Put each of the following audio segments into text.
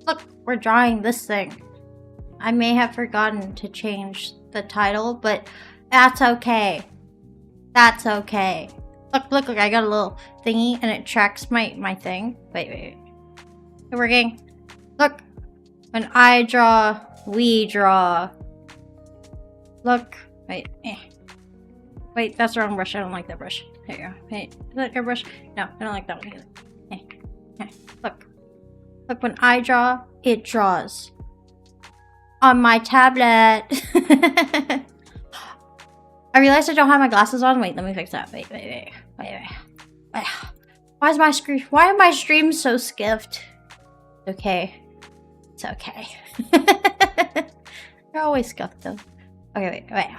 Look, we're drawing this thing. I may have forgotten to change the title, but that's okay. That's okay. Look, I got a little thingy and it tracks my thing. Wait. It's working. Look, when I draw, we draw. Look, wait, Wait, that's the wrong brush. I don't like that brush. There you go. Wait, is that your brush? No, I don't like that one either. Look, when I draw, it draws. On my tablet. I realized I don't have my glasses on. Wait, let me fix that. Wait. Why are my streams so skiffed? Okay. It's okay. They're always scuffed though. Okay, wait.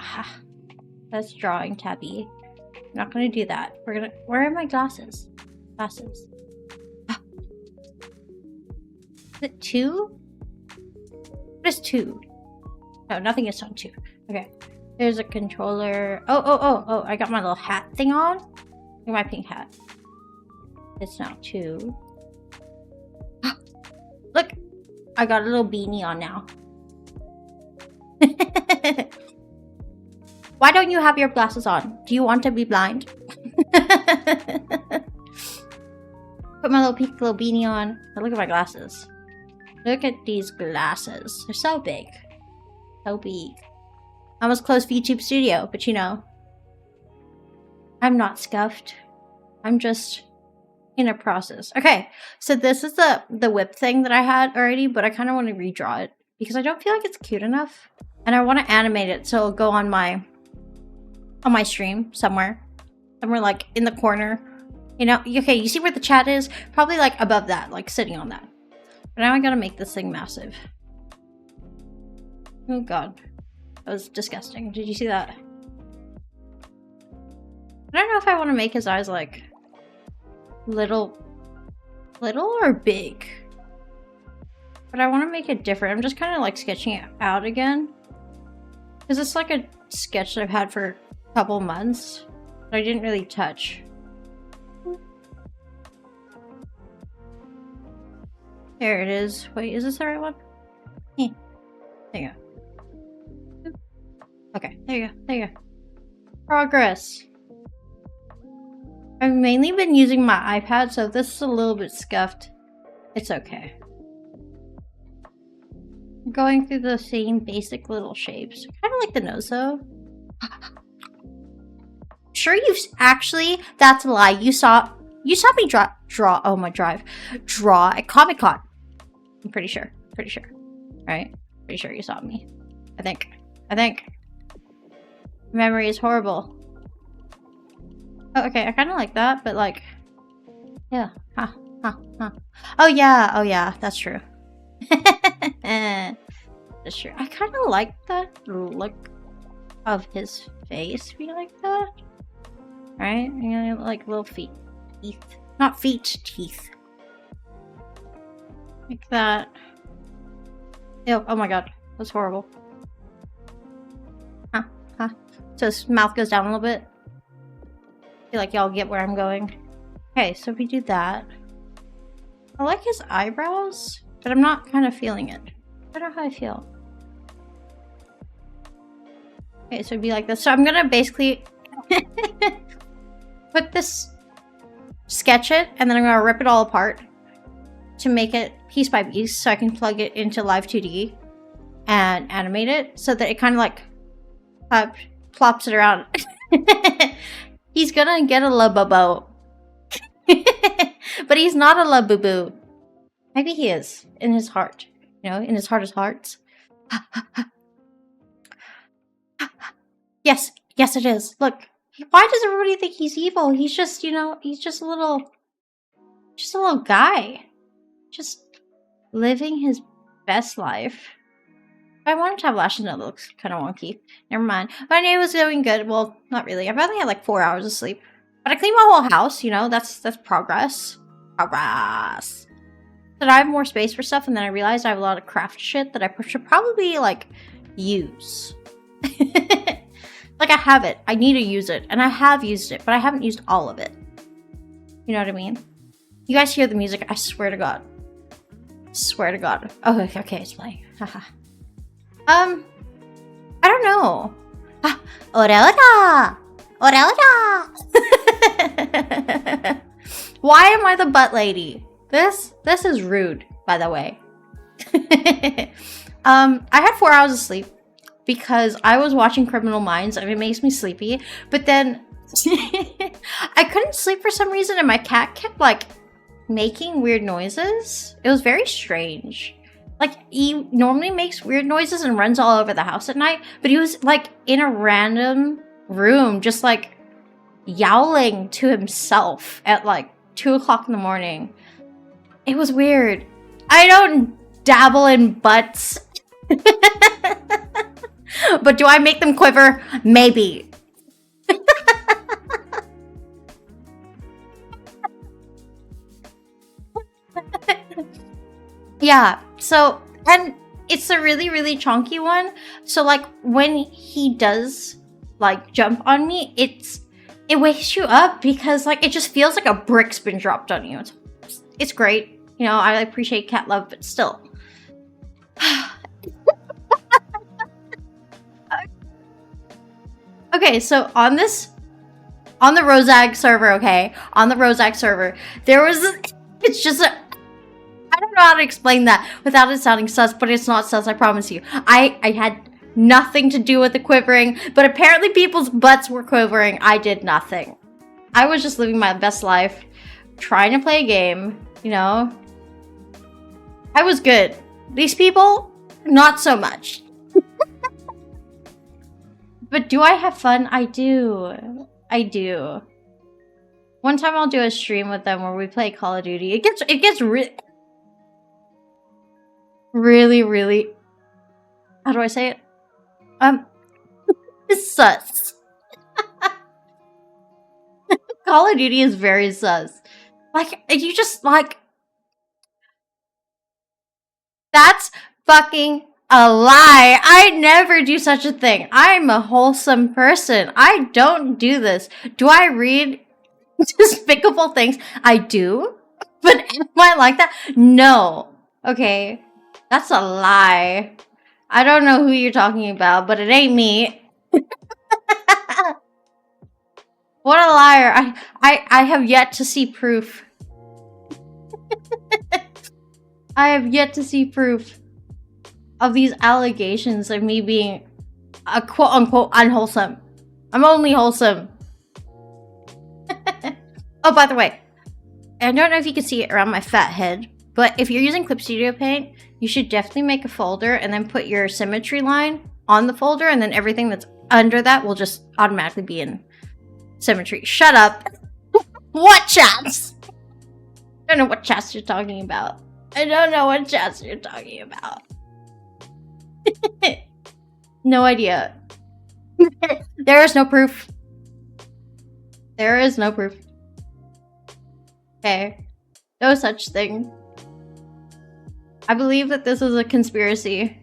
That's drawing tabby. I'm not gonna do that. Where are my glasses? Is it 2? What is 2? No, nothing is on 2. Okay. There's a controller. Oh, I got my little hat thing on. Look at my pink hat. It's now 2. Look! I got a little beanie on now. Why don't you have your glasses on? Do you want to be blind? Put my little pink little beanie on. Oh, look at my glasses. Look at these glasses. They're so big. So big. I almost closed VTuber Studio, but you know, I'm not scuffed. I'm just in a process. Okay, so this is the whip thing that I had already, but I kind of want to redraw it because I don't feel like it's cute enough, and I want to animate it so it'll go on my stream somewhere like in the corner. You know, okay, you see where the chat is? Probably like above that, like sitting on that. But now I gotta make this thing massive. Oh god. That was disgusting. Did you see that? I don't know if I want to make his eyes like little or big. But I want to make it different. I'm just kind of like sketching it out again. Because it's like a sketch that I've had for a couple months that I didn't really touch. There it is. Wait, is this the right one? There you go. Okay, there you go. Progress. I've mainly been using my iPad, so if this is a little bit scuffed, it's okay. I'm going through the same basic little shapes. Kind of like the nose, though. Sure, you've actually, that's a lie. You saw me draw at Comic-Con. I'm pretty sure. Right? Pretty sure you saw me. I think. Memory is horrible. Oh, okay, I kind of like that, but like, yeah. Oh yeah, that's true. That's true. I kind of like that look of his face being like that. Right? You know, like little teeth. Not feet, teeth. Like that. Ew, oh my god, that's horrible. So his mouth goes down a little bit. I feel like y'all get where I'm going. Okay, so if we do that. I like his eyebrows, but I'm not kind of feeling it. I don't know how I feel. Okay, so it'd be like this. So I'm gonna basically put this, sketch it, and then I'm gonna rip it all apart to make it piece by piece so I can plug it into Live 2D and animate it so that it kind of like plops it around. He's gonna get a labubu. But he's not a labubu. Maybe he is in his heart. You know, in his heart of hearts. Yes, it is. Look, why does everybody think he's evil? He's just, you know, he's just a little guy. Just living his best life. I wanted to have lashes, no, that looks kind of wonky. Never mind. My day was going good. Well, not really. I've only had like 4 hours of sleep. But I cleaned my whole house, you know, that's progress. Progress. That I have more space for stuff, and then I realized I have a lot of craft shit that I should probably, like, use. Like, I have it. I need to use it. And I have used it, but I haven't used all of it. You know what I mean? You guys hear the music, I swear to God. Swear to God. Oh, okay, it's playing. Haha. I don't know. Ah, ora ora! Ora ora! Why am I the butt lady? This is rude, by the way. I had 4 hours of sleep because I was watching Criminal Minds and it makes me sleepy. But then I couldn't sleep for some reason and my cat kept like making weird noises. It was very strange. Like, he normally makes weird noises and runs all over the house at night, but he was like in a random room just like yowling to himself at like 2 o'clock in the morning. It was weird. I don't dabble in butts. But do I make them quiver? Maybe. Yeah, so, and it's a really, really chunky one. So, like, when he does, like, jump on me, it wakes you up because, like, it just feels like a brick's been dropped on you. It's great. You know, I appreciate cat love, but still. Okay, so on the Rozag server, okay? On the Rozag server, there was, it's just a, I don't know how to explain that without it sounding sus, but it's not sus, I promise you. I had nothing to do with the quivering, but apparently people's butts were quivering. I did nothing. I was just living my best life, trying to play a game, you know? I was good. These people, not so much. But do I have fun? I do. I do. One time I'll do a stream with them where we play Call of Duty. It gets really, how do I say it? It's sus. Call of Duty is very sus. Like, you just, like... That's fucking a lie. I never do such a thing. I'm a wholesome person. I don't do this. Do I read despicable things? I do. But am I like that? No. Okay. That's a lie. I don't know who you're talking about, but it ain't me. What a liar. I have yet to see proof. I have yet to see proof of these allegations of me being a quote-unquote unwholesome. I'm only wholesome. Oh, by the way, I don't know if you can see it around my fat head, but if you're using Clip Studio Paint, you should definitely make a folder and then put your symmetry line on the folder, and then everything that's under that will just automatically be in symmetry. Shut up. What chats? I don't know what chats you're talking about. I don't know what chats you're talking about. No idea. There is no proof. There is no proof. Okay. No such thing. I believe that this is a conspiracy.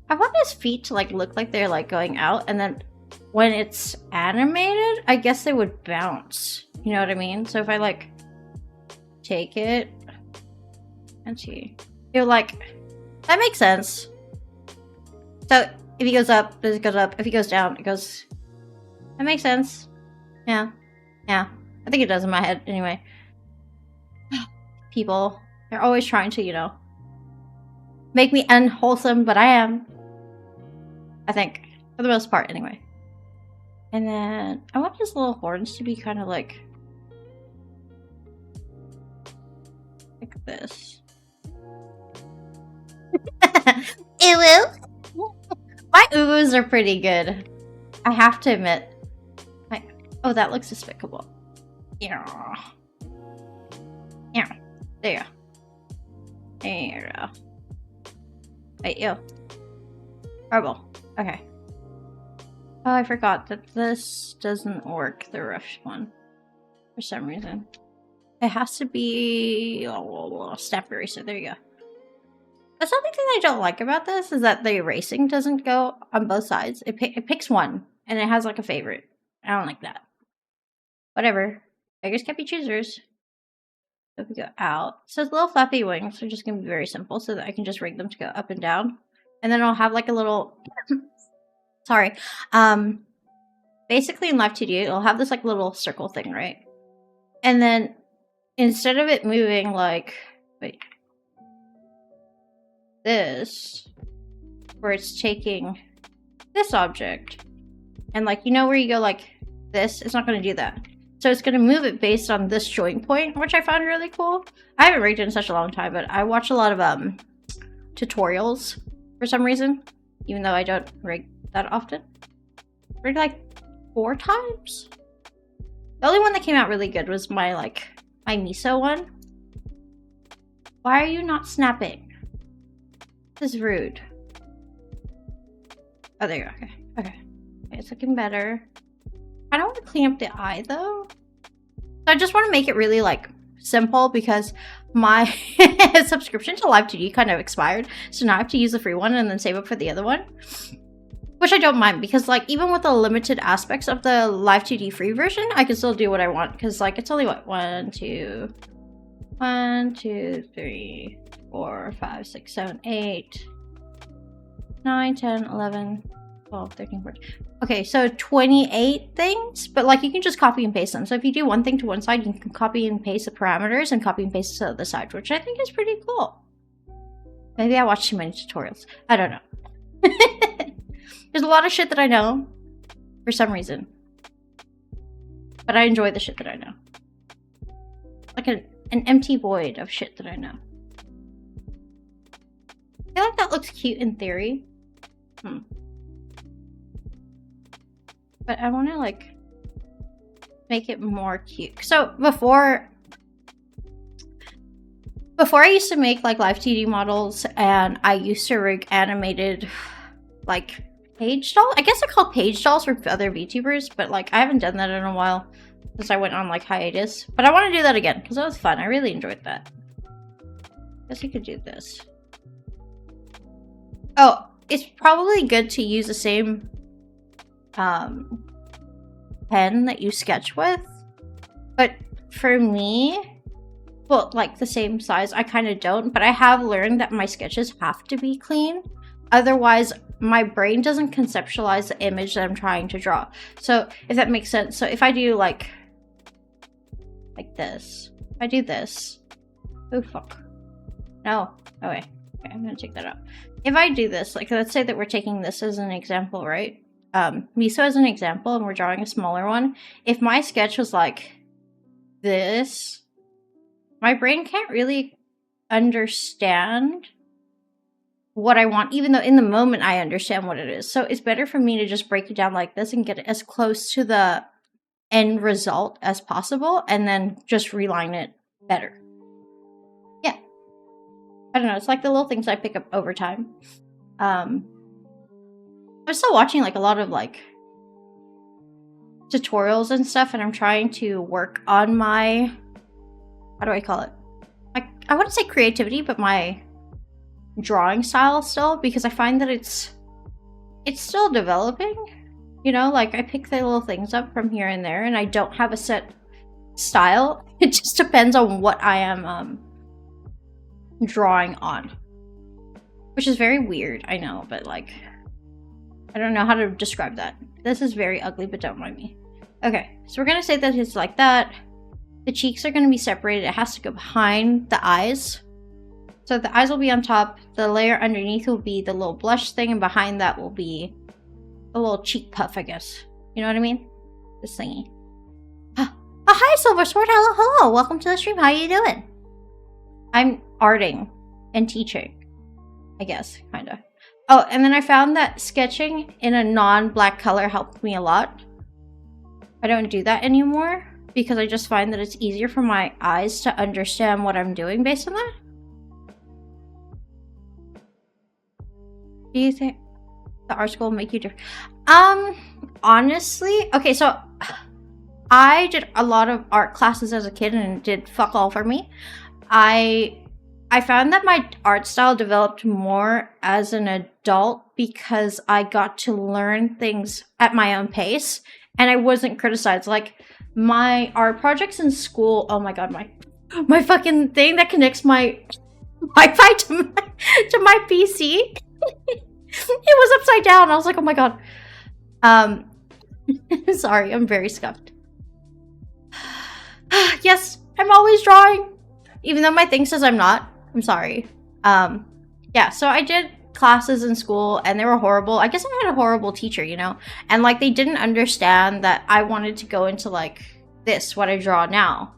I want his feet to like look like they're like going out, and then when it's animated, I guess they would bounce. You know what I mean? So if I like take it and see, it would like, that makes sense. So if he goes up, it goes up. If he goes down, it goes. That makes sense. Yeah. Yeah. I think it does in my head anyway. People, they're always trying to, you know, make me unwholesome, but I am. I think. For the most part, anyway. And then I want his little horns to be kind of like this. Ew. My oohs are pretty good. I have to admit. Oh, that looks despicable. Yeah. Yeah. There you go. There you go. Wait, ew. Horrible. Okay. Oh, I forgot that this doesn't work, the rough one. For some reason. It has to be step eraser. There you go. That's the only thing I don't like about this, is that the erasing doesn't go on both sides. It picks one, and it has like a favorite. I don't like that. Whatever. Beggars can't be choosers. So if we go out, it says little flappy wings are just gonna be very simple so that I can just rig them to go up and down. And then I'll have like a little, sorry. Basically in Live 2D, it'll have this like little circle thing, right? And then instead of it moving like, wait, this, where it's taking this object, and like, you know where you go like this? It's not going to do that. So it's going to move it based on this joint point, which I found really cool. I haven't rigged it in such a long time, but I watch a lot of tutorials for some reason, even though I don't rig that often. Rigged like 4 times. The only one that came out really good was my miso one. Why are you not snapping? This is rude. Oh, there you go. Okay. Okay, it's looking better. I don't want to clean up the eye though. So I just want to make it really like simple because my subscription to Live 2D kind of expired. So now I have to use the free one and then save up for the other one. Which I don't mind because like even with the limited aspects of the Live 2D free version, I can still do what I want because like it's only what 1, 2, 3, 4, 5, 6, 7, 8, 9, 10, 11, 12, 13, 14. Okay, so 28 things, but like you can just copy and paste them. So if you do one thing to one side, you can copy and paste the parameters and copy and paste to the other side, which I think is pretty cool. Maybe I watch too many tutorials. I don't know. There's a lot of shit that I know for some reason, but I enjoy the shit that I know. Like an empty void of shit that I know. I feel like that looks cute in theory. But I want to like make it more cute. So before I used to make like Live 2D models, and I used to rig animated like page dolls. I guess they're called page dolls for other VTubers, but like I haven't done that in a while since I went on like hiatus. But I want to do that again because that was fun. I really enjoyed that. Guess you could do this. Oh, it's probably good to use the same pen that you sketch with. But for me, well, like the same size, I kind of don't. But I have learned that my sketches have to be clean. Otherwise, my brain doesn't conceptualize the image that I'm trying to draw. So if that makes sense. So if I do like this, if I do this, oh fuck, no, oh wait, okay, I'm gonna take that out. If I do this, like let's say that we're taking this as an example, right? Miso as an example, and we're drawing a smaller one. If my sketch was like this, my brain can't really understand what I want, even though in the moment I understand what it is. So it's better for me to just break it down like this and get it as close to the end result as possible, and then just reline it better. Yeah. I don't know, it's like the little things I pick up over time. I'm still watching like a lot of like tutorials and stuff, and I'm trying to work on my, how do I call it? Like, I wouldn't say creativity, but my drawing style still, because I find that it's still developing, you know, like I pick the little things up from here and there, and I don't have a set style. It just depends on what I am drawing on, which is very weird, I know, but like I don't know how to describe that. This is very ugly, but don't mind me. Okay, so we're gonna say that it's like that. The cheeks are gonna be separated. It has to go behind the eyes. So the eyes will be on top, the layer underneath will be the little blush thing, and behind that will be a little cheek puff, I guess. You know what I mean? This thingy. Oh, hi, Silver Sword. Hello, hello. Welcome to the stream. How you doing? I'm arting and teaching, I guess, kind of. Oh, and then I found that sketching in a non-black color helped me a lot. I don't do that anymore because I just find that it's easier for my eyes to understand what I'm doing based on that. Do you think the art school will make you different? Honestly, okay, so I did a lot of art classes as a kid and it did fuck all for me. I found that my art style developed more as an adult because I got to learn things at my own pace and I wasn't criticized. Like my art projects in school, oh my god, my my fucking thing that connects my Wi-Fi to my PC. It was upside down. I was like, oh my god. Sorry, I'm very scuffed. Yes, I'm always drawing. Even though my thing says I'm not. I'm sorry. Yeah, so I did classes in school and they were horrible. I guess I had a horrible teacher, you know? And like they didn't understand that I wanted to go into like this, what I draw now.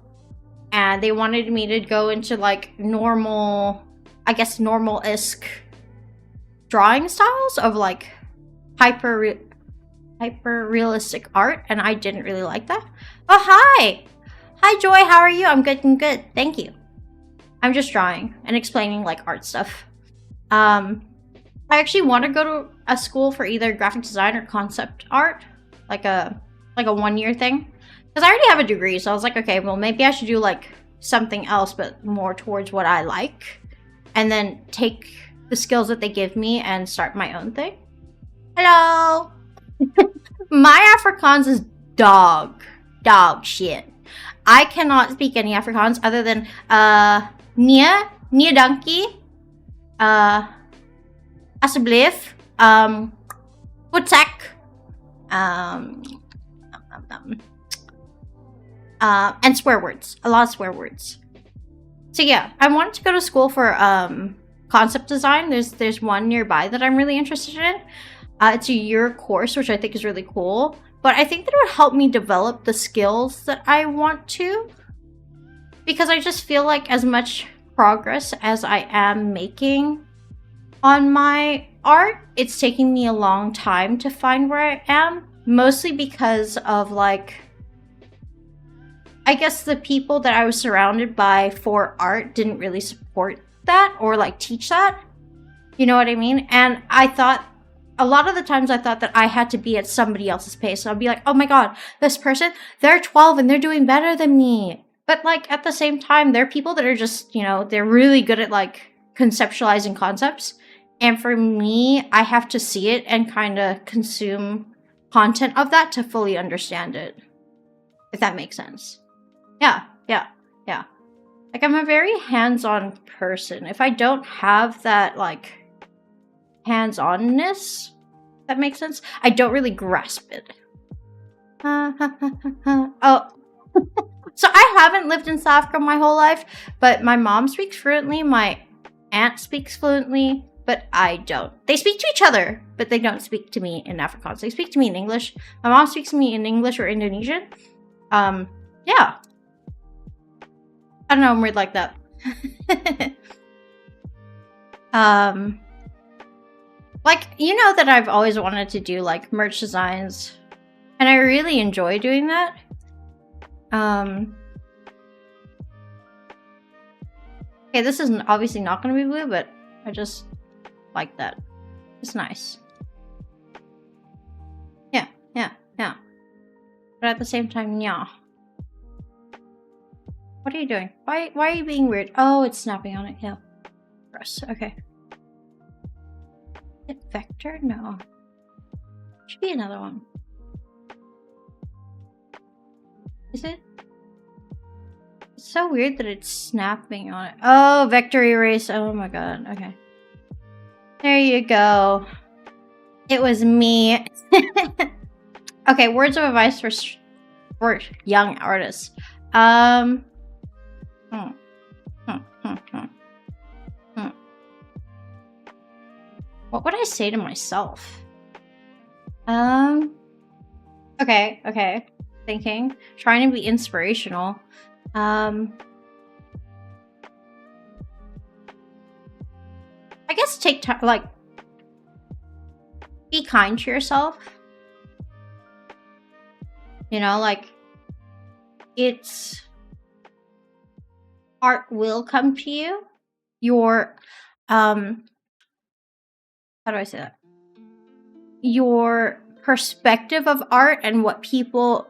And they wanted me to go into like normal, I guess normal-esque drawing styles of like hyper realistic art, and I didn't really like that. Oh, hi! Hi, Joy, how are you? I'm good and good, thank you. I'm just drawing and explaining like art stuff. I actually want to go to a school for either graphic design or concept art, like a 1-year thing. Because I already have a degree, so I was like, okay, well, maybe I should do, like, something else, but more towards what I like. And then take the skills that they give me and start my own thing. Hello! My Afrikaans is dog shit. I cannot speak any Afrikaans other than, nee dankie, asseblief, goeiedag, and swear words. A lot of swear words. So yeah, I wanted to go to school for concept design. There's one nearby that I'm really interested in. It's a year course, which I think is really cool. But I think that it would help me develop the skills that I want to. Because I just feel like as much progress as I am making on my art, it's taking me a long time to find where I am. Mostly because of like, I guess the people that I was surrounded by for art didn't really support that or like teach that. You know what I mean? And I thought, a lot of the times I thought that I had to be at somebody else's pace. So I'd be like, oh my god, this person, they're 12 and they're doing better than me. But like at the same time, there are people that are just, you know, they're really good at like conceptualizing concepts. And for me, I have to see it and kind of consume content of that to fully understand it. If that makes sense. Yeah. Like, I'm a very hands-on person. If I don't have that, like, hands-onness, that makes sense, I don't really grasp it. Oh. So I haven't lived in South Africa my whole life, but my mom speaks fluently, my aunt speaks fluently, but I don't. They speak to each other, but they don't speak to me in Afrikaans. They speak to me in English. My mom speaks to me in English or Indonesian. Yeah. I don't know, I'm weird like that. Like, you know that I've always wanted to do, like, merch designs. And I really enjoy doing that. Okay, this is obviously not going to be blue, but I just like that. It's nice. Yeah. But at the same time, yeah. What are you doing? Why are you being weird? Oh, it's snapping on it. Yeah. Gross. Okay. Is it vector? No. Should be another one. Is it? It's so weird that it's snapping on it. Oh, vector erase. Oh my god. Okay. There you go. It was me. Okay, words of advice for young artists. What would I say to myself? Okay. Thinking. Trying to be inspirational. I guess take time, like, be kind to yourself. You know, like, art will come to you. Your, how do I say that? Your perspective of art and what people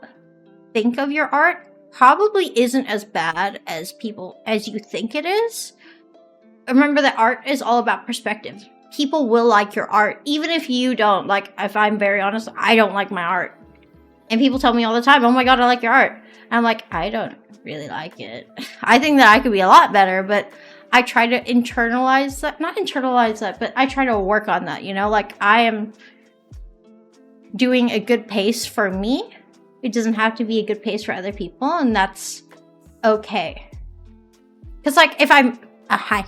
think of your art probably isn't as bad as you think it is. Remember that art is all about perspective. People will like your art, even if you don't. Like, if I'm very honest, I don't like my art. And people tell me all the time, oh my god, I like your art. And I'm like, I don't really like it. I think that I could be a lot better, but I try to internalize that. Not internalize that, but I try to work on that, you know? Like, I am doing a good pace for me. It doesn't have to be a good pace for other people, and that's okay. Because, like, if I'm... hi.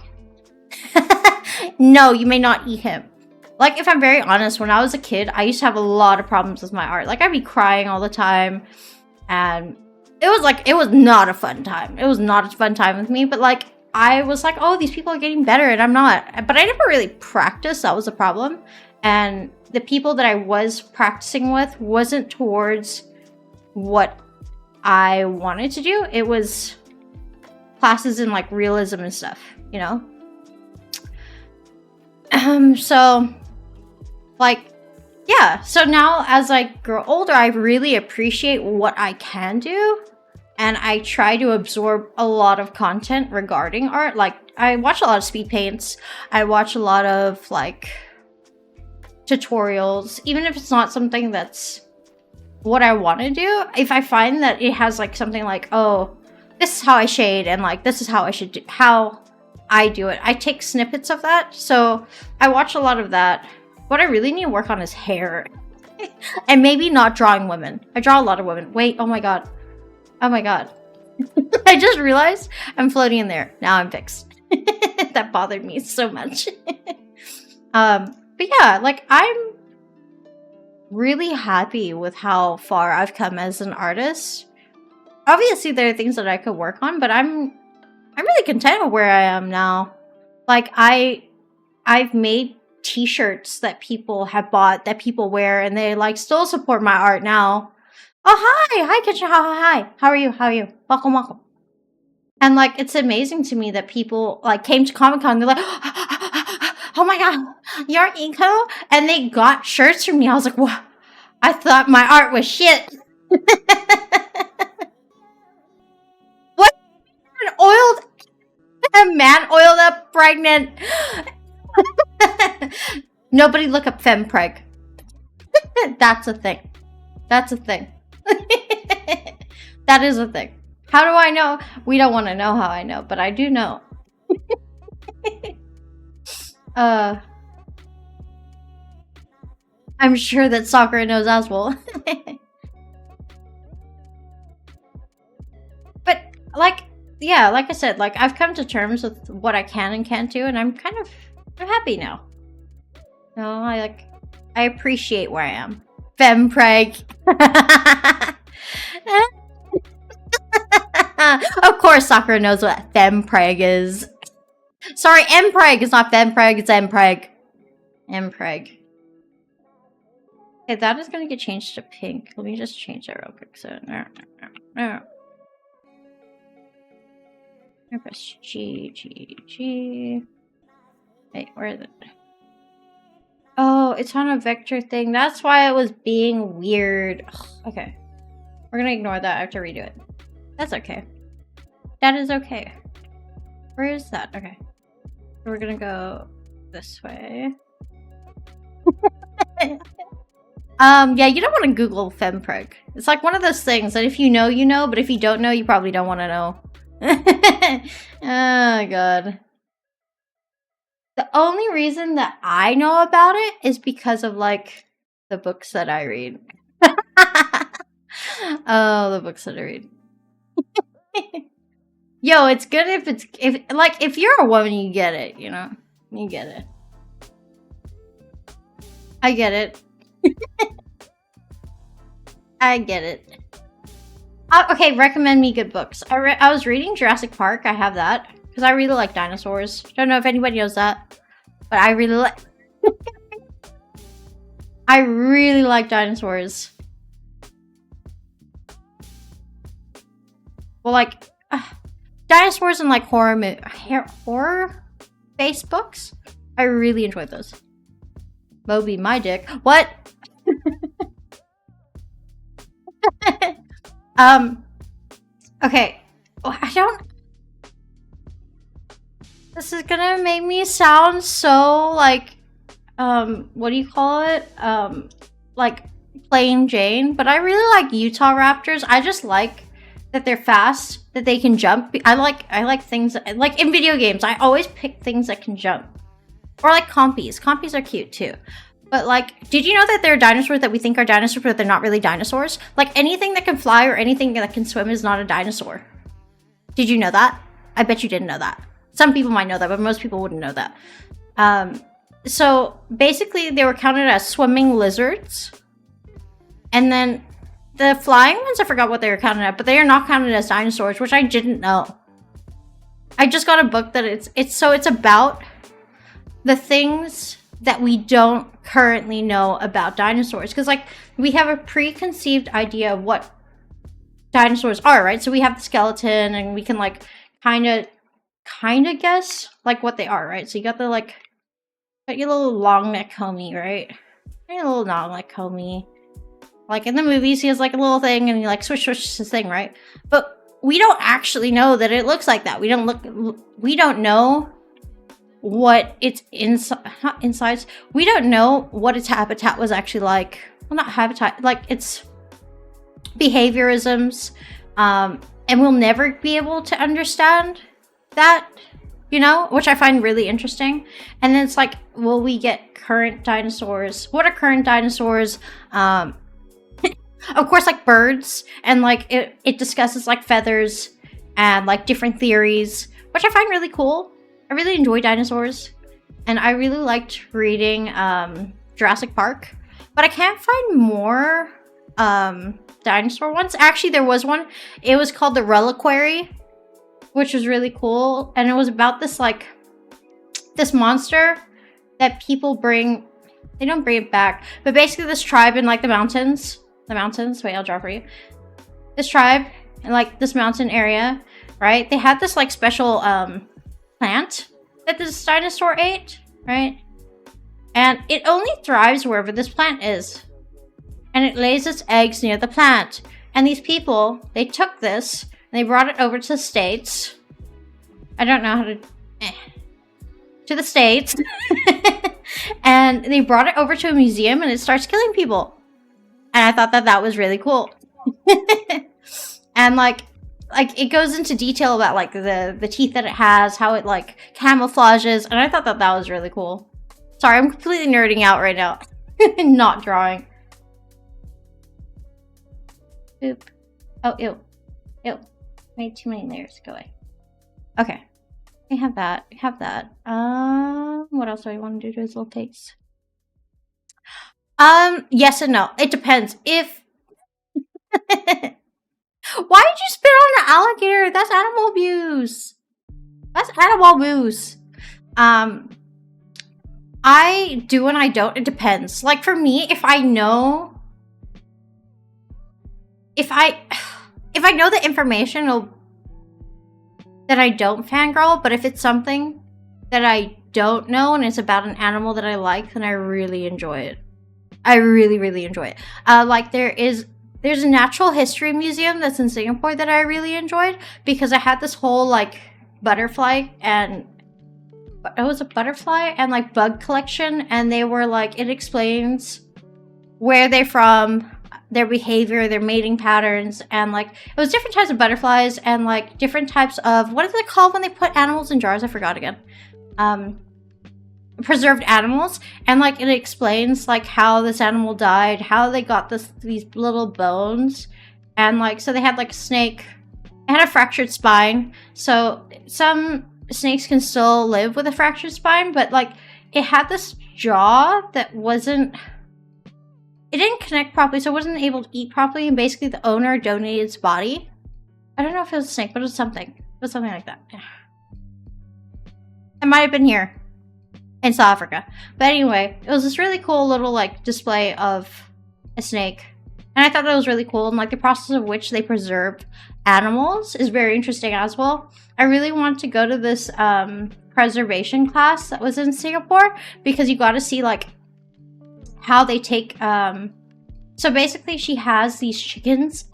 No, you may not eat him. Like, if I'm very honest, when I was a kid, I used to have a lot of problems with my art. Like, I'd be crying all the time, and it was not a fun time. It was not a fun time with me, but, like, I was like, oh, these people are getting better, and I'm not. But I never really practiced. That was a problem. And the people that I was practicing with wasn't towards what I wanted to do. It was classes in, like, realism and stuff, you know? So, like, yeah. So now as I grow older, I really appreciate what I can do. And I try to absorb a lot of content regarding art. Like, I watch a lot of speed paints. I watch a lot of, like, tutorials. Even if it's not something that's what I want to do. If I find that it has, like, something like, oh, this is how I shade. And, like, this is how I should do, how I do it. I take snippets of that. So I watch a lot of that. What I really need to work on is hair. And maybe not drawing women. I draw a lot of women. Wait, oh my god. Oh my god. I just realized I'm floating in there. Now I'm fixed. That bothered me so much. But yeah, like, I'm really happy with how far I've come as an artist. Obviously, there are things that I could work on, but I'm really content with where I am now. Like, I've made t-shirts that people have bought, that people wear, and they, like, still support my art now. Oh, hi, Kitchen, hi, how are you, welcome. And, like, it's amazing to me that people, like, came to Comic-Con, they're like, oh my god, you're Eco? And they got shirts from me. I was like, what? I thought my art was shit. What? A man oiled up pregnant. Nobody look up fempreg. That's a thing. That's a thing. That is a thing. How do I know? We don't want to know how I know, but I do know. I'm sure that Sakura knows as well. But, like, yeah, like I said, like, I've come to terms with what I can and can't do, and I'm happy now. You know, I appreciate where I am. Fempreg. Of course Sakura knows what fempreg is. Sorry, mpreg is not fempreg, it's mpreg. Mpreg. Okay, that is gonna get changed to pink. Let me just change that real quick. So, press G. Wait, where is it? Oh, it's on a vector thing. That's why it was being weird. Ugh, okay. We're gonna ignore that. I have to redo it. That's okay. That is okay. Where is that? Okay. So we're gonna go this way. Yeah, you don't want to Google fempreg. It's like one of those things that if you know, you know, but if you don't know, you probably don't want to know. Oh, God. The only reason that I know about it is because of, like, the books that I read. Oh, the books that I read. Yo, it's good if you're a woman, you get it, you know? You get it. I get it. I get it. Okay, recommend me good books. I was reading Jurassic Park. I have that. Because I really like dinosaurs. Don't know if anybody knows that. But I really like... I really like dinosaurs. Well, like... dinosaurs and, like, horror-based books. I really enjoyed those. Moby, my dick. What? Okay. Oh, I don't... This is gonna make me sound so, like, what do you call it? Like, plain Jane. But I really like Utah Raptors. I just like that they're fast, that they can jump. I like things like in video games. I always pick things that can jump, or like compies. Compies are cute too. But like, did you know that there are dinosaurs that we think are dinosaurs, but they're not really dinosaurs? Like anything that can fly or anything that can swim is not a dinosaur. Did you know that? I bet you didn't know that. Some people might know that, but most people wouldn't know that. So basically they were counted as swimming lizards. And then the flying ones, I forgot what they were counted at, but they are not counted as dinosaurs, which I didn't know. I just got a book that it's about the things that we don't currently know about dinosaurs. Because like we have a preconceived idea of what dinosaurs are, right? So we have the skeleton and we can like kind of guess like what they are, right? So you got the like your little long neck homie, right? Your little long neck homie. Like in the movies, he has like a little thing and he like swish his thing, right? But we don't actually know that it looks like that. We don't know what its insides. We don't know what its habitat was actually like. Well, not habitat, like its behaviorisms. And we'll never be able to understand that, you know, which I find really interesting. And then it's like, will we get current dinosaurs? What are current dinosaurs? Of course, like birds, and like it discusses like feathers and like different theories, which I find really cool. I really enjoy dinosaurs, and I really liked reading Jurassic Park, but I can't find more dinosaur ones. Actually, there was one. It was called The Reliquary, which was really cool, and it was about this like this monster that people bring. They don't bring it back, but basically this tribe in like the mountains. Wait, I'll draw for you. This tribe in like this mountain area, right? They had this like special plant that this dinosaur ate, right? And it only thrives wherever this plant is. And it lays its eggs near the plant. And these people, they took this and they brought it over to the States. I don't know how to... to the States. And they brought it over to a museum and it starts killing people. And I thought that was really cool. And like it goes into detail about like the teeth that it has, how it like camouflages, and I thought that was really cool. Sorry, I'm completely nerding out right now. Not drawing. Oop. Oh, ew. Ew. Made too many layers. Go away. Okay. We have that. We have that. What else do I want to do to his little face? Yes and no. It depends. If why did you spit on an alligator? That's animal abuse. That's animal abuse. I do and I don't. It depends. Like for me, if I know the information, that I don't fangirl, but if it's something that I don't know and it's about an animal that I like, then I really enjoy it. I really, really enjoy it. Like there's a natural history museum that's in Singapore that I really enjoyed because I had this whole like butterfly and it was a butterfly and like bug collection, and they were like, it explains where they're from, their behavior, their mating patterns, and like it was different types of butterflies and like different types of, what is it called when they put animals in jars? I forgot again. Preserved animals, and like it explains like how this animal died, how they got these little bones, and like so they had like a snake, it had a fractured spine, so some snakes can still live with a fractured spine, but like it had this jaw that it didn't connect properly, so it wasn't able to eat properly, and basically the owner donated its body. I don't know if it was a snake, but it was something like that. It might have been here in South Africa. But anyway, it was this really cool little like display of a snake. And I thought that was really cool. And like the process of which they preserved animals is very interesting as well. I really wanted to go to this preservation class that was in Singapore because you got to see like how they take so basically she has these chickens.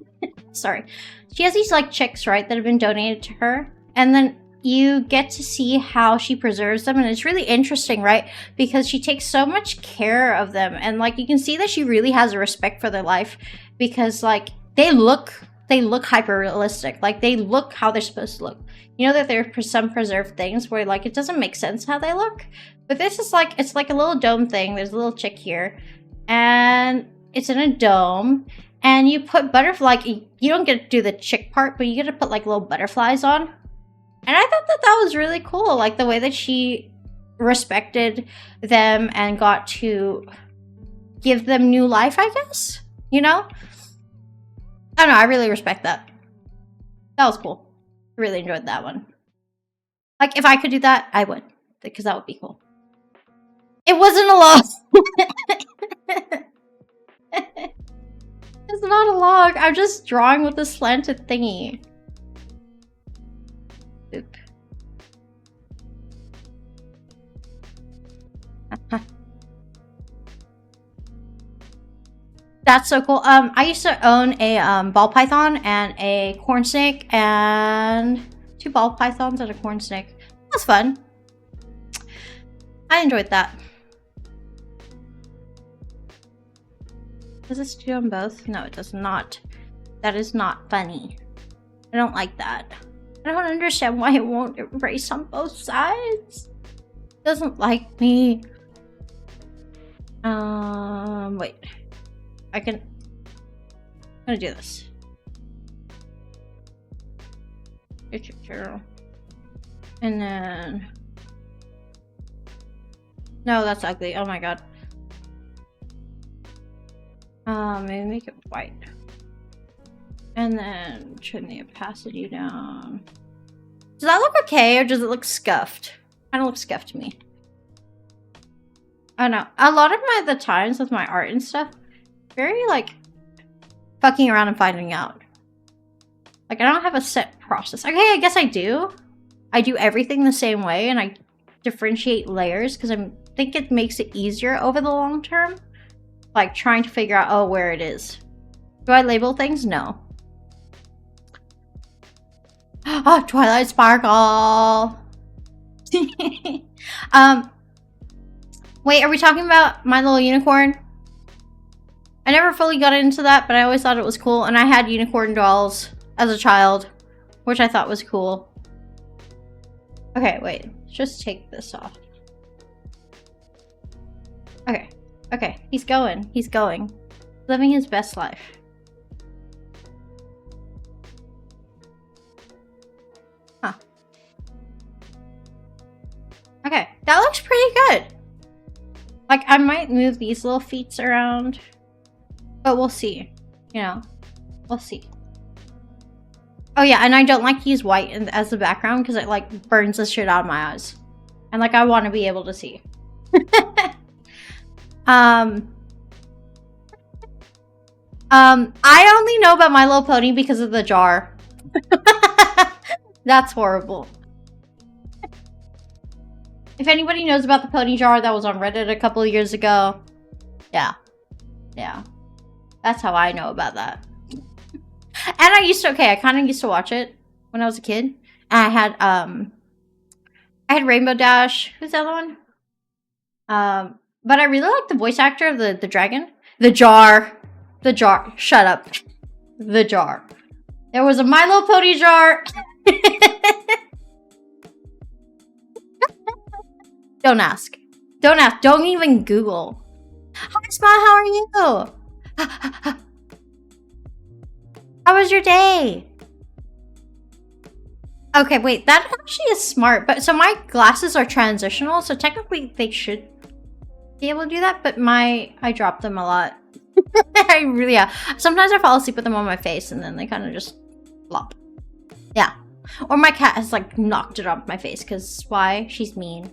Sorry. She has these like chicks, right, that have been donated to her. And then you get to see how she preserves them, and it's really interesting, right? Because she takes so much care of them, and like you can see that she really has a respect for their life because like they look they look hyper realistic. Like they look how they're supposed to look. You know that there are some preserved things where like it doesn't make sense how they look. But this is like, it's like a little dome thing. There's a little chick here. And it's in a dome. And you put butterfly, like, you don't get to do the chick part, but you get to put like little butterflies on. And I thought that that was really cool. Like the way that she respected them and got to give them new life, I guess. You know? I don't know, I really respect that. That was cool. I really enjoyed that one. Like, if I could do that, I would. Because that would be cool. It wasn't a log! It's not a log. I'm just drawing with a slanted thingy. Oop. That's so cool. I used to own a ball python and a corn snake and 2 ball pythons and a corn snake. That was fun. I enjoyed that. Does this do on both? No, it does not. That is not funny. I don't like that. I don't understand why it won't erase on both sides. It doesn't like me. Wait. I'm gonna do this. And then... No, that's ugly. Oh my god. Maybe make it white. And then turn the opacity down. Does that look okay, or does it look scuffed? Kind of looks scuffed to me. I don't know. A lot of the times with my art and stuff, very like fucking around and finding out. Like I don't have a set process. Okay, I guess I do. I do everything the same way and I differentiate layers because I think it makes it easier over the long term. Like trying to figure out, oh, where it is. Do I label things? No. Oh, Twilight Sparkle. Wait, are we talking about My Little Unicorn? I never fully got into that, but I always thought it was cool. And I had unicorn dolls as a child, which I thought was cool. Okay, wait. Let's just take this off. Okay. Okay, he's going. He's going. Living his best life. Huh. Okay, that looks pretty good. Like, I might move these little feet around. But we'll see. You know, we'll see. Oh yeah, and I don't like to use white as the background because it like burns the shit out of my eyes. And like I want to be able to see. I only know about My Little Pony because of the jar. That's horrible. If anybody knows about the pony jar that was on Reddit a couple of years ago, yeah. Yeah. That's how I know about that. And I used to, okay, I kind of used to watch it when I was a kid. And I had Rainbow Dash. Who's the other one? But I really like the voice actor of the dragon. The jar. The jar. Shut up. The jar. There was a My Little Pony jar. Don't ask. Don't ask. Don't even Google. Hi, Smile. How are you? How was your day? Okay, wait. That actually is smart. But so my glasses are transitional, so technically they should be able to do that. But I drop them a lot. I really, yeah. Sometimes I fall asleep with them on my face, and then they kind of just flop. Yeah. Or my cat has like knocked it off my face because why? She's mean.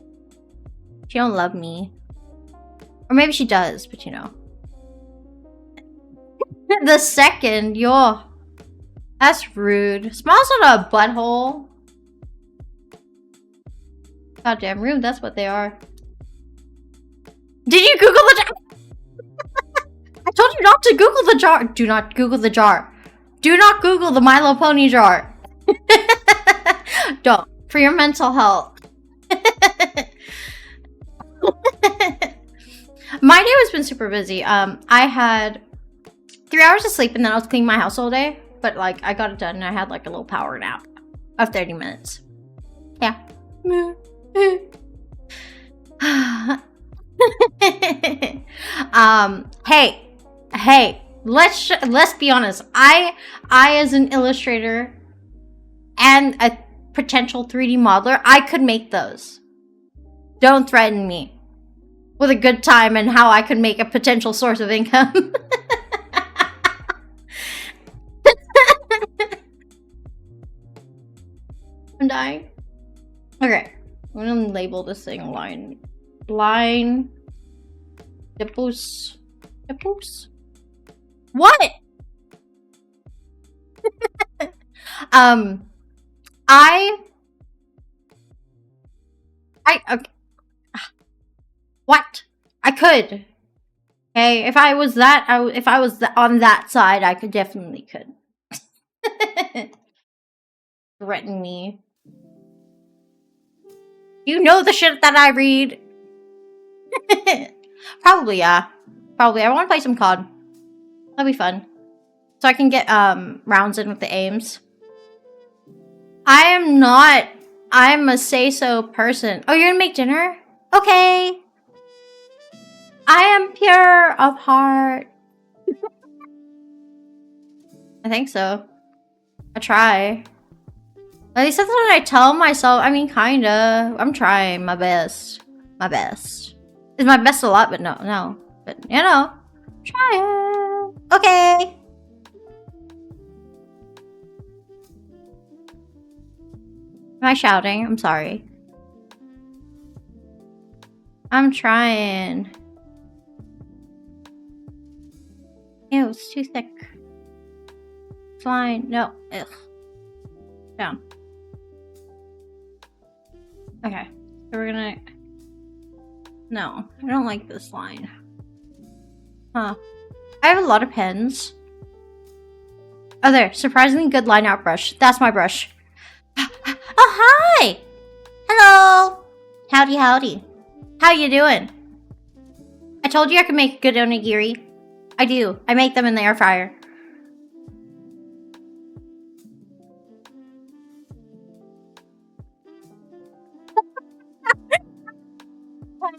She don't love me. Or maybe she does, but you know. The second, yo. That's rude. Smile's not a butthole. Goddamn rude, that's what they are. Did you Google the jar? I told you not to Google the jar. Do not Google the jar. Do not Google the My Little Pony jar. Don't. For your mental health. My day has been super busy. I had 3 hours of sleep and then I was cleaning my house all day. but like I got it done and I had like a little power nap of 30 minutes. Yeah. Hey, let's be honest. I as an illustrator and a potential 3D modeler, I could make those. Don't threaten me with a good time and how I could make a potential source of income. I'm dying. Okay, I'm gonna label this thing line dippos. What? Okay. What? I could. Okay, if I was on that side, I could definitely could. Threaten me. You know the shit that I read. Probably, yeah. Probably. I want to play some COD. That'll be fun. So I can get rounds in with the aims. I'm a say-so person. Oh, you're gonna make dinner? Okay. I am pure of heart. I think so. I try. At least that's what I tell myself. I mean, kinda. I'm trying my best. My best. Is my best a lot, but no. But, you know. Try it. Okay. Am I shouting? I'm sorry. I'm trying. Ew, it's too thick. Fine. No. Ugh. Down. Okay. So we're gonna... No. I don't like this line. Huh. I have a lot of pens. Oh, there. Surprisingly good line art brush. That's my brush. Oh, hi! Hello! Howdy. How you doing? I told you I could make good onigiri. I do. I make them in the air fryer.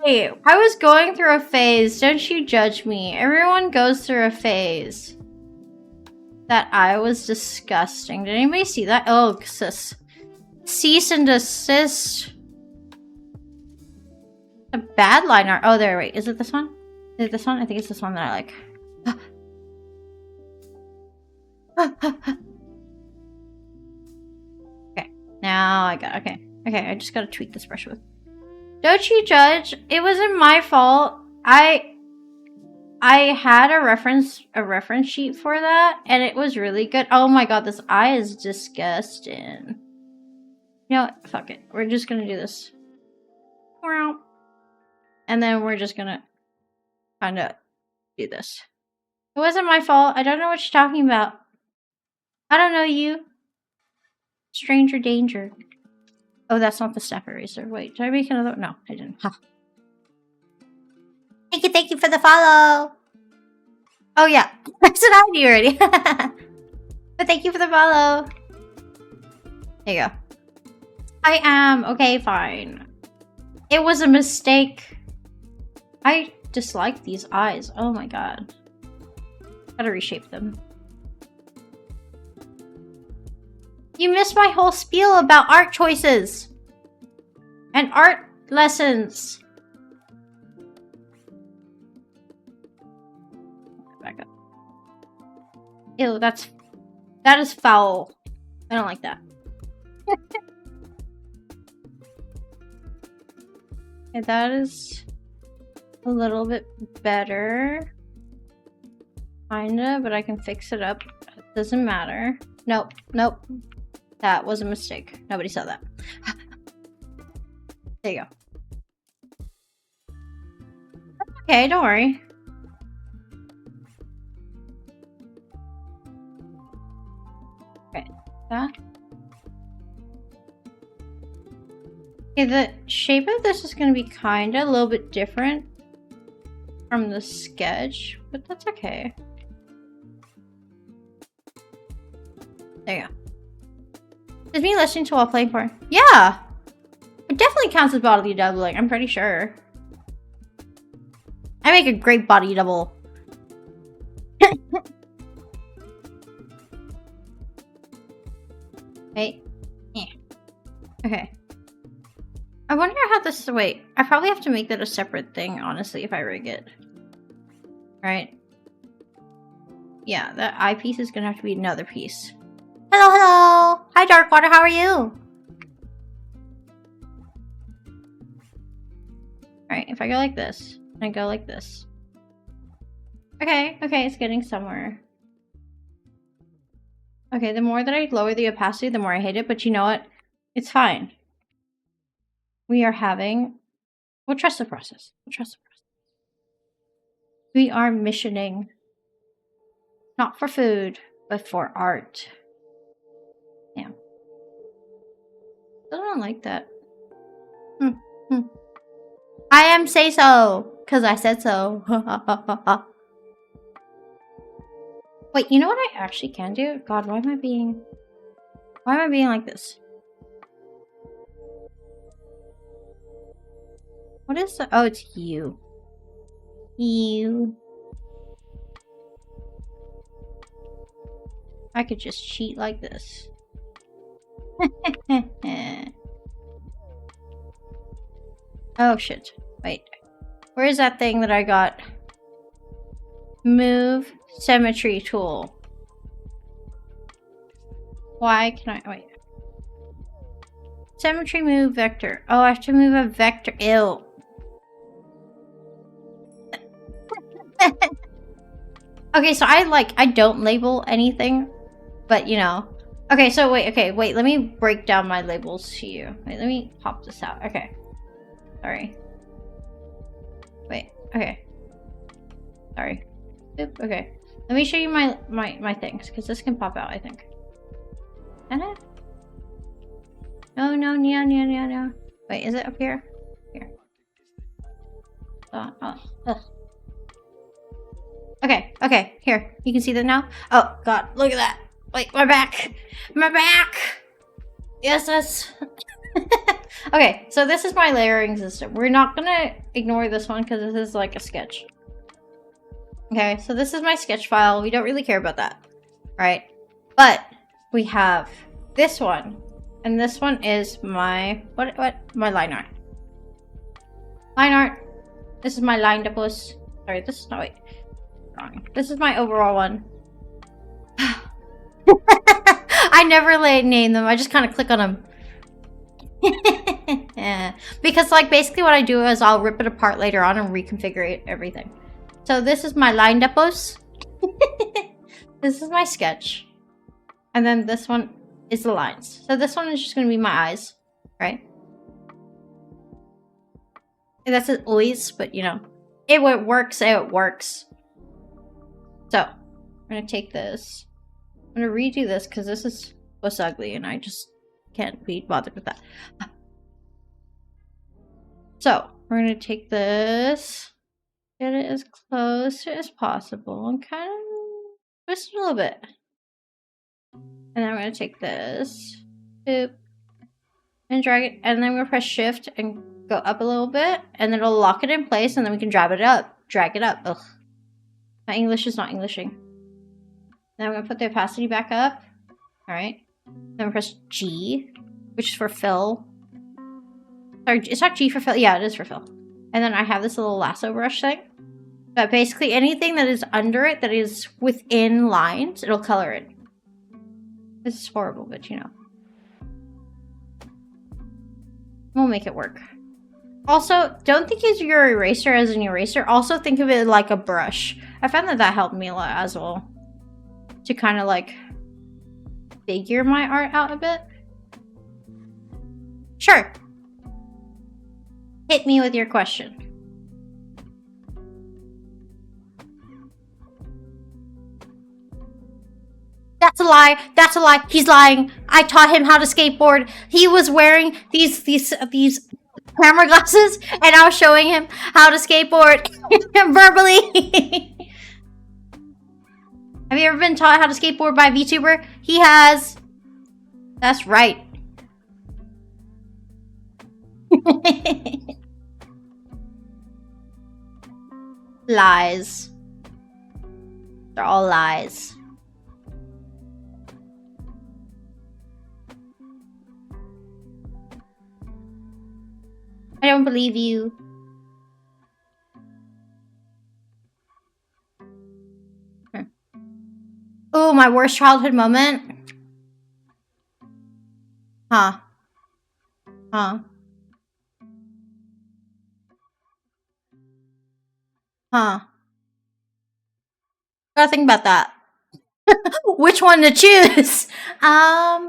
Hey, I was going through a phase. Don't you judge me. Everyone goes through a phase. That I was disgusting. Did anybody see that? Oh, cease and desist. A bad line art. Oh, there. Wait. Is it this one? Is it this one? I think it's this one that I like. Okay. Now I got... Okay. Okay, I just gotta tweak this brush with. Don't you judge. It wasn't my fault. I had a reference sheet for that, and it was really good. Oh my god, this eye is disgusting. You know what? Fuck it. We're just gonna do this. And then we're just gonna kind of do this. It wasn't my fault. I don't know what you're talking about. I don't know you. Stranger danger. Oh, that's not the step eraser. Wait, did I make another? No, I didn't. Huh. Thank you for the follow. Oh yeah, I said I do already. But thank you for the follow. There you go. I am okay. Fine. It was a mistake. I dislike these eyes. Oh my god. Gotta reshape them. You missed my whole spiel about art choices and art lessons. Back up. Ew, that is foul. I don't like that. Okay, that is a little bit better. Kinda, but I can fix it up. It doesn't matter. Nope. That was a mistake. Nobody saw that. There you go. Okay, don't worry. Okay, that. Okay, the shape of this is going to be kind of a little bit different from the sketch, but that's okay. There you go. Is me listening to while playing porn? Yeah! It definitely counts as body doubling, I'm pretty sure. I make a great body double. Wait. Yeah. Okay. I wonder how this... Wait. I probably have to make that a separate thing, honestly, if I rig it. Right? Yeah, that eyepiece is gonna have to be another piece. Hello, hello! Hi, Darkwater, how are you? Alright, if I go like this, and I go like this. Okay, okay, it's getting somewhere. Okay, the more that I lower the opacity, the more I hate it, but you know what? It's fine. We are having... We'll trust the process. We'll trust the process. We are missioning. Not for food, but for art. Yeah. I don't like that. I am say so, because I said so. Wait, you know what I actually can do? God, why am I being like this? What is the... Oh, it's you. You. I could just cheat like this. Oh shit. Wait. Where is that thing that I got? Move symmetry tool. Why can I... Wait. Symmetry move vector. Oh, I have to move a vector. Ew. Okay, so I don't label anything, but you know. Okay, so wait, let me break down my labels to you. Wait, let me pop this out. Okay. Sorry. Wait, okay. Sorry. Oop, okay. Let me show you my things, because this can pop out, I think. Can it? No. Wait, is it up here? Here. Okay, here. You can see that now? Oh, God, look at that. Wait, my back! My back! Yes. Okay, so this is my layering system. We're not gonna ignore this one because this is like a sketch. Okay, so this is my sketch file. We don't really care about that, right? But we have this one, and this one is my my line art. Line art. This is my line depots. Sorry, this is not wrong. This is my overall one. I never name them. I just kind of click on them. Yeah. Because like basically what I do is I'll rip it apart later on and reconfigure everything. So this is my line depots. This is my sketch. And then this one is the lines. So this one is just going to be my eyes, right? And that's it always, but you know, it works, it works. So I'm going to take this. I'm going to redo this because this was ugly and I just can't be bothered with that. So we're going to take this, get it as close as possible and kind of twist it a little bit. And then I'm going to take this, boop, and drag it. And then we're going to press shift and go up a little bit. And then it'll lock it in place and then we can drag it up. Ugh. My English is not Englishing. Then I'm going to put the opacity back up. Alright. Then we press G, which is for fill. Sorry, it's not G for fill. Yeah, it is for fill. And then I have this little lasso brush thing. But basically anything that is under it, that is within lines, it'll color it. This is horrible, but you know. We'll make it work. Also, don't think of your eraser as an eraser. Also think of it like a brush. I found that helped me a lot as well. To kind of like figure my art out a bit. Sure. Hit me with your question. That's a lie. That's a lie. He's lying. I taught him how to skateboard. He was wearing these camera glasses and I was showing him how to skateboard verbally. Have you ever been taught how to skateboard by a VTuber? He has. That's right. Lies. They're all lies. I don't believe you. Oh, my worst childhood moment? Huh. Huh. Huh. Gotta think about that. Which one to choose? Hmm.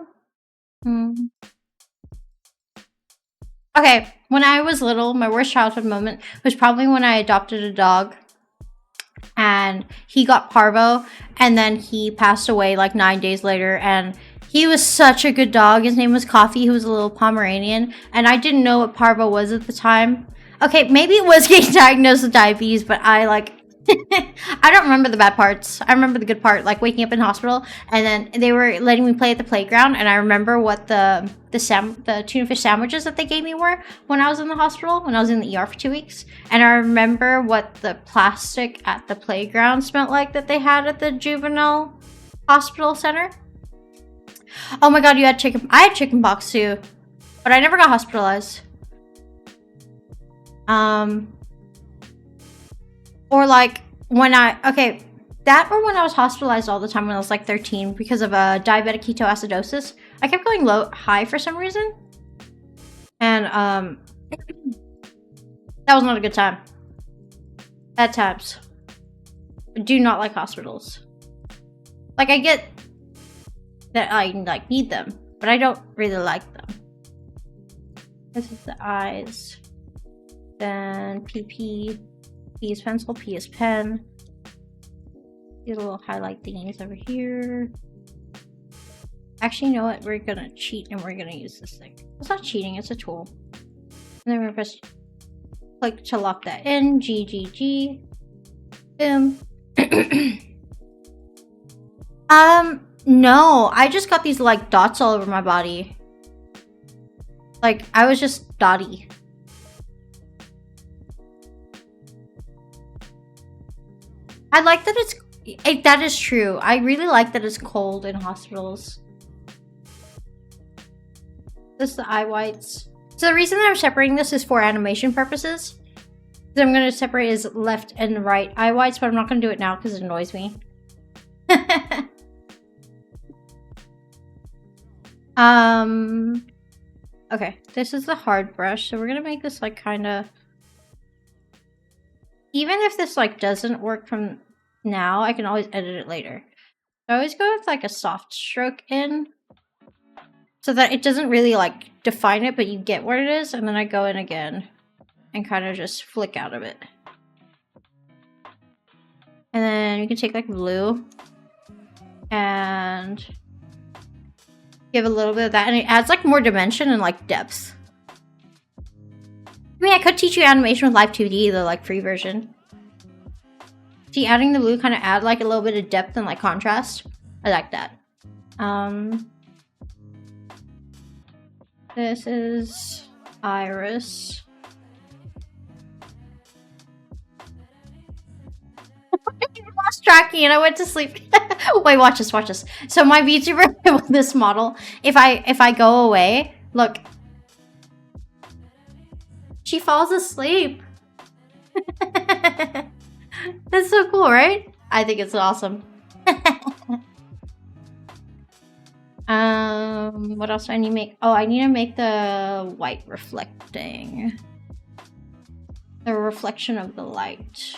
Okay, when I was little, my worst childhood moment was probably when I adopted a dog. And he got parvo, and then he passed away like 9 days later, and he was such a good dog. His name was Coffee. He was a little Pomeranian, and I didn't know what parvo was at the time. Okay, maybe it was getting diagnosed with diabetes, but I like I don't remember the bad parts. I remember the good part, like waking up in hospital, and then they were letting me play at the playground, and I remember what the tuna fish sandwiches that they gave me were when I was in the hospital, when I was in the ER for 2 weeks, and I remember what the plastic at the playground smelled like that they had at the juvenile hospital center. Oh my god, you had chicken. I had chicken pox too, but I never got hospitalized. Or like when that or when I was hospitalized all the time when I was like 13 because of diabetic ketoacidosis. I kept going high for some reason. And that was not a good time. Bad times. I do not like hospitals. Like, I get that I like need them, but I don't really like them. This is the eyes. Then PP. P is pencil, P is pen. These little highlight thingies over here. Actually, you know what? We're gonna cheat and we're gonna use this thing. It's not cheating, it's a tool. And then we're gonna press click to lock that in. G. Boom. No. I just got these like dots all over my body. Like, I was just dotty. I like that that is true. I really like that it's cold in hospitals. This is the eye whites. So the reason that I'm separating this is for animation purposes. So I'm going to separate his left and right eye whites, but I'm not going to do it now because it annoys me. Okay, this is the hard brush. So we're going to make this like kind of... Even if this like doesn't work from now, I can always edit it later. So I always go with like a soft stroke in so that it doesn't really like define it, but you get what it is. And then I go in again and kind of just flick out of it. And then you can take like blue and give a little bit of that, and it adds like more dimension and like depth. I mean, I could teach you animation with Live 2D, the like free version. See, adding the blue kind of add like a little bit of depth and like contrast. I like that. This is Iris. I lost tracking and I went to sleep. Wait, watch this, watch this. So my VTuber with this model, if I go away, look. She falls asleep. That's so cool, right? I think it's awesome. What else do I need to make? Oh, I need to make the white reflecting. The reflection of the light.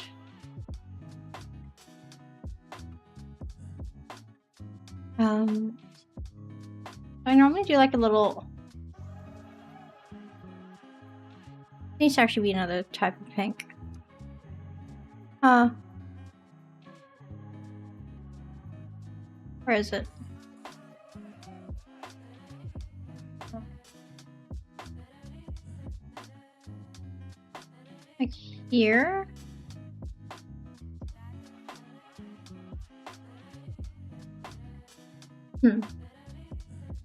I normally do like a little... Needs to actually be another type of pink. Where is it? Like here?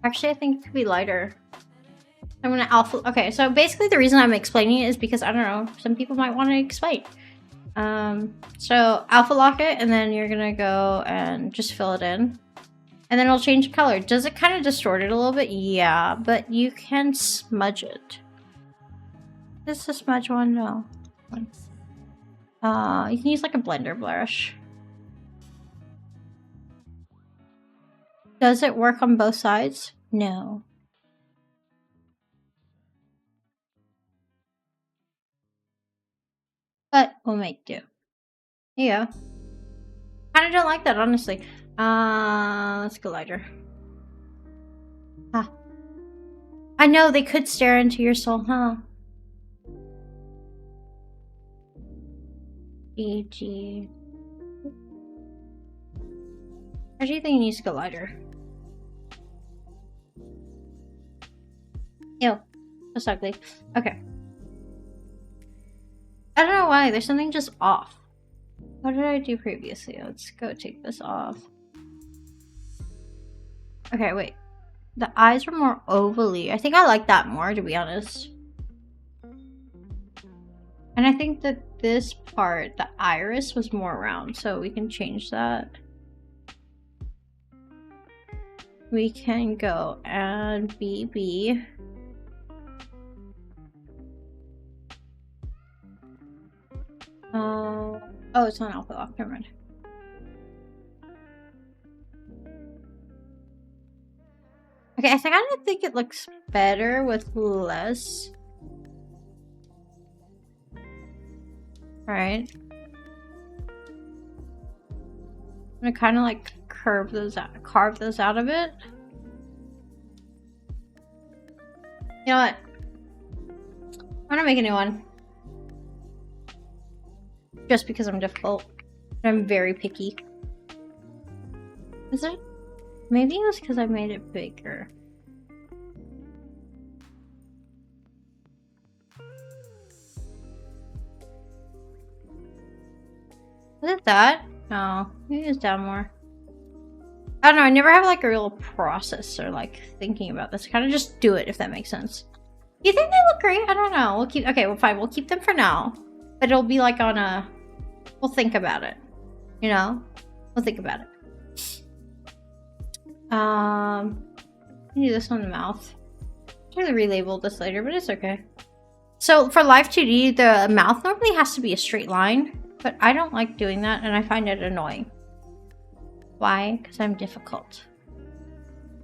Actually, I think it could be lighter. I'm gonna alpha. Okay, so basically the reason I'm explaining it is because I don't know, some people might want to explain. So alpha lock it, and then you're gonna go and just fill it in, and then it'll change color. Does it kind of distort it a little bit? Yeah, but you can smudge it. Is this a smudge one? No. You can use like a blender brush. Does it work on both sides? No. But we'll make do. There you go. Kinda don't like that, honestly. Let's go lighter. Ah. I know, they could stare into your soul, huh? EG. I actually think it needs to go lighter. Ew. That's ugly. Okay. I don't know why, there's something just off. What did I do previously? Let's go take this off. Okay, wait. The eyes were more ovally. I think I like that more, to be honest. And I think that this part, the iris, was more round, so we can change that. We can go add BB. Oh, it's on alpha lock, never mind. Okay, I kind of think it looks better with less. Alright. I'm gonna kind of like carve those out of it. You know what? I'm gonna make a new one. Just because I'm difficult. I'm very picky. Is it? Maybe it was because I made it bigger. Was it that? No, maybe it's down more. I don't know, I never have like a real process or like thinking about this. I kind of just do it, if that makes sense. Do you think they look great? I don't know. We'll keep, okay, well fine, we'll keep them for now. But it'll be like on a, we'll think about it. You know? We'll think about it. Do this on the mouth. I'm trying to relabel this later, but it's okay. So for Live 2D, the mouth normally has to be a straight line, but I don't like doing that, and I find it annoying. Why? Because I'm difficult.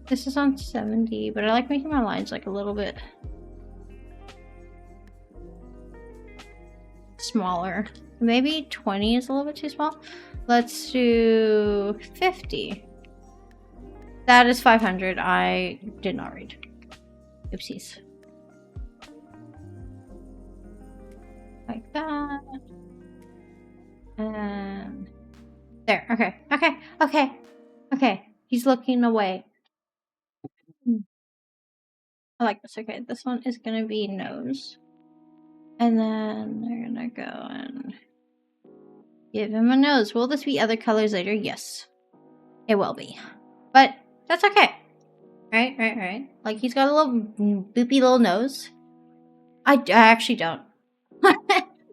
This is on 70, but I like making my lines like a little bit smaller. Maybe 20 is a little bit too small. Let's do 50. That is 500. I did not read. Oopsies. Like that. And there. Okay. Okay. Okay. Okay. He's looking away. I like this. Okay. This one is going to be nose. And then they're going to go and give him a nose. Will this be other colors later? Yes. It will be. But that's okay. Right. Like, he's got a little boopy little nose. I actually don't.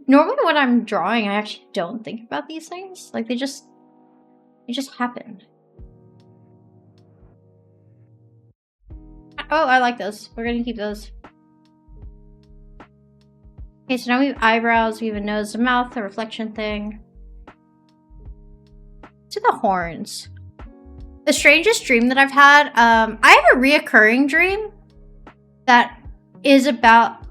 Normally when I'm drawing, I actually don't think about these things. Like, they just happen. Oh, I like those. We're gonna keep those. Okay, so now we have eyebrows, we have a nose, a mouth, a reflection thing. To the horns. The strangest dream that I've had, I have a reoccurring dream that is about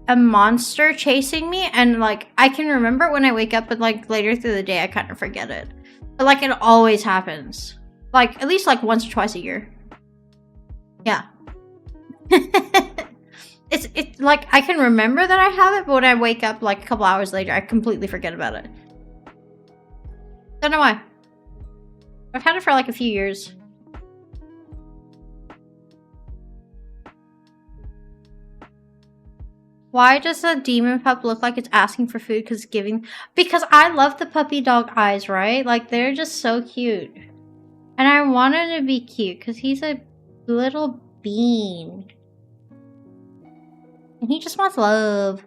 a monster chasing me, and like I can remember it when I wake up, but like later through the day I kind of forget it. But like it always happens. Like at least like once or twice a year. Yeah. It's like I can remember that I have it, but when I wake up like a couple hours later, I completely forget about it. Don't know why. I've had it for like a few years. Why does a demon pup look like it's asking for food because giving? Because I love the puppy dog eyes, right? Like they're just so cute. And I want him to be cute because he's a little bean. And he just wants love.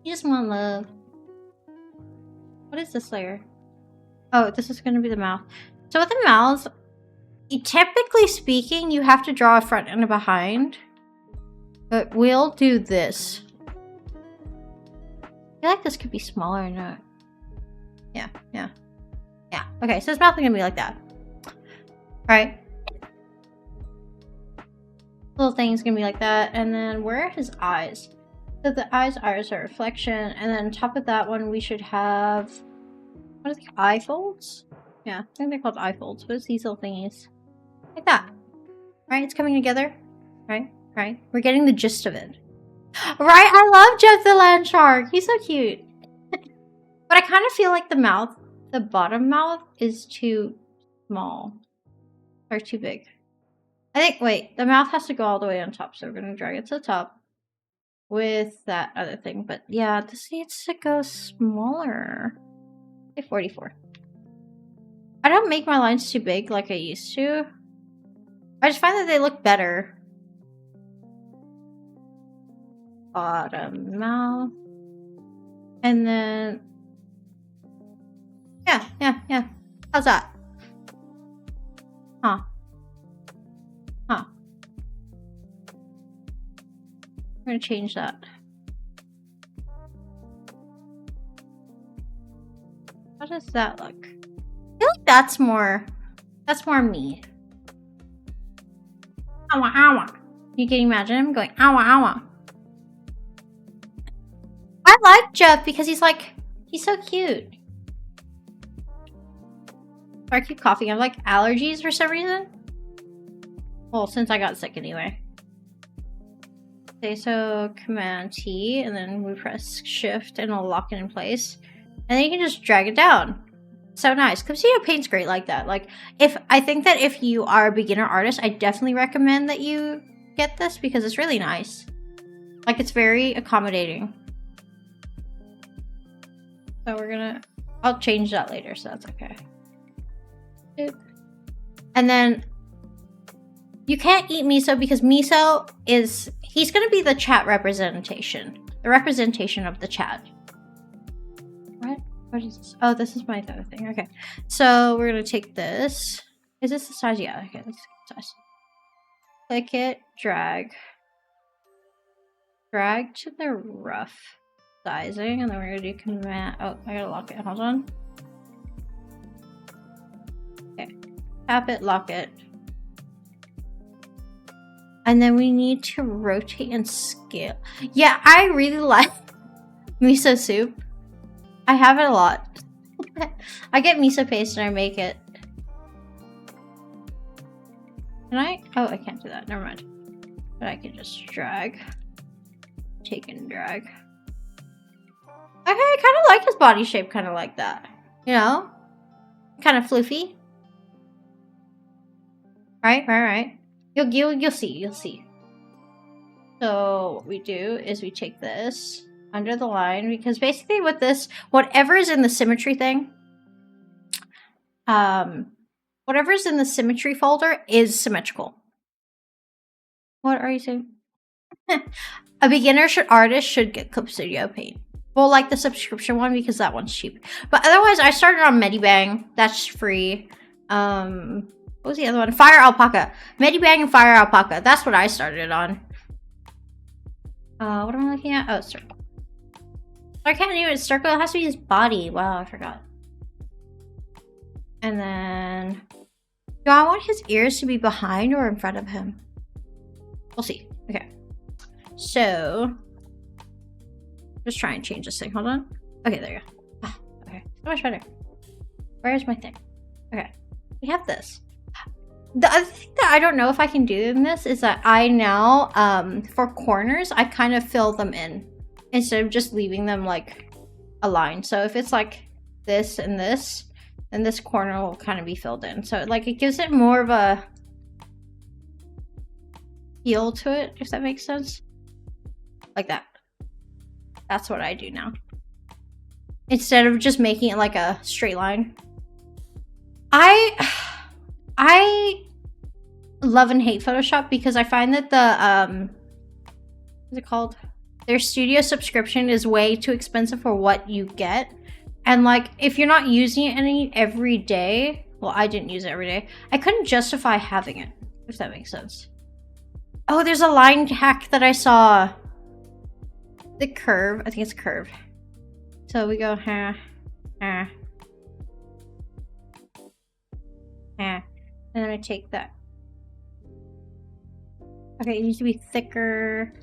He just wants love. What is this layer? Oh, this is gonna be the mouth. So with the mouths, typically speaking, you have to draw a front and a behind. But we'll do this. I feel like this could be smaller or not. Yeah. Okay, so his mouth is gonna be like that. Alright. Little thing's gonna be like that. And then where are his eyes? So the eyes are a reflection. And then on top of that one, we should have... What are they? Eye folds? Yeah, I think they're called eye folds. What is these little thingies? Like that. Right? It's coming together. Right? We're getting the gist of it. Right? I love Jeff the land shark. He's so cute. But I kind of feel like the mouth, the bottom mouth, is too small. Or too big. I think, wait, the mouth has to go all the way on top. So we're going to drag it to the top with that other thing. But yeah, this needs to go smaller. 44. I don't make my lines too big like I used to. I just find that they look better. Bottom mouth. And then... Yeah. How's that? Huh. I'm gonna change that. How does that look? I feel like that's more me. Owa, owa. You can imagine him going, owa, owa. I like Jeff because he's so cute. I keep coughing. I have like allergies for some reason. Well, since I got sick anyway. Okay, so Command T, and then we press Shift and it'll lock it in place. And then you can just drag it down. So nice. Clubstudio Paint's great like that. Like, I think that if you are a beginner artist, I definitely recommend that you get this because it's really nice. Like, it's very accommodating. So I'll change that later, so that's okay. And then you can't eat miso because miso he's gonna be the chat representation. The representation of the chat. What is this? Oh, this is my other thing. Okay. So we're gonna take this. Is this the size? Yeah, okay, that's the size. Click it, drag. Drag to the rough sizing, and then we're gonna do command. Oh, I gotta lock it. Hold on. Okay. Tap it, lock it. And then we need to rotate and scale. Yeah, I really like miso soup. I have it a lot. I get miso paste and I make it. Can I? Oh, I can't do that. Never mind. But I can just drag. Take and drag. Okay, I kind of like his body shape kind of like that. You know? Kind of floofy. Right. You'll see. So what we do is we take this under the line because basically with this, whatever is in the symmetry thing, whatever's in the symmetry folder is symmetrical. What are you saying? A beginner artist should get Clubstudio Paint. Well, like the subscription one because that one's cheap. But otherwise, I started on Medibang. That's free. What was the other one? Fire Alpaca. Medibang and Fire Alpaca. That's what I started on. What am I looking at? Oh, circle. I can't do it. Circle. It has to be his body. Wow, I forgot. And then... do I want his ears to be behind or in front of him? We'll see. Okay. So... just try and change this thing. Hold on. Okay, there you go. Ah, okay. So much better. Where's my thing? Okay. We have this. The other thing that I don't know if I can do in this is that I now, for corners, I kind of fill them in instead of just leaving them like a line. So if it's like this and this, then this corner will kind of be filled in. So like it gives it more of a feel to it, if that makes sense. Like that. That's what I do now. Instead of just making it like a straight line. love and hate Photoshop because I find that the what's it called? Their studio subscription is way too expensive for what you get. And like, if you're not using it any every day, well, I didn't use it every day. I couldn't justify having it, if that makes sense. Oh, there's a line hack that I saw. The curve, I think it's curve. So we go, and then I take that. Okay, it needs to be thicker.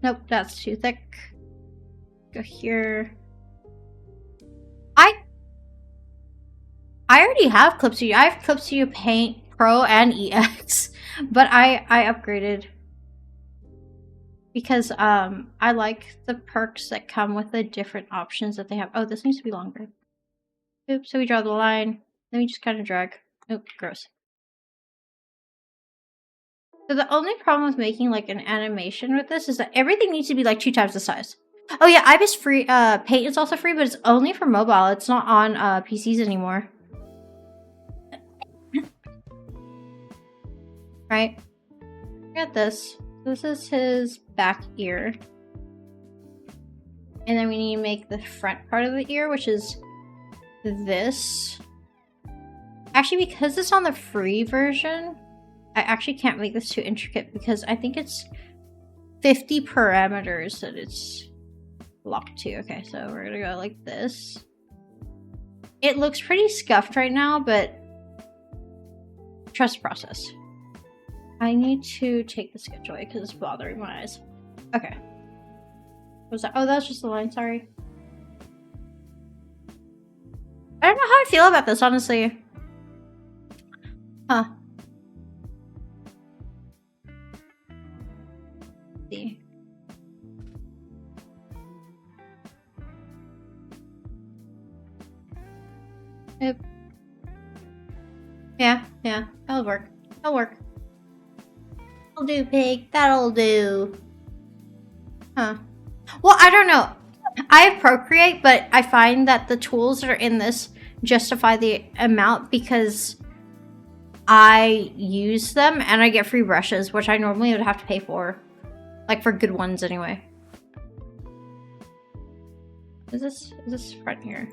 Nope, that's too thick. Go here. I already have Clip Studio. I have Clip Studio Paint Pro and EX, but I upgraded because I like the perks that come with the different options that they have. Oh, this needs to be longer. Oops, so we draw the line. Then we just kind of drag. Oh, gross. So the only problem with making like an animation with this is that everything needs to be like 2 times the size. Oh yeah, IBIS free. Paint is also free, but it's only for mobile. It's not on PCs anymore. Right? Get this. This is his back ear. And then we need to make the front part of the ear, which is this. Actually, because it's on the free version, I actually can't make this too intricate because I think it's 50 parameters that it's locked to. Okay, so we're gonna go like this. It looks pretty scuffed right now, but trust the process. I need to take the sketch away because it's bothering my eyes. Okay. What was that? Oh, that was just a line, sorry. I don't know how I feel about this, honestly. Huh. Let's see. Yep. Yeah, that'll work. That'll work. That'll do, pig. That'll do. Huh. Well, I don't know. I have Procreate, but I find that the tools that are in this justify the amount because I use them and I get free brushes, which I normally would have to pay for. Like for good ones anyway. Is this front ear?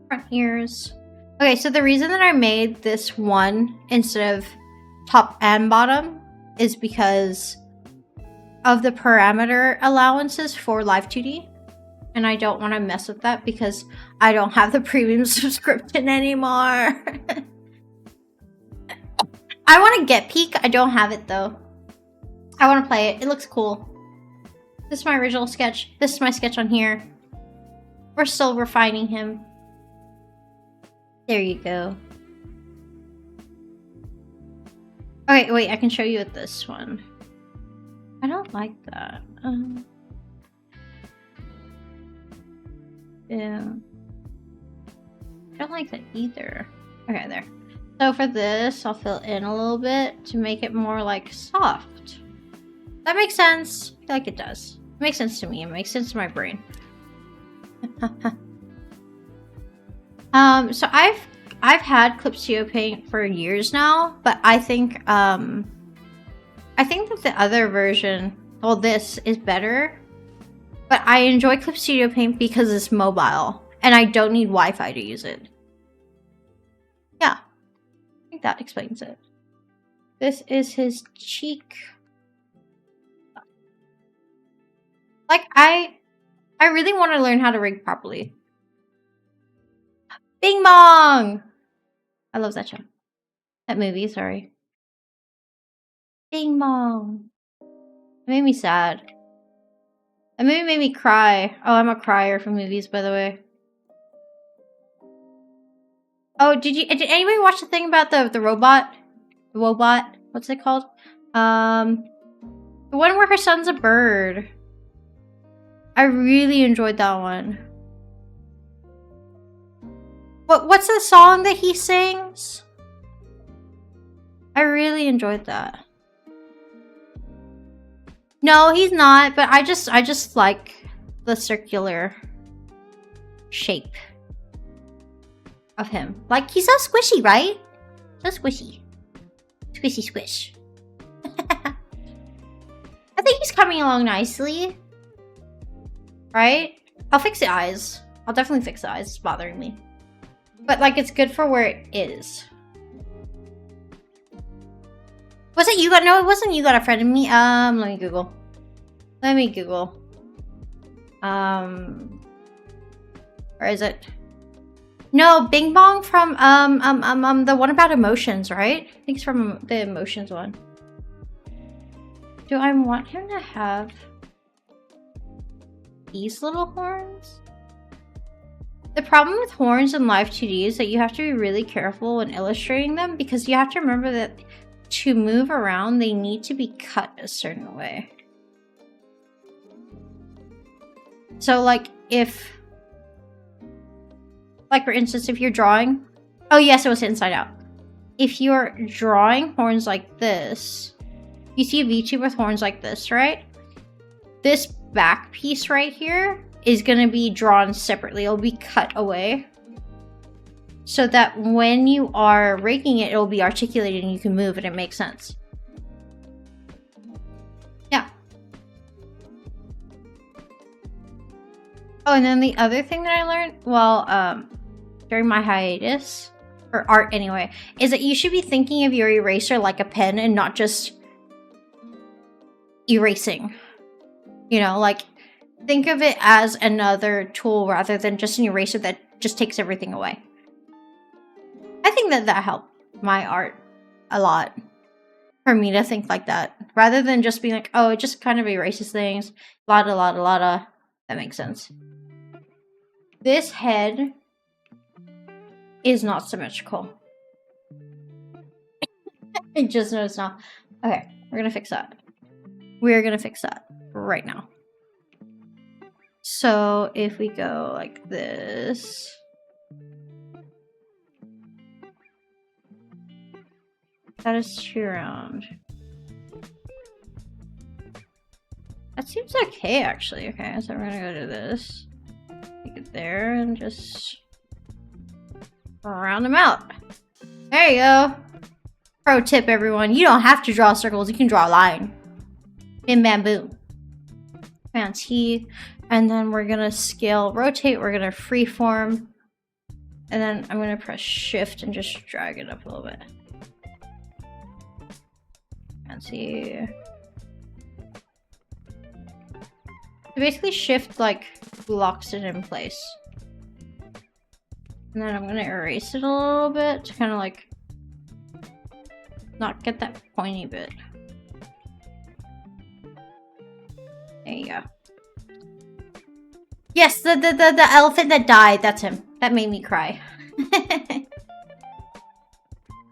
Front ears. Okay, so the reason that I made this one instead of top and bottom is because of the parameter allowances for Live 2D. And I don't want to mess with that because I don't have the premium subscription anymore. I want to get Peak. I don't have it though. I want to play it. It looks cool. This is my original sketch. This is my sketch on here. We're still refining him. There you go. Okay, wait, I can show you with this one. I don't like that. Yeah. I don't like that either. Okay, there. So for this, I'll fill in a little bit to make it more like soft. That makes sense. I feel like it does. It makes sense to me. It makes sense to my brain. So I've had Clip Studio Paint for years now, but I think that the other version, well, this is better. But I enjoy Clip Studio Paint because it's mobile, and I don't need Wi-Fi to use it. Yeah, I think that explains it. This is his cheek. Like, I really want to learn how to rig properly. Bing Bong! I love that show. That movie, sorry. Bing Bong. It made me sad. That movie made me cry. Oh, I'm a crier for movies, by the way. Oh, did anybody watch the thing about the robot? The Wobot? What's it called? The one where her son's a bird. I really enjoyed that one. What's the song that he sings? I really enjoyed that. No, he's not, but I just like the circular shape. of him. Like, he's so squishy, right? So squishy. Squishy squish. I think he's coming along nicely. Right? I'll fix the eyes. I'll definitely fix the eyes. It's bothering me. But, like, it's good for where it is. Was it you got? No, it wasn't you got a friend of me. Let me Google. Let me Google. Where is it? No, Bing Bong from, the one about emotions, right? I think it's from the emotions one. Do I want him to have these little horns? The problem with horns in Live 2D is that you have to be really careful when illustrating them because you have to remember that to move around, they need to be cut a certain way. So, like, if... Like, for instance, if you're drawing... Oh, yes, it was inside out. If you're drawing horns like this... You see a VTuber with horns like this, right? This back piece right here is going to be drawn separately. It'll be cut away. So that when you are raking it, it'll be articulated and you can move and it makes sense. Yeah. Oh, and then the other thing that I learned, well, during my hiatus, or art anyway, is that you should be thinking of your eraser like a pen and not just erasing. You know, like, think of it as another tool rather than just an eraser that just takes everything away. I think that helped my art a lot. For me to think like that. Rather than just being like, oh, it just kind of erases things. Lotta. That makes sense. This head is not symmetrical. I just noticed now. Okay, we're gonna fix that. We're gonna fix that right now. So if we go like this... That is 2 round. That seems okay, actually. Okay, so we're gonna go to this. Take it there and just round them out. There you go. Pro tip, everyone. You don't have to draw circles. You can draw a line. In bamboo. Fancy. And then we're gonna scale, rotate. We're gonna freeform. And then I'm gonna press shift and just drag it up a little bit. Fancy. So basically shift like locks it in place. And then I'm gonna erase it a little bit to kind of like not get that pointy bit. There you go. Yes, the elephant that died, that's him. That made me cry. And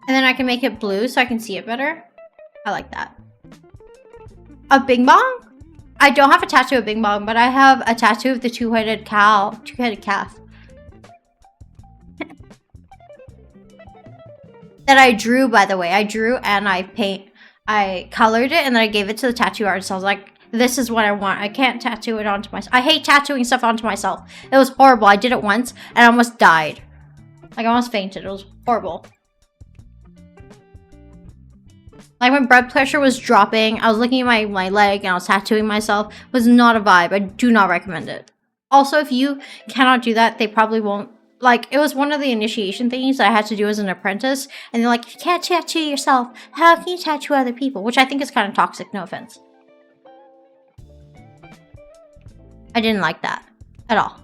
then I can make it blue so I can see it better. I like that. A Bing Bong? I don't have a tattoo of Bing Bong, but I have a tattoo of the two-headed cow. Two-headed calf. That I drew, by the way. I drew and I colored it and then I gave it to the tattoo artist. I was like, this is what I want. I can't tattoo it onto myself. I hate tattooing stuff onto myself. It was horrible. I did it once and I almost died. Like, I almost fainted. It was horrible. Like, my blood pressure was dropping. I was looking at my leg and I was tattooing myself. It was not a vibe. I do not recommend it. Also, if you cannot do that, they probably won't. Like, it was one of the initiation things that I had to do as an apprentice. And they're like, you can't tattoo yourself. How can you tattoo other people? Which I think is kind of toxic. No offense. I didn't like that. At all.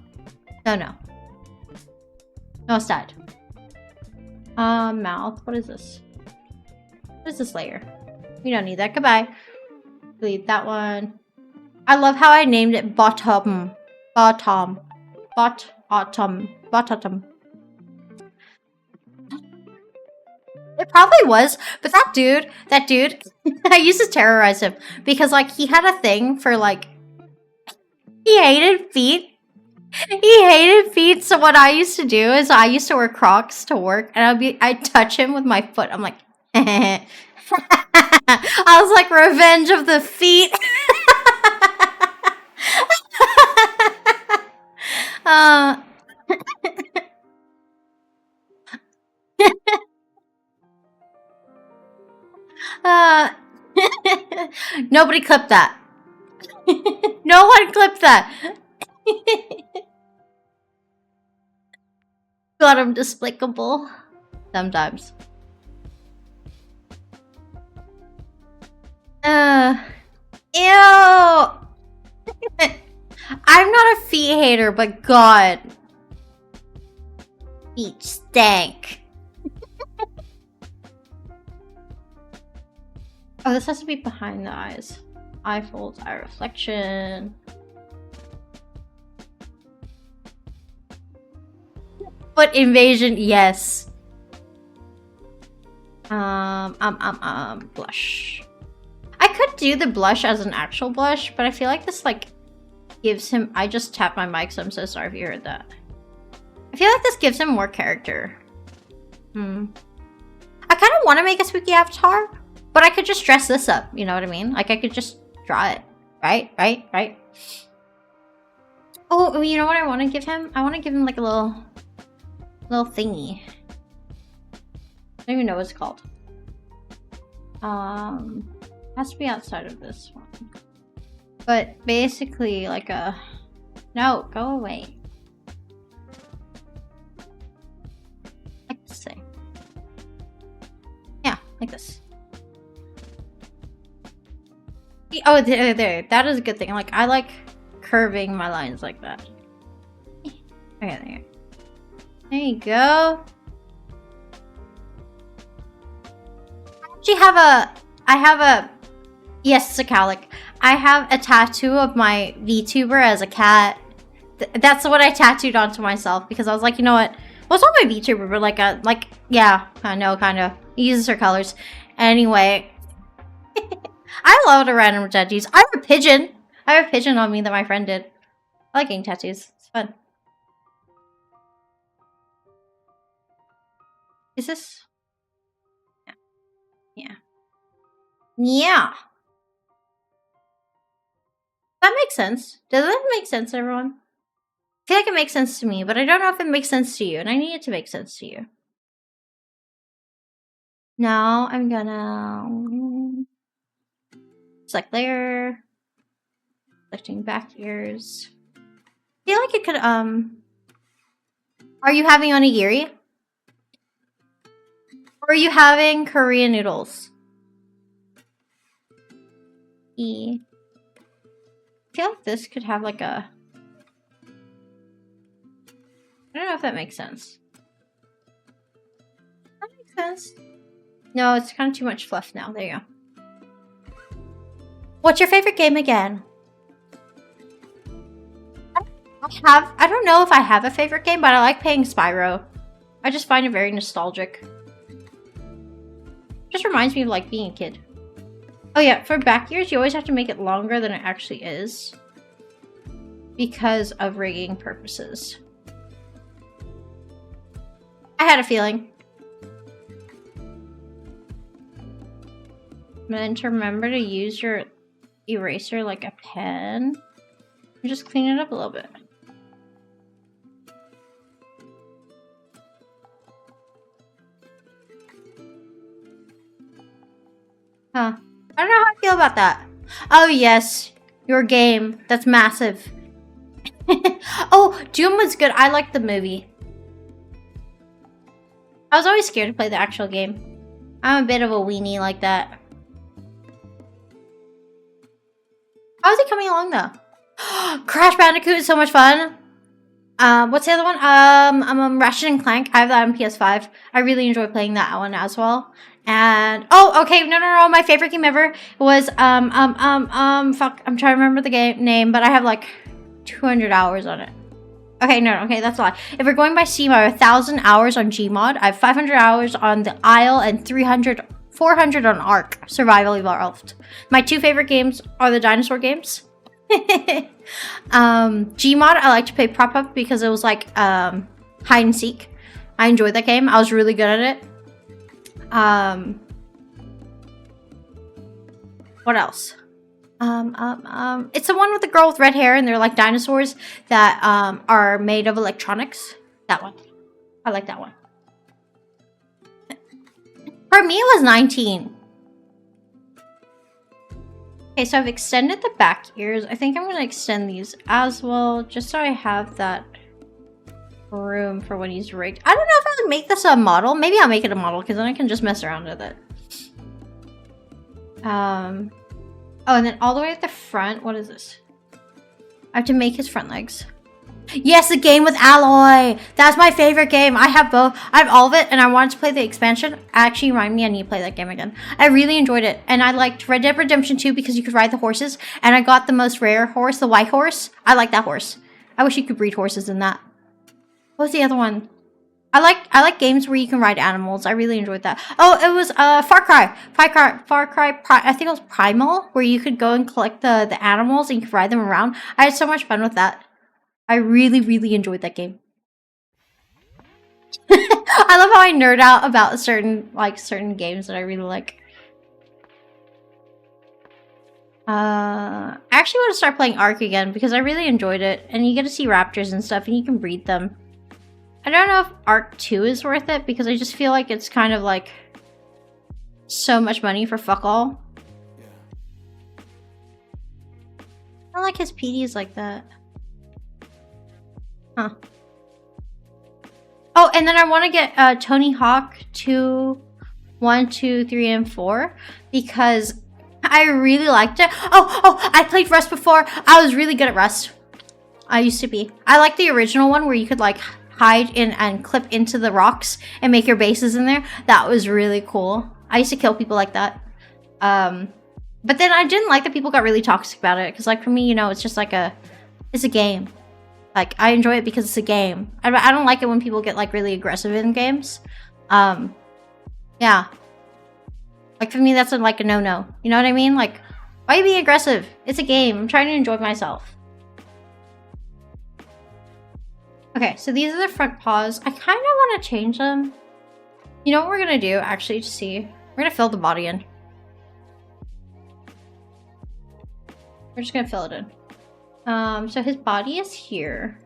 No. No, it's died. Mouth. What is this? What is this layer? We don't need that. Goodbye. Delete that one. I love how I named it bottom. Bottom. It probably was, but that dude, I used to terrorize him because, like, he had a thing for, like, he hated feet. He hated feet, so what I used to do is I used to wear Crocs to work, and I'd touch him with my foot. I'm like, I was like, revenge of the feet. Uh, nobody clipped that. No one clipped that. God, I'm despicable. Sometimes. Ew. I'm not a feet hater, but God. Feet stank. Oh, this has to be behind the eyes. Eye folds, eye reflection. Foot invasion, yes. Blush. I could do the blush as an actual blush, but I feel like this, like, gives him... I just tapped my mic, so I'm so sorry if you heard that. I feel like this gives him more character. I kind of want to make a spooky avatar, but I could just dress this up, you know what I mean? Like, I could just draw it. Right? Oh, you know what I want to give him? I want to give him, like, a little thingy. I don't even know what it's called. Has to be outside of this one. But basically, like a... No, go away. Like this thing. Yeah, like this. Oh, there. That is a good thing. Like, I like curving my lines like that. Okay, there you go. Yes, it's a cowlick. I have a tattoo of my VTuber as a cat. That's what I tattooed onto myself because I was like, you know what? Well, it's not my VTuber, but yeah, I know, kind of. He uses her colors. Anyway, I love the random tattoos. I have a pigeon. I have a pigeon on me that my friend did. I like getting tattoos. It's fun. Is this? Yeah. That makes sense. Does that make sense, everyone? I feel like it makes sense to me, but I don't know if it makes sense to you, and I need it to make sense to you. Now I'm gonna select layer, selecting back ears. I feel like it could, are you having onigiri? Or are you having Korean noodles? I feel like this could have like a... I don't know if that makes sense. That makes sense. No, it's kind of too much fluff now. There you go. What's your favorite game again? I don't know if I have a favorite game, but I like playing Spyro. I just find it very nostalgic. Just reminds me of like being a kid. Oh yeah, for back ears, you always have to make it longer than it actually is. Because of rigging purposes. I had a feeling. And then to remember to use your eraser like a pen. And just clean it up a little bit. Huh. I don't know how I feel about that. Oh yes, your game. That's massive. Oh, Doom was good. I liked the movie. I was always scared to play the actual game. I'm a bit of a weenie like that. How is it coming along though? Crash Bandicoot is so much fun. What's the other one? Ratchet and Clank. I have that on PS5. I really enjoy playing that one as well. And oh, okay, no, my favorite game ever was fuck, I'm trying to remember the game name, but I have like 200 hours on it. Okay, okay, that's a lot. If we're going by Steam, I have 1,000 hours on Gmod. I have 500 hours on the Isle and 400 on Ark Survival Evolved. My two favorite games are the dinosaur games. Gmod, I like to play Prop Up because it was like hide and seek. I enjoyed that game. I was really good at it. What else? It's the one with the girl with red hair and they're like dinosaurs that are made of electronics. That one. I like that one. For me, it was 19. Okay, so I've extended the back ears. I think I'm going to extend these as well, just so I have that room for when he's rigged. I don't know if I would make this a model. Maybe I'll make it a model, because then I can just mess around with it. Oh, and then all the way at the front, what is this? I have to make his front legs. Yes, the game with Alloy! That's my favorite game. I have both. I have all of it, and I wanted to play the expansion. Actually, remind me I need to play that game again. I really enjoyed it, and I liked Red Dead Redemption 2 because you could ride the horses, and I got the most rare horse, the white horse. I like that horse. I wish you could breed horses in that. What's the other one? I like games where you can ride animals. I really enjoyed that. Oh, it was Far Cry. I think it was Primal, where you could go and collect the animals and you could ride them around. I had so much fun with that. I really, really enjoyed that game. I love how I nerd out about certain games that I really like. I actually want to start playing Ark again because I really enjoyed it, and you get to see raptors and stuff, and you can breed them. I don't know if Ark 2 is worth it because I just feel like it's kind of like so much money for fuck all. I don't like his PDs like that. Huh. Oh, and then I want to get Tony Hawk 2, 1, 2, 3, and 4 because I really liked it. Oh, I played Rust before. I was really good at Rust. I used to be. I like the original one where you could like hide in and clip into the rocks and make your bases in there. That was really cool. I used to kill people like that. But then I didn't like that people got really toxic about it because like for me, you know, it's just like it's a game. Like, I enjoy it because it's a game. I don't like it when people get, like, really aggressive in games. Yeah. Like, for me, that's, like, a no-no. You know what I mean? Like, why are you being aggressive? It's a game. I'm trying to enjoy myself. Okay, so these are the front paws. I kind of want to change them. You know what we're going to do, actually, to see? We're going to fill the body in. We're just going to fill it in. So his body is here.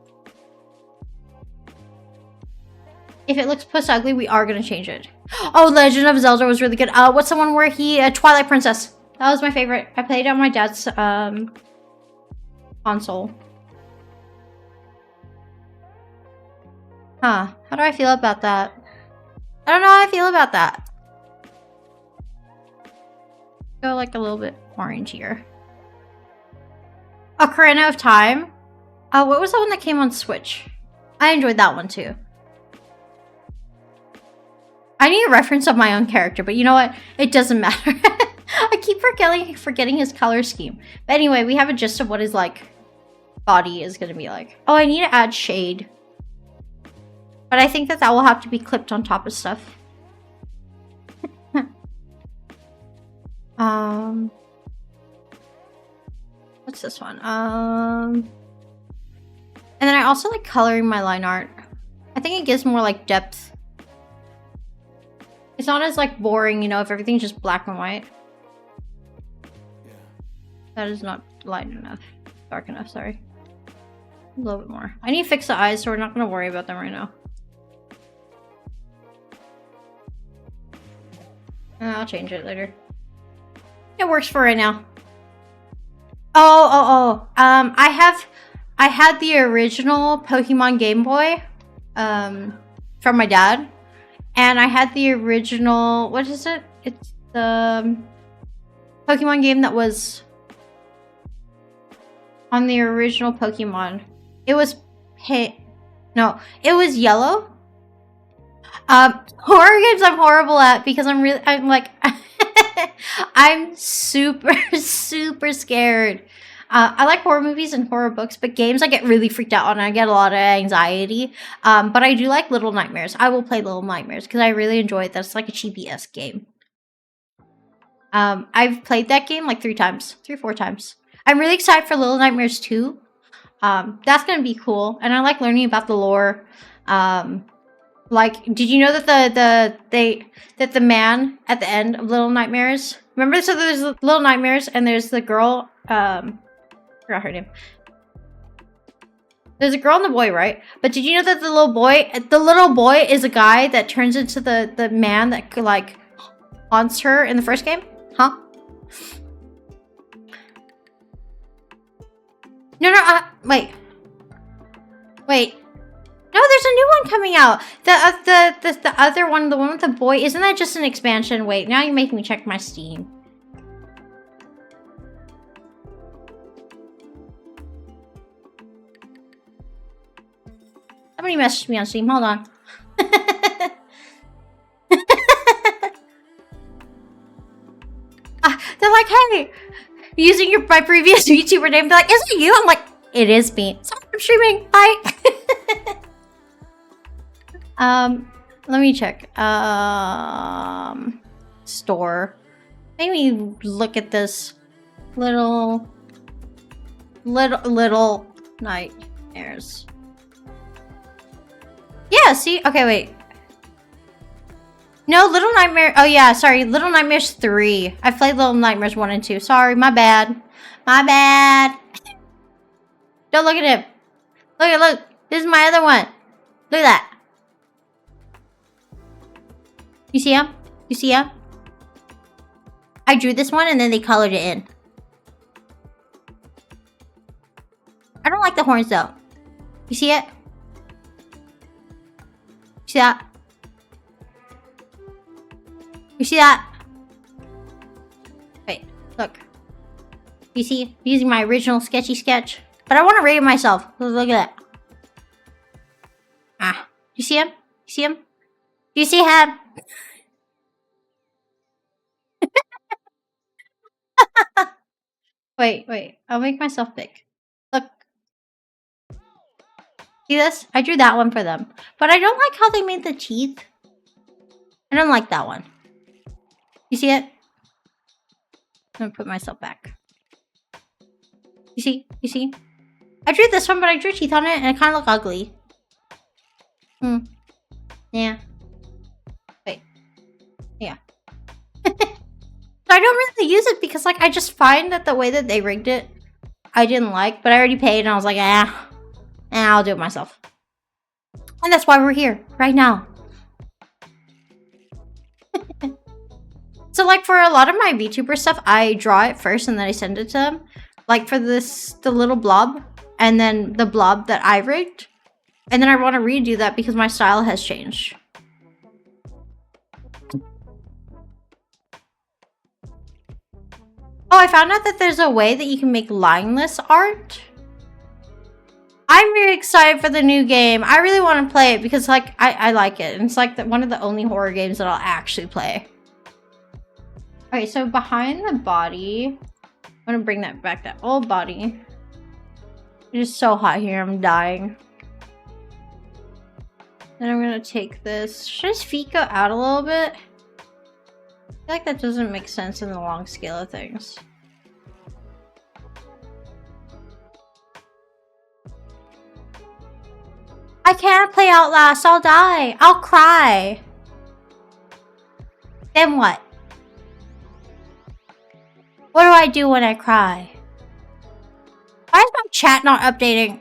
If it looks puss ugly, we are gonna change it. Oh, Legend of Zelda was really good. What's the one where Twilight Princess? That was my favorite. I played it on my dad's, console. Huh. How do I feel about that? I don't know how I feel about that. Go like a little bit orange here. Ocarina of Time. What was the one that came on Switch? I enjoyed that one too. I need a reference of my own character, but you know what? It doesn't matter. I keep forgetting his color scheme. But anyway, we have a gist of what his like body is gonna be like. Oh, I need to add shade. But I think that will have to be clipped on top of stuff. What's this one? And then I also like coloring my line art. I think it gives more like depth. It's not as like boring, you know, if everything's just black and white. That is not light enough. Dark enough, sorry. A little bit more. I need to fix the eyes, so we're not going to worry about them right now. I'll change it later. It works for right now. I had the original Pokemon Game Boy from my dad, and I had the original, what is it? It's the Pokemon game that was on the original Pokemon. It was no, it was yellow. Horror games I'm horrible at because I'm like I'm super scared. I like horror movies and horror books, but games I get really freaked out on. I get a lot of anxiety. But I do like Little Nightmares. I will play Little Nightmares because I really enjoy it. That's like a cheapy-esque game. I've played that game like 3 or 4 times. I'm really excited for Little Nightmares 2. That's gonna be cool, and I like learning about the lore. Like, did you know that the man at the end of Little Nightmares? Remember, so there's Little Nightmares, and there's the girl. I forgot her name. There's a girl and the boy, right? But did you know that the little boy is a guy that turns into the man that like haunts her in the first game? Huh? No, wait. Wait. No, there's a new one coming out. The other one, the one with the boy, isn't that just an expansion? Wait, now you make me check my Steam. Somebody messaged me on Steam. Hold on. They're like, hey, using my previous VTuber name. They're like, is it you? I'm like, it is me. Sorry, I'm streaming. Bye. Let me check. Store. Maybe look at this little nightmares. Yeah, see? Okay, wait. No, Little Nightmare. Oh, yeah, sorry. Little Nightmares 3. I played Little Nightmares 1 and 2. Sorry, my bad. My bad. Don't look at him. Look. This is my other one. Look at that. You see him? You see him? I drew this one and then they colored it in. I don't like the horns though. You see it? You see that? You see that? Wait, look. You see? Using my original sketchy sketch. But I want to rate it myself. Look at that. Ah. You see him? You see him? You see him? Wait. I'll make myself big. Look. See this? I drew that one for them. But I don't like how they made the teeth. I don't like that one. You see it? I'm gonna put myself back. You see? You see? I drew this one, but I drew teeth on it and it kind of looked ugly. Yeah. Wait. Yeah. So I don't really use it because, like, I just find that the way that they rigged it, I didn't like, but I already paid and I was like, I'll do it myself. And that's why we're here, right now. So, like, for a lot of my VTuber stuff, I draw it first and then I send it to them. Like, for this, the little blob, and then the blob that I rigged. And then I want to redo that because my style has changed. Oh, I found out that there's a way that you can make lineless art. I'm very excited for the new game. I really want to play it because, like, I like it. And it's like one of the only horror games that I'll actually play. Okay, so behind the body, I'm gonna bring that back, that old body. It's just so hot here, I'm dying. Then I'm gonna take this. Should his feet go out a little bit? I feel like that doesn't make sense in the long scale of things. I can't play Outlast, I'll die. I'll cry. Then what? What do I do when I cry? Why is my chat not updating?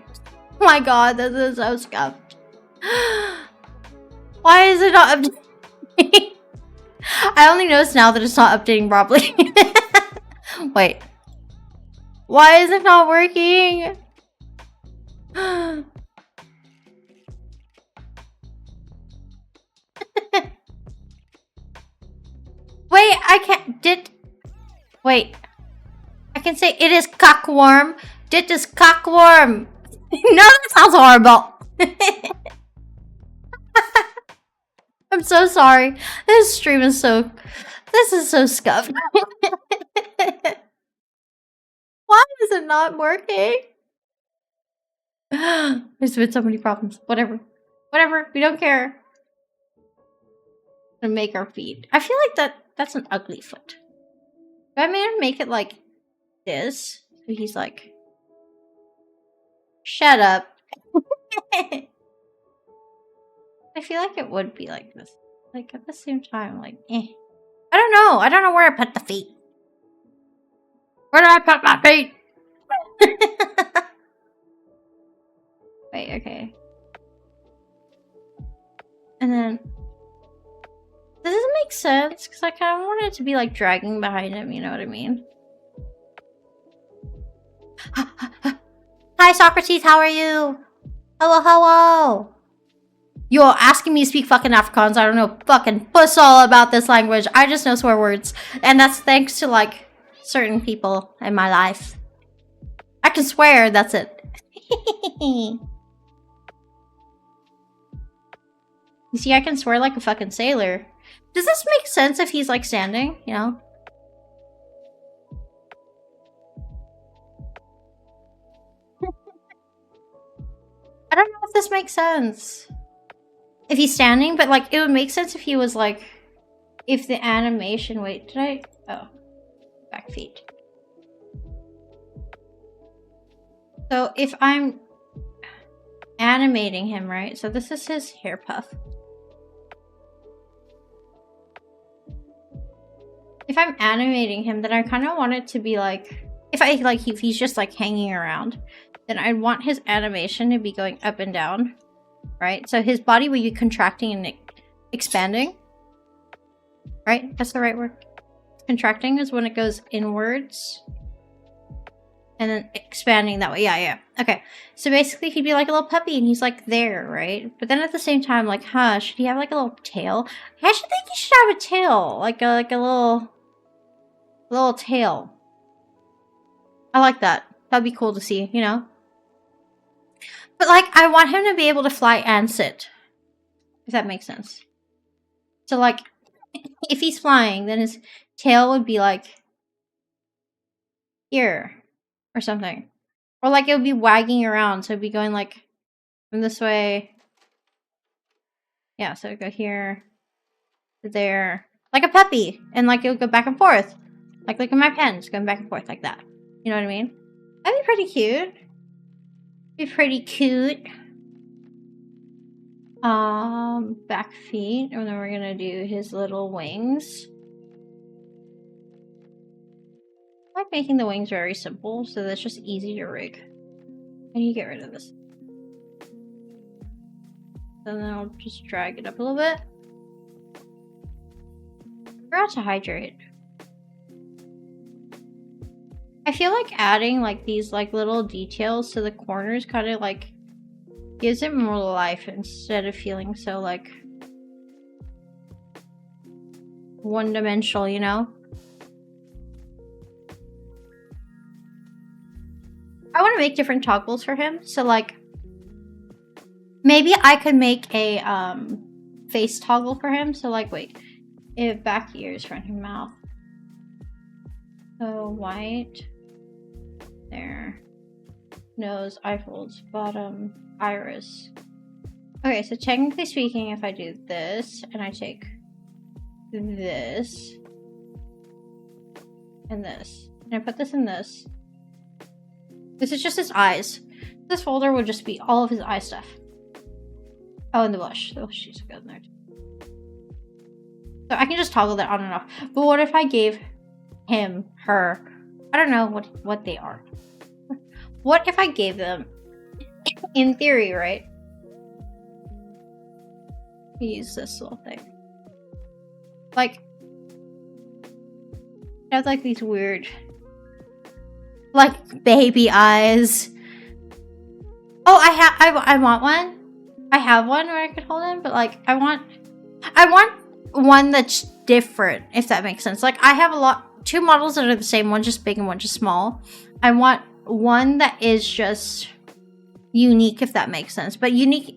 Oh my god, this is so scuffed. Why is it not updating? I only noticed now that it's not updating properly. Wait. Why is it not working? Wait, I can't. Wait. I can say it is cockworm. Dit is cockworm. No, that sounds horrible. I'm so sorry. This stream is so... This is so scuffed. Why is it not working? There's been so many problems. Whatever. Whatever. We don't care. Gonna make our feet. I feel like that's an ugly foot. Do I make it like this? So he's like... Shut up. I feel like it would be like this. Like, at the same time, like, eh. I don't know. I don't know where I put the feet. Where did I put my feet? Wait, okay. And then... Does this make sense? Because I kind of want it to be, like, dragging behind him, you know what I mean? Hi, Socrates, how are you? Hello, hello. You're asking me to speak fucking Afrikaans. I don't know fucking puss all about this language. I just know swear words. And that's thanks to, like, certain people in my life. I can swear, that's it. You see, I can swear like a fucking sailor. Does this make sense if he's, like, standing, you know? I don't know if this makes sense. If he's standing, but, like, it would make sense if he was, like... If the animation... Wait, did I... Oh. Back feet. So, if I'm... animating him, right? So, this is his hair puff. If I'm animating him, then I kind of want it to be, like... If he's just, like, hanging around, then I'd want his animation to be going up and down. Right? So his body will be contracting and expanding. Right? That's the right word. Contracting is when it goes inwards. And then expanding that way. Yeah. Okay. So basically he'd be like a little puppy and he's like there, right? But then at the same time, like, should he have like a little tail? I actually think he should have a tail. Like a little tail. I like that. That'd be cool to see, you know? But, like, I want him to be able to fly and sit. If that makes sense. So, like, if he's flying, then his tail would be, like, here. Or something. Or, like, it would be wagging around. So, it'd be going, like, from this way. Yeah, so it'd go here. To there. Like a puppy. And, like, it would go back and forth. Like, look at my pens. Going back and forth like that. You know what I mean? That'd be pretty cute. Pretty cute. Back feet, and then we're gonna do his little wings. I like making the wings very simple, so that's just easy to rig. How do you get rid of this? And then I'll just drag it up a little bit. Forgot to hydrate. I feel like adding like these like little details to the corners kind of like gives it more life instead of feeling so like one-dimensional, you know? I want to make different toggles for him, so like maybe I could make a face toggle for him. So like wait, back ears, front of mouth. So white. There. Nose, eye folds, bottom, iris. Okay, so technically speaking, if I do this, and I take this, and this, and I put this in this, this is just his eyes. This folder would just be all of his eye stuff. Oh, and the blush. The blush needs to go in there. So I can just toggle that on and off. But what if I gave him, her, I don't know what they are. What if I gave them, in theory, right? Use this little thing. Like, it has like these weird, like baby eyes. Oh, I want one. I have one where I could hold him, but like I want one that's different, if that makes sense. Like I have two models that are the same, one just big and one just small. I want one that is just unique, if that makes sense, but unique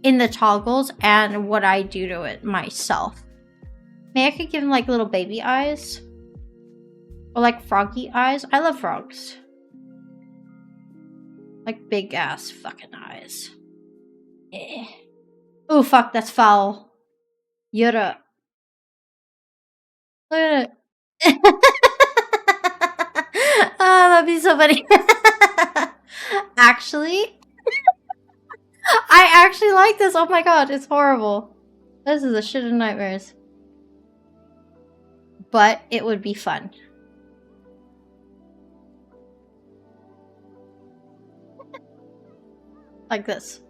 in the toggles and what I do to it myself. Maybe I could give him like little baby eyes or like froggy eyes. I love frogs. Like big ass fucking eyes. Yeah. Oh fuck, that's foul. Yoda. Look at it. Oh, that'd be so funny. Actually, I actually like this. Oh my god, it's horrible. This is a shit of nightmares. But it would be fun. Like this.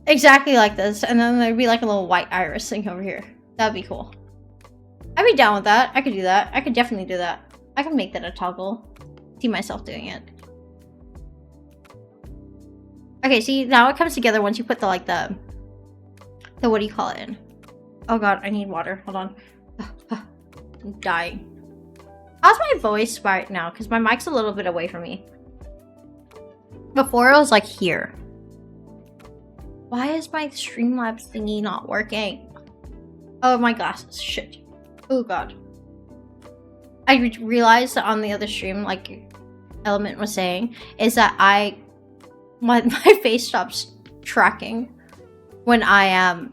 Exactly like this. And then there'd be like a little white iris thing over here. That'd be cool. I'd be down with that. I could do that. I could definitely do that. I can make that a toggle. see myself doing it. Okay, see, now it comes together once you put the, like, the what do you call it in? Oh god, I need water. Hold on. I'm dying. How's my voice right now? Because my mic's a little bit away from me. Before, it was, like, here. Why is my Streamlabs thingy not working? Oh, my glasses. Shit. Oh god. I realized that on the other stream, like Element was saying, is that my face stops tracking when I am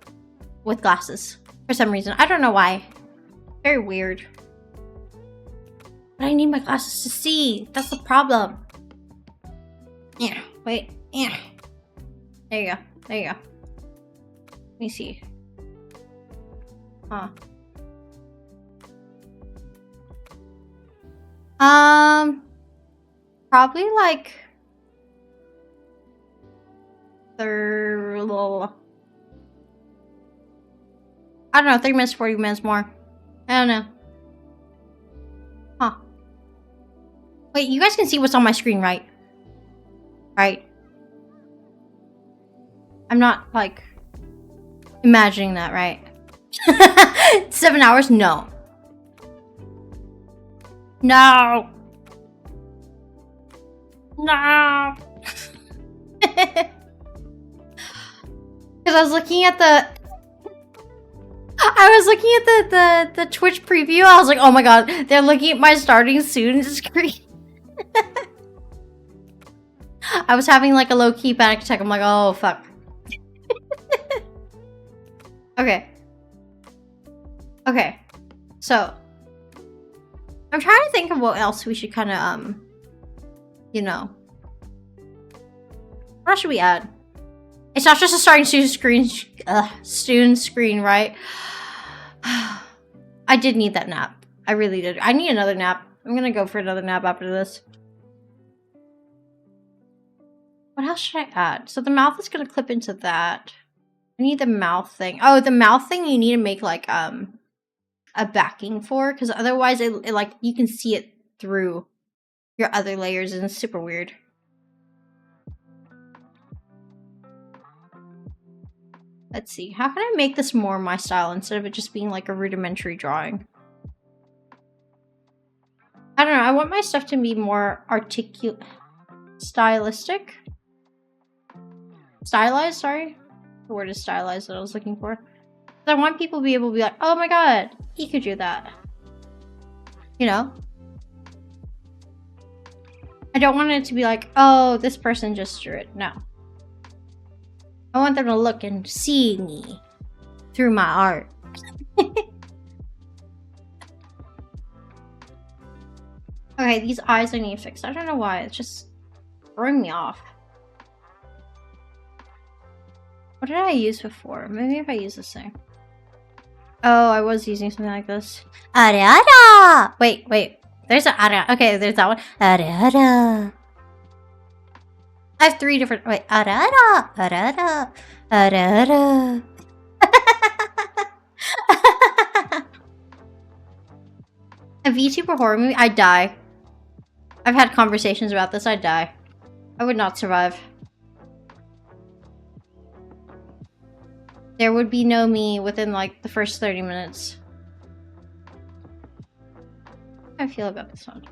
with glasses for some reason. I don't know why. Very weird. But I need my glasses to see. That's the problem. Yeah. Wait. Yeah. There you go. There you go. Let me see. Huh. Probably like I don't know, 3 minutes, 40 minutes more. I don't know. Huh. Wait, you guys can see what's on my screen, right? Right? I'm not, like, imagining that, right? 7 hours? No. No! No! Because I was looking at the... I was looking at the Twitch preview. I was like, oh my god, they're looking at my starting soon screen. I was having like a low-key panic attack. I'm like, oh fuck. Okay. Okay. So I'm trying to think of what else we should kind of you know. What else should we add? It's not just a starting student screen, right? I did need that nap. I really did. I need another nap. I'm gonna go for another nap after this. What else should I add? So the mouth is gonna clip into that. I need the mouth thing. Oh, the mouth thing you need to make like a backing for, because otherwise it like you can see it through your other layers and it's super weird. Let's see. How can I make this more my style instead of it just being like a rudimentary drawing? I don't know. I want my stuff to be more articulate, stylistic. Stylized, sorry. The word is stylized that I was looking for. I want people to be able to be like, oh my god, he could do that. You know? I don't want it to be like, oh, this person just drew it. No. I want them to look and see me through my art. Okay, these eyes I need to fix. I don't know why. It's just throwing me off. What did I use before? Maybe if I use this thing. Oh, I was using something like this. Ara! Wait, wait. There's an ara. Okay, there's that one. Ara. I have 3 different. Wait. Ara. Ara. Ara. A VTuber horror movie? I'd die. I've had conversations about this. I'd die. I would not survive. There would be no me within like the first 30 minutes. How do I feel about this one?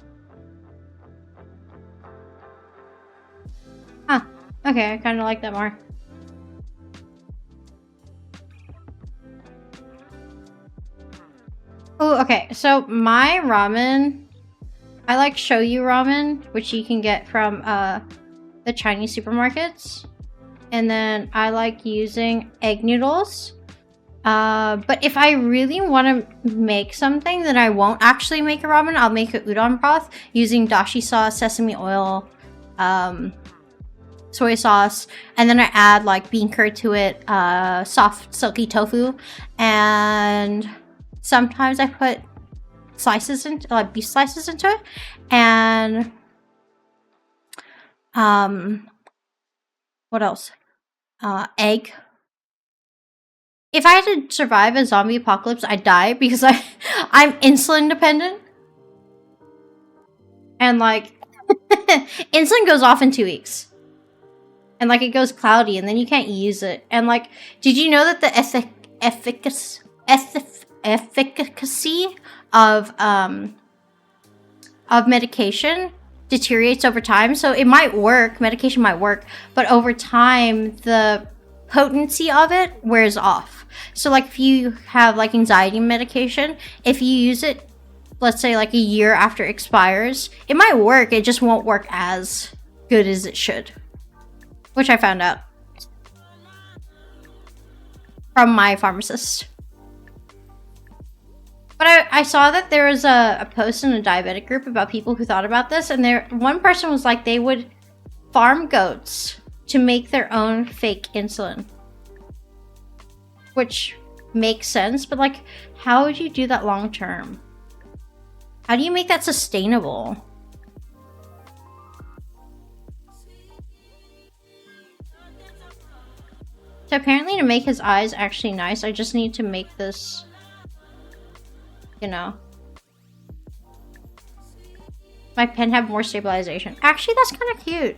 Huh. Okay, I kind of like that more. Oh, okay. So my ramen, I like shoyu ramen, which you can get from the Chinese supermarkets. And then I like using egg noodles. But if I really want to make something, then I won't actually make a ramen. I'll make a udon broth using dashi sauce, sesame oil, soy sauce, and then I add like bean curd to it, soft silky tofu, and sometimes I put slices into like beef slices into it, and what else? Egg. If I had to survive a zombie apocalypse, I'd die because I'm insulin dependent. And like Insulin goes off in 2 weeks. And like it goes cloudy and then you can't use it. And like, did you know that the efficacy of medication deteriorates over time? So it might work, medication might work, but over time the potency of it wears off. So like if you have like anxiety medication, if you use it, let's say like a year after it expires, it might work, it just won't work as good as it should. Which I found out from my pharmacist. But I saw that there was a post in a diabetic group about people who thought about this, and one person was like they would farm goats to make their own fake insulin. Which makes sense, but like, how would you do that long term? How do you make that sustainable? So apparently to make his eyes actually nice, I just need to make this, you know, my pen have more stabilization. Actually, that's kind of cute.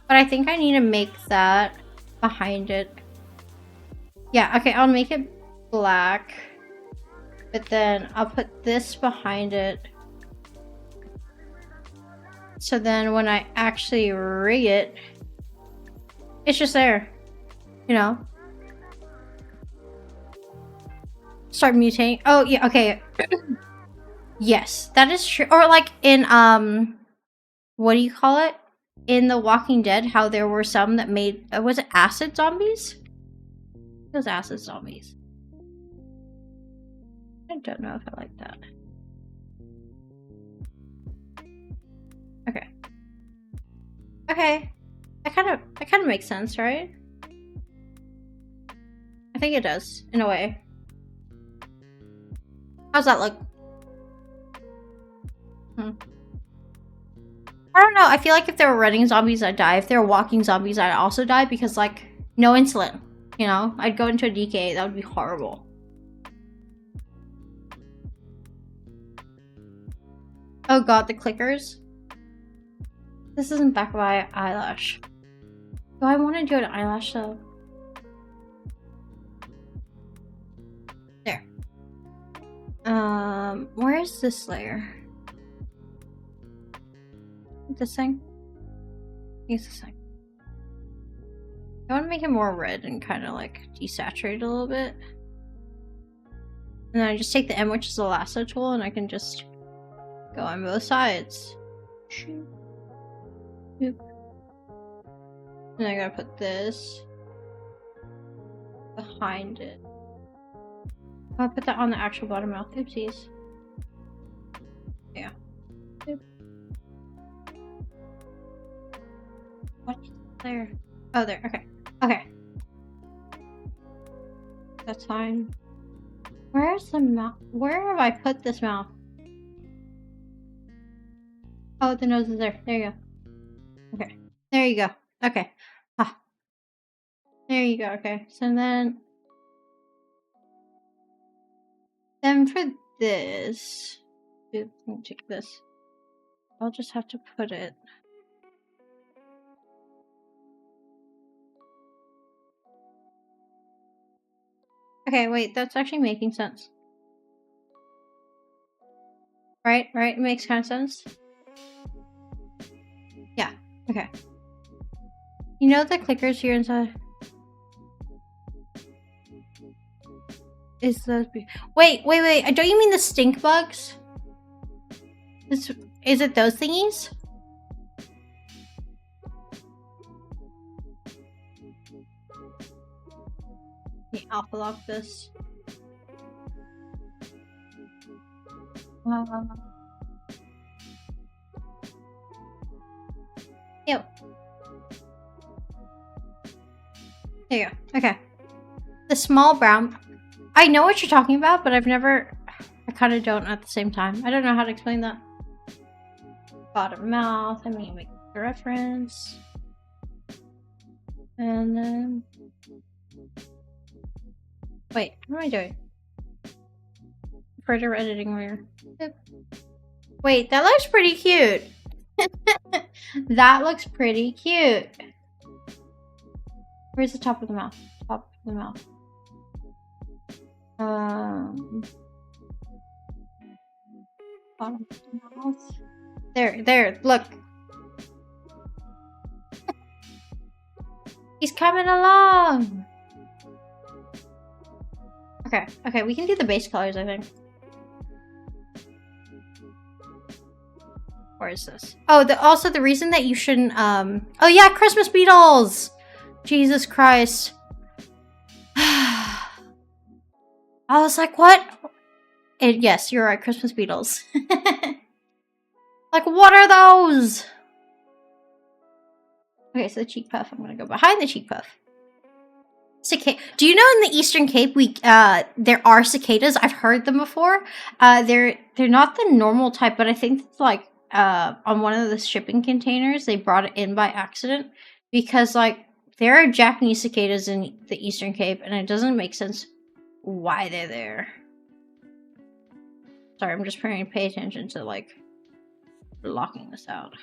But I think I need to make that behind it. Yeah, okay, I'll make it black. But then I'll put this behind it. So then when I actually rig it, it's just there, you know. Start mutating. Oh yeah, okay. Yes, that is true. Or like in what do you call it? In The Walking Dead, how there were some that made was it acid zombies? It was acid zombies. I don't know if I like that. Okay. Okay. That kind of makes sense, right? I think it does, in a way. How's that look? I don't know. I feel like if there were running zombies, I'd die. If there were walking zombies, I'd also die because, like, no insulin. You know? I'd go into a DK. That would be horrible. Oh god, the clickers. This isn't back of my eyelash. Do I want to do an eyelash though? There. Where is this layer? This thing? Use this thing. I want to make it more red and kind of like desaturate a little bit. And then I just take the M, which is the lasso tool, and I can just go on both sides. Yep. And I gotta put this behind it. I'll put that on the actual bottom mouth. Oopsies. Yeah. Oop. What is there? Oh, there. Okay. Okay. That's fine. Where's the mouth? Where have I put this mouth? Oh, the nose is there. There you go. Okay. There you go. Okay. Ah. There you go. Okay. So then for this, let me take this. I'll just have to put it. Okay, wait, that's actually making sense. Right? It makes kind of sense. Yeah, okay. You know the clickers here inside? Is those... Wait, don't you mean the stink bugs? Is it those thingies? Okay, alpha lock this. Ew. There you go. Okay. The small brown... I know what you're talking about, but I've never... I kind of don't at the same time. I don't know how to explain that. Bottom mouth. I mean, make a reference. And then... Wait, what am I doing? Further editing layer. Yep. Wait, that looks pretty cute. That looks pretty cute. Where's the top of the mouth? Top of the mouth. Bottom of the mouth. There, look. He's coming along. Okay, we can do the base colors, I think. Where is this? Oh, also the reason that you shouldn't, oh yeah, Christmas beetles! Jesus Christ. I was like, what? Yes, you're right, Christmas beetles. Like, what are those? Okay, so the cheek puff. I'm gonna go behind the cheek puff. Do you know in the Eastern Cape there are cicadas? I've heard them before. They're not the normal type, but I think it's like on one of the shipping containers they brought it in by accident because like there are Japanese cicadas in the Eastern Cape, and it doesn't make sense why they're there. Sorry, I'm just trying to pay attention to like blocking this out.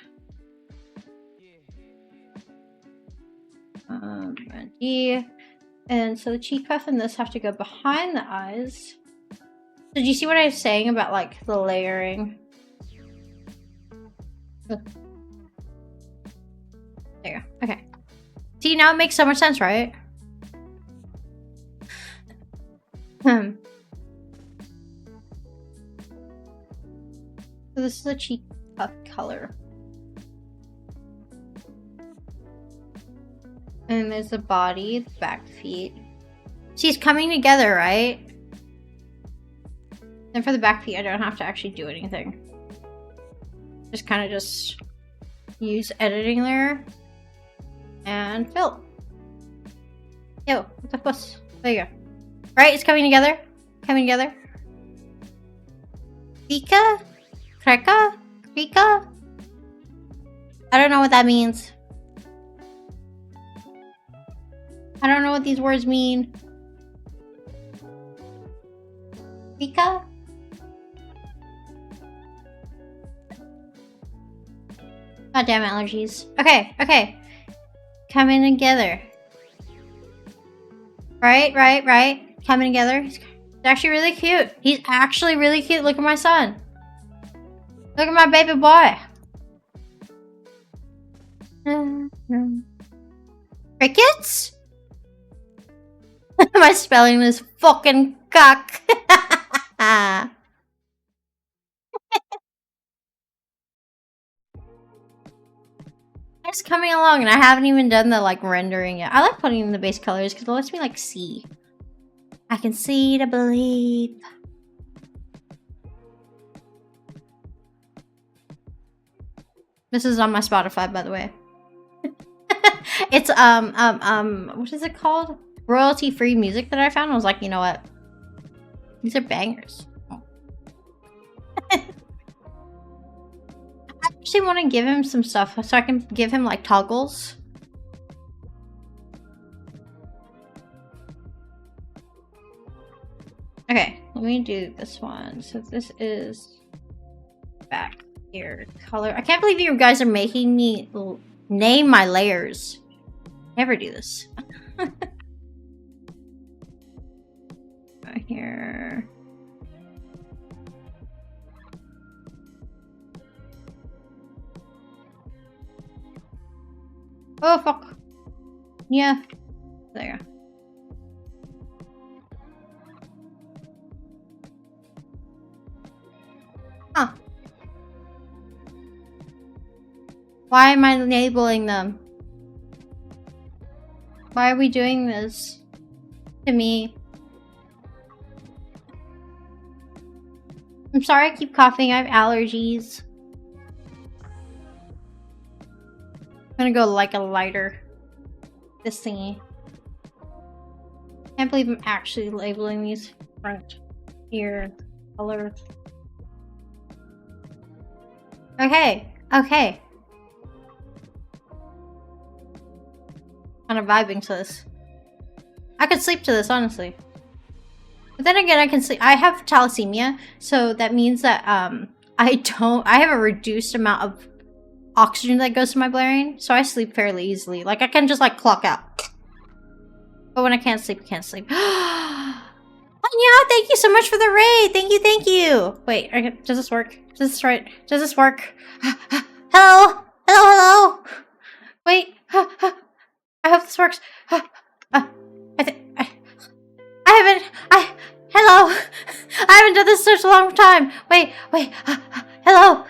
And so the cheek puff and this have to go behind the eyes. So did you see what I was saying about like the layering? There you go. Okay. See, now it makes so much sense, right? So this is the cheek puff color. And there's the body, the back feet. She's coming together, right? And for the back feet, I don't have to actually do anything. Just kind of just use editing there. And fill. Yo, what the fuss? There you go. Right, it's coming together. Coming together. Krika? Kreka? Krika? I don't know what that means. I don't know what these words mean. Krika? Goddamn allergies. Okay. Coming together. Right. Coming together. He's actually really cute. He's actually really cute. Look at my son. Look at my baby boy. Crickets? My spelling is fucking cock. It's coming along and I haven't even done the like rendering yet. I like putting in the base colors because it lets me like see. I can see to believe. This is on my Spotify, by the way. It's what is it called? Royalty-free music that I found. I was like, you know what? These are bangers. Oh. I actually want to give him some stuff so I can give him like toggles. Okay, let me do this one. So this is back here color. I can't believe you guys are making me name my layers. Never do this. Right here. Oh fuck. Yeah. There. Huh. Why am I labeling them? Why are we doing this to me? I'm sorry I keep coughing. I have allergies. I'm gonna go like a lighter. This thingy. Can't believe I'm actually labeling these front ear color. Okay. Kind of vibing to this. I could sleep to this, honestly. But then again, I can sleep. I have thalassemia, so that means that I have a reduced amount of oxygen that goes to my brain, so I sleep fairly easily. Like, I can just, like, clock out. But when I can't sleep, I can't sleep. Anya, thank you so much for the raid! Thank you, thank you! Wait, does this work? Does this work? Hello? Hello, hello? Wait. I hope this works. Hello. I haven't done this in such a long time. Wait. Hello.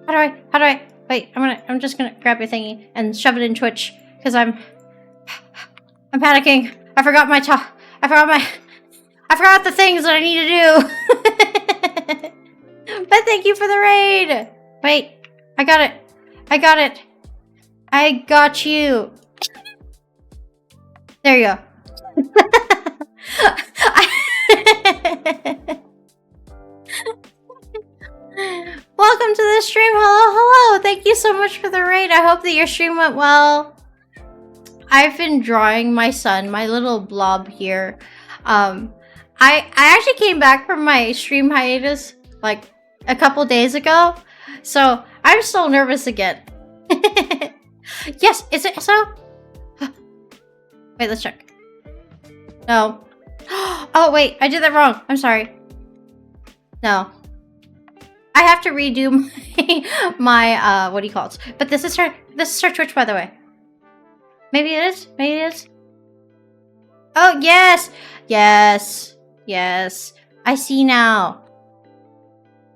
How do I? Wait, I'm just gonna grab your thingy and shove it in Twitch because I'm panicking. I forgot the things that I need to do. But thank you for the raid. Wait, I got it. I got you. There you go. Welcome to the stream. Hello. Thank you so much for the raid. I hope that your stream went well. I've been drawing my son, my little blob here. I actually came back from my stream hiatus like a couple days ago, so I'm still nervous again. Yes, is it so? Wait, let's check. No. Oh, wait, I did that wrong. I'm sorry. No. I have to redo my what do you call it? But this is her Twitch, by the way. Maybe it is? Maybe it is? Oh, yes! Yes. I see now.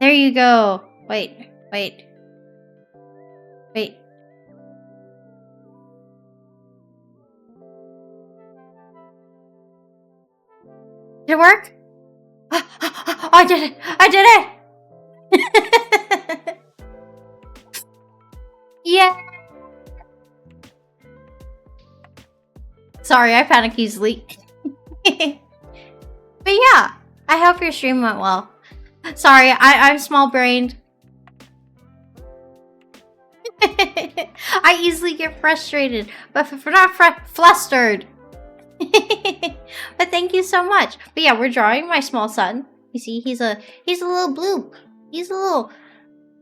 There you go. Wait. Did it work? Oh, I did it! Yeah. Sorry, I panic easily. But yeah, I hope your stream went well. Sorry, I'm small-brained. I easily get frustrated, but not flustered. But thank you so much. But yeah, we're drawing my small son. You see, he's a little bloop. He's a little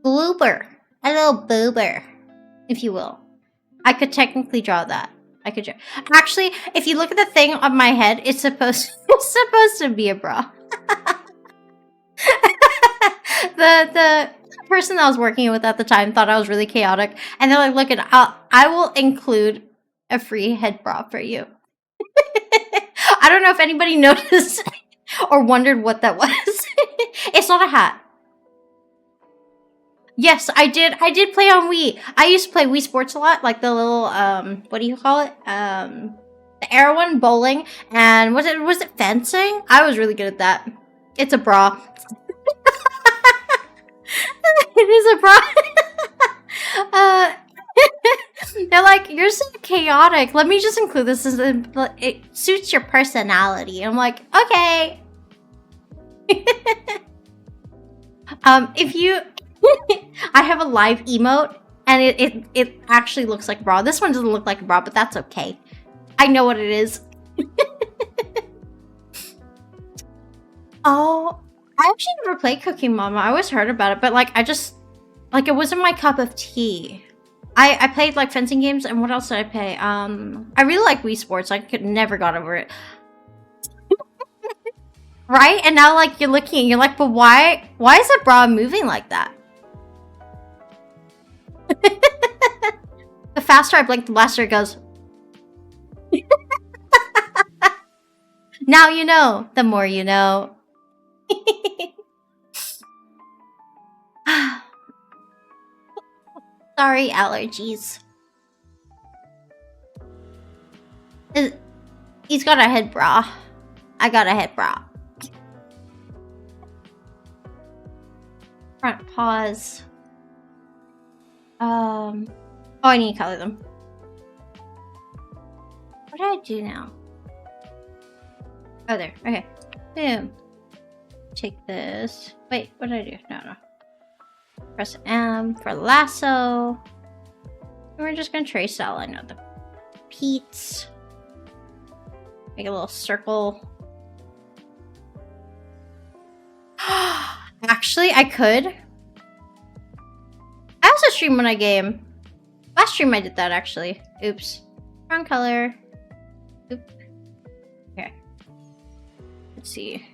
blooper. A little boober, if you will. I could technically draw that. Actually, if you look at the thing on my head, it's supposed to be a bra. The person I was working with at the time thought I was really chaotic, and they're like, "Look, I will include a free head bra for you." I don't know if anybody noticed or wondered what that was. It's not a hat. Yes, I did play on Wii. I used to play Wii Sports a lot, like the little what do you call it? The air one, bowling, and was it fencing? I was really good at that. It's a bra. It is a bra. They're like, you're so chaotic. Let me just include this as it suits your personality. I'm like, okay. If you, I have a live emote, and it actually looks like a bra. This one doesn't look like a bra, but that's okay. I know what it is. Oh, I actually never played Cooking Mama. I always heard about it, but like it wasn't my cup of tea. I played like fencing games, and what else did I play? I really like Wii Sports. I never got over it. Right? And now like you're looking and you're like, but why is the bra moving like that? The faster I blink, the faster it goes. Now you know, the more you know. Sorry, allergies. He's got a head bra. I got a head bra. Front paws. Oh, I need to color them. What did I do now? Oh, there. Okay. Boom. Take this. Wait, what did I do? No. Press M for lasso. And we're just gonna trace out, I know, the peats. Make a little circle. Actually, I could. stream when I game. Last stream I did that actually. Oops. Wrong color. Oop. Okay. Let's see.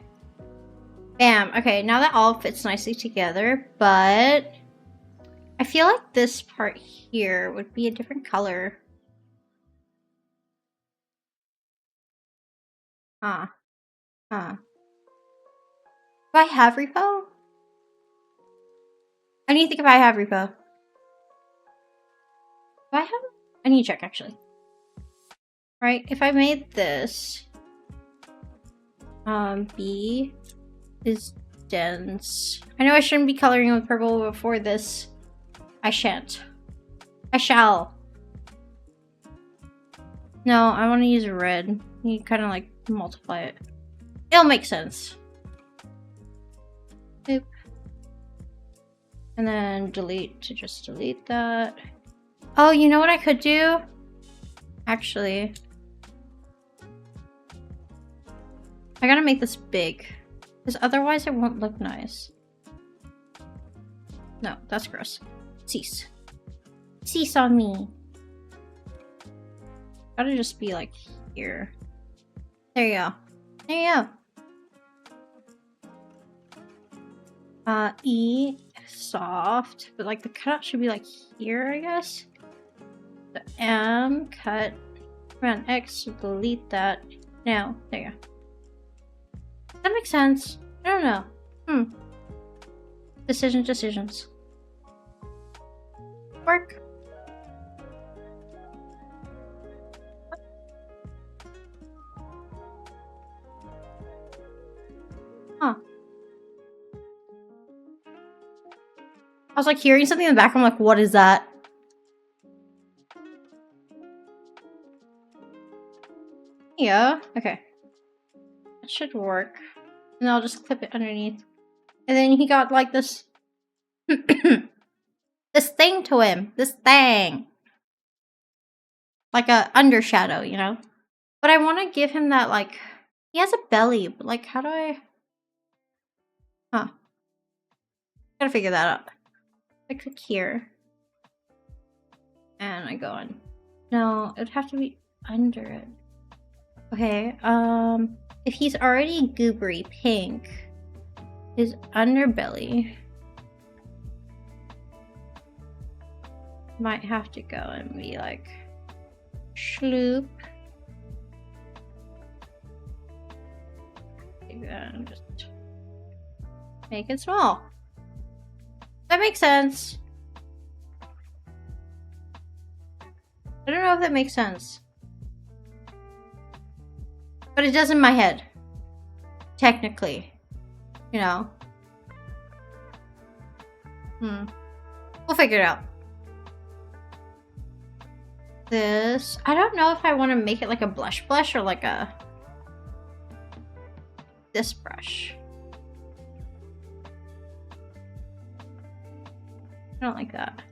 Bam. Okay, now that all fits nicely together, but I feel like this part here would be a different color. Huh. Huh. Do I have repo? I need to think if I have repo. Do I have? I need to check actually. Right, if I made this B is dense. I know I shouldn't be coloring with purple before this. I shan't. I shall. No, I want to use red. You kind of like multiply it. It'll make sense. Boop. And then delete to just delete that. Oh, you know what I could do? Actually, I gotta make this big, because otherwise it won't look nice. No, that's gross. Cease. Cease on me. Gotta just be like here. There you go. There you go. E, soft, but like the cutout should be like here, I guess. The M, cut. Run X to delete that. Now, there you go. That makes sense. I don't know. Decisions. Work. Huh. I was like hearing something in the back. I'm like, what is that? Yeah. Okay. That should work. And I'll just clip it underneath. And then he got like this this thing to him. This thing. Like a undershadow, you know? But I want to give him that like he has a belly, but like how do I gotta figure that out. I click here. And I go on. No, it'd have to be under it. Okay, if he's already goobery pink, his underbelly might have to go and be like schloop. And just make it small. That makes sense. I don't know if that makes sense. But it does in my head. Technically. You know. We'll figure it out. This. I don't know if I want to make it like a blush or like a this brush. I don't like that.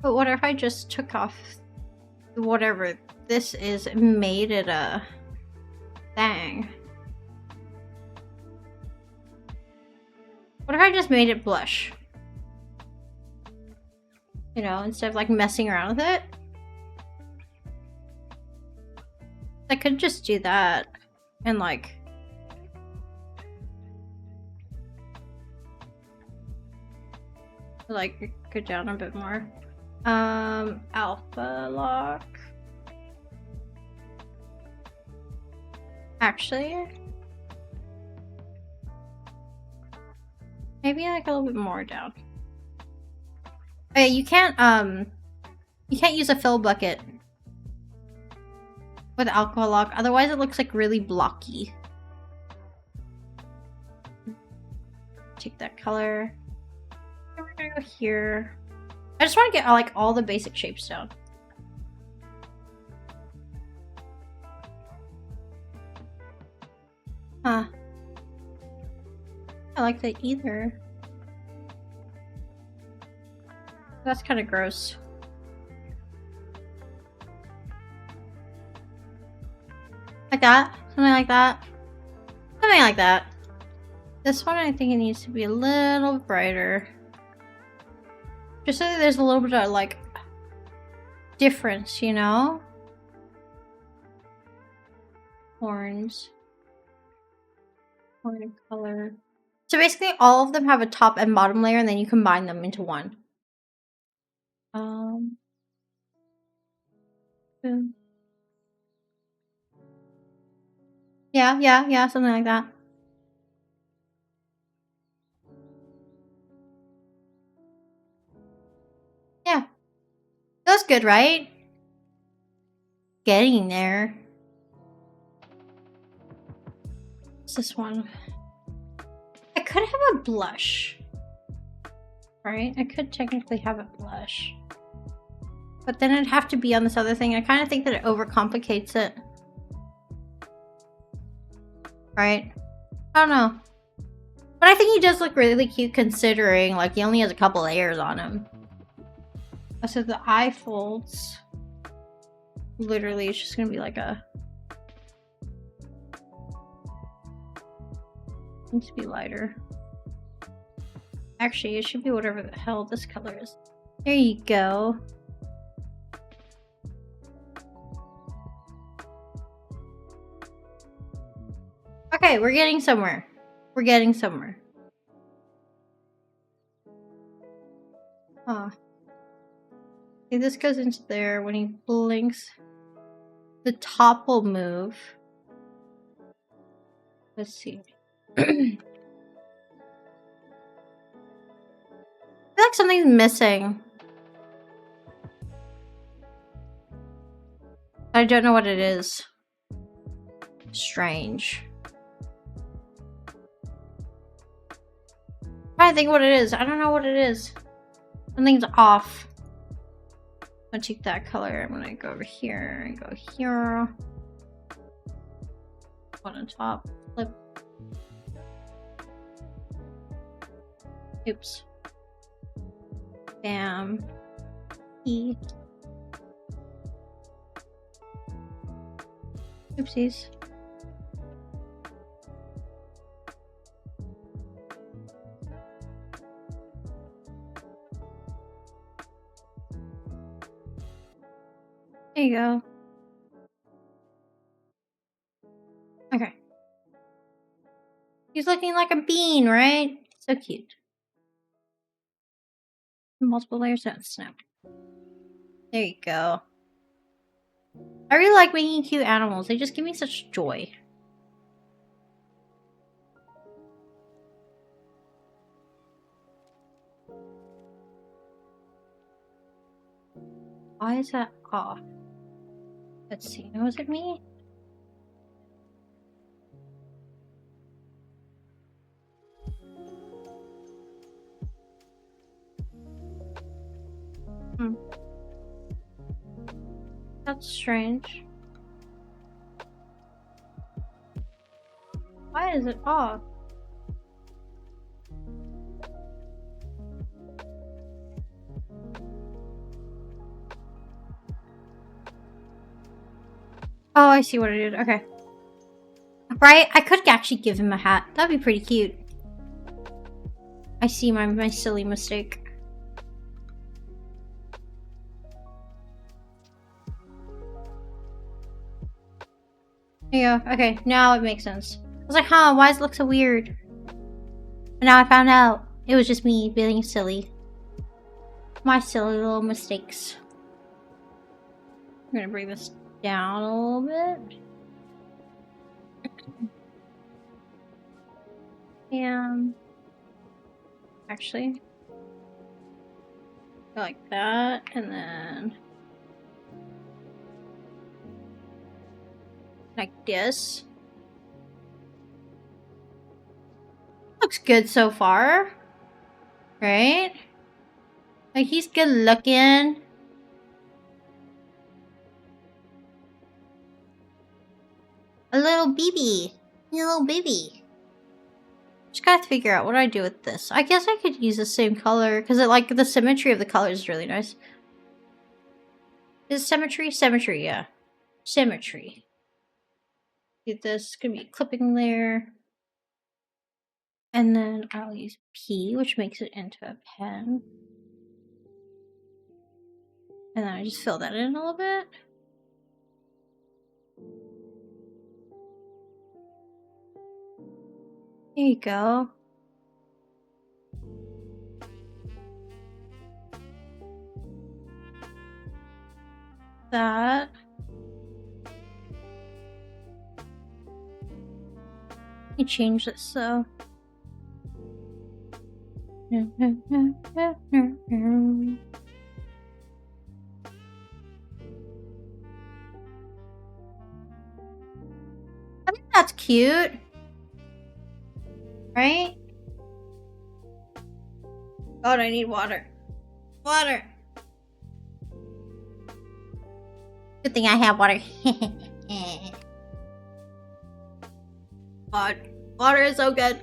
But what if I just took off whatever this is and made it a thing? What if I just made it blush? You know, instead of like messing around with it? I could just do that and like go down a bit more. Alpha lock. Actually, maybe like a little bit more down. Okay, you can't use a fill bucket with alcohol lock, otherwise it looks like really blocky. Take that color. We're gonna go here. I just want to get like all the basic shapes down. Huh. I like that either. That's kind of gross. Like that? Something like that? Something like that. This one, I think it needs to be a little brighter. Just so that there's a little bit of, like, difference, you know? Horns. Horn color. So basically, all of them have a top and bottom layer, and then you combine them into one. Yeah, something like that. Yeah. That's good, right? Getting there. What's this one? I could have a blush. Right? I could technically have a blush. But then it'd have to be on this other thing. I kind of think that it overcomplicates it. Right? I don't know. But I think he does look really cute considering, like, he only has a couple layers on him. So the eye folds. Literally, it's just gonna be like a... Needs to be lighter. Actually, it should be whatever the hell this color is. There you go. Okay, we're getting somewhere. We're getting somewhere. Huh. Okay, this goes into there. When he blinks, the top will move. Let's see. I feel like something's missing. I don't know what it is. Strange. I'm trying to think what it is. I don't know what it is. Something's off. I'm gonna take that color. I'm gonna go over here and go here. One on top. Flip. Oops. Bam. E. Oopsies. There you go. Okay. He's looking like a bean, right? So cute. Multiple layers, don't snap. There you go. I really like making cute animals. They just give me such joy. Why is that off? Let's see. Was it me? That's strange. Why is it off? Oh, I see what I did. Okay. Right? I could actually give him a hat. That'd be pretty cute. I see my silly mistake. There you go. Okay, now it makes sense. I was like, huh, why does it look so weird? But now I found out. It was just me being silly. My silly little mistakes. I'm gonna bring this down a little bit. And actually, like that, and then like this. Looks good so far, right? Like, he's good looking. A little baby. A little baby. Just gotta figure out what do I do with this. I guess I could use the same color because it, like, the symmetry of the colors is really nice. Is it symmetry? Symmetry, yeah. Symmetry. Get this. It's gonna be a clipping layer. And then I'll use P, which makes it into a pen. And then I just fill that in a little bit. There you go. That. Let me change this though. I think that's cute. Right? God, I need water. Water! Good thing I have water. God, water is so good.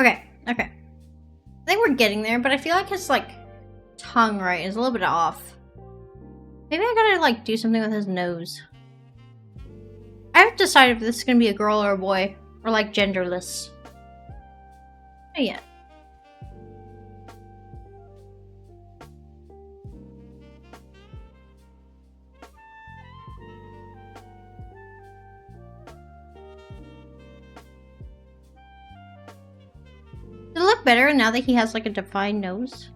Okay. I think we're getting there, but I feel like his, like, tongue, right, is a little bit off. Maybe I gotta, like, do something with his nose. I haven't decided if this is gonna be a girl or a boy, or, like, genderless. Not yet. Does it look better now that he has, like, a defined nose?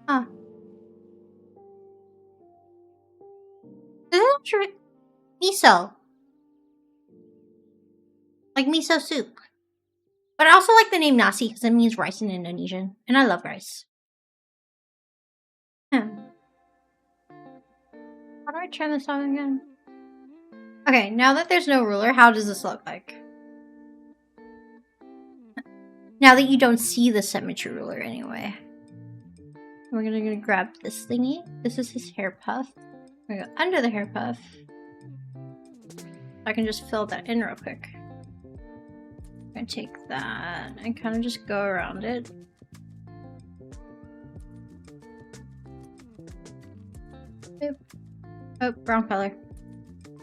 Huh. This is actually miso. Like miso soup. But I also like the name nasi because it means rice in Indonesian. And I love rice. How do I turn this on again? Okay, now that there's no ruler, how does this look like? Now that you don't see the symmetry ruler anyway. We're gonna grab this thingy. This is his hair puff. We're gonna go under the hair puff. I can just fill that in real quick. I'm gonna take that and kind of just go around it. Oop. Oh, brown color.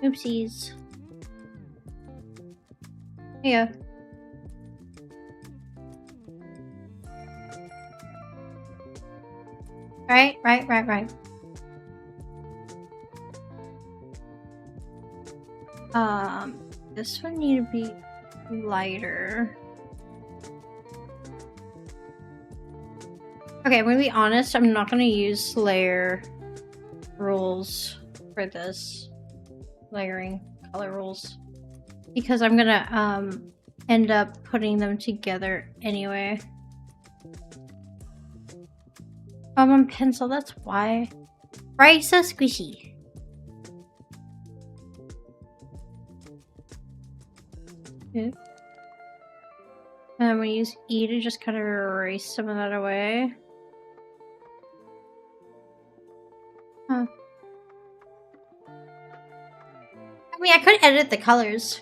Oopsies. Here you go. Right. This one need to be lighter. Okay, I'm gonna be honest, I'm not gonna use layer rules for this. Layering color rules. Because I'm gonna end up putting them together anyway. I'm on pencil, that's why. Right, so squishy. Okay. And I'm gonna use E to just kind of erase some of that away. Huh. I mean, I could edit the colors.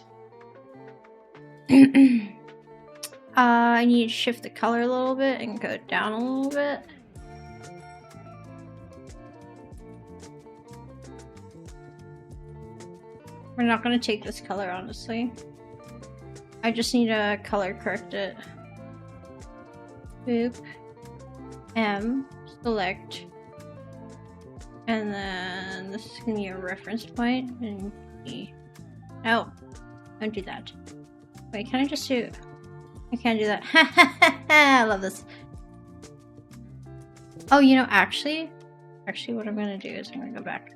I need to shift the color a little bit and go down a little bit. We're not going to take this color, honestly. I just need to color correct it. Boop. M. Select. And then this is going to be a reference point. And E. No. Don't do that. Wait, can I just do... I can't do that. I love this. Oh, you know, actually what I'm going to do is I'm going to go back.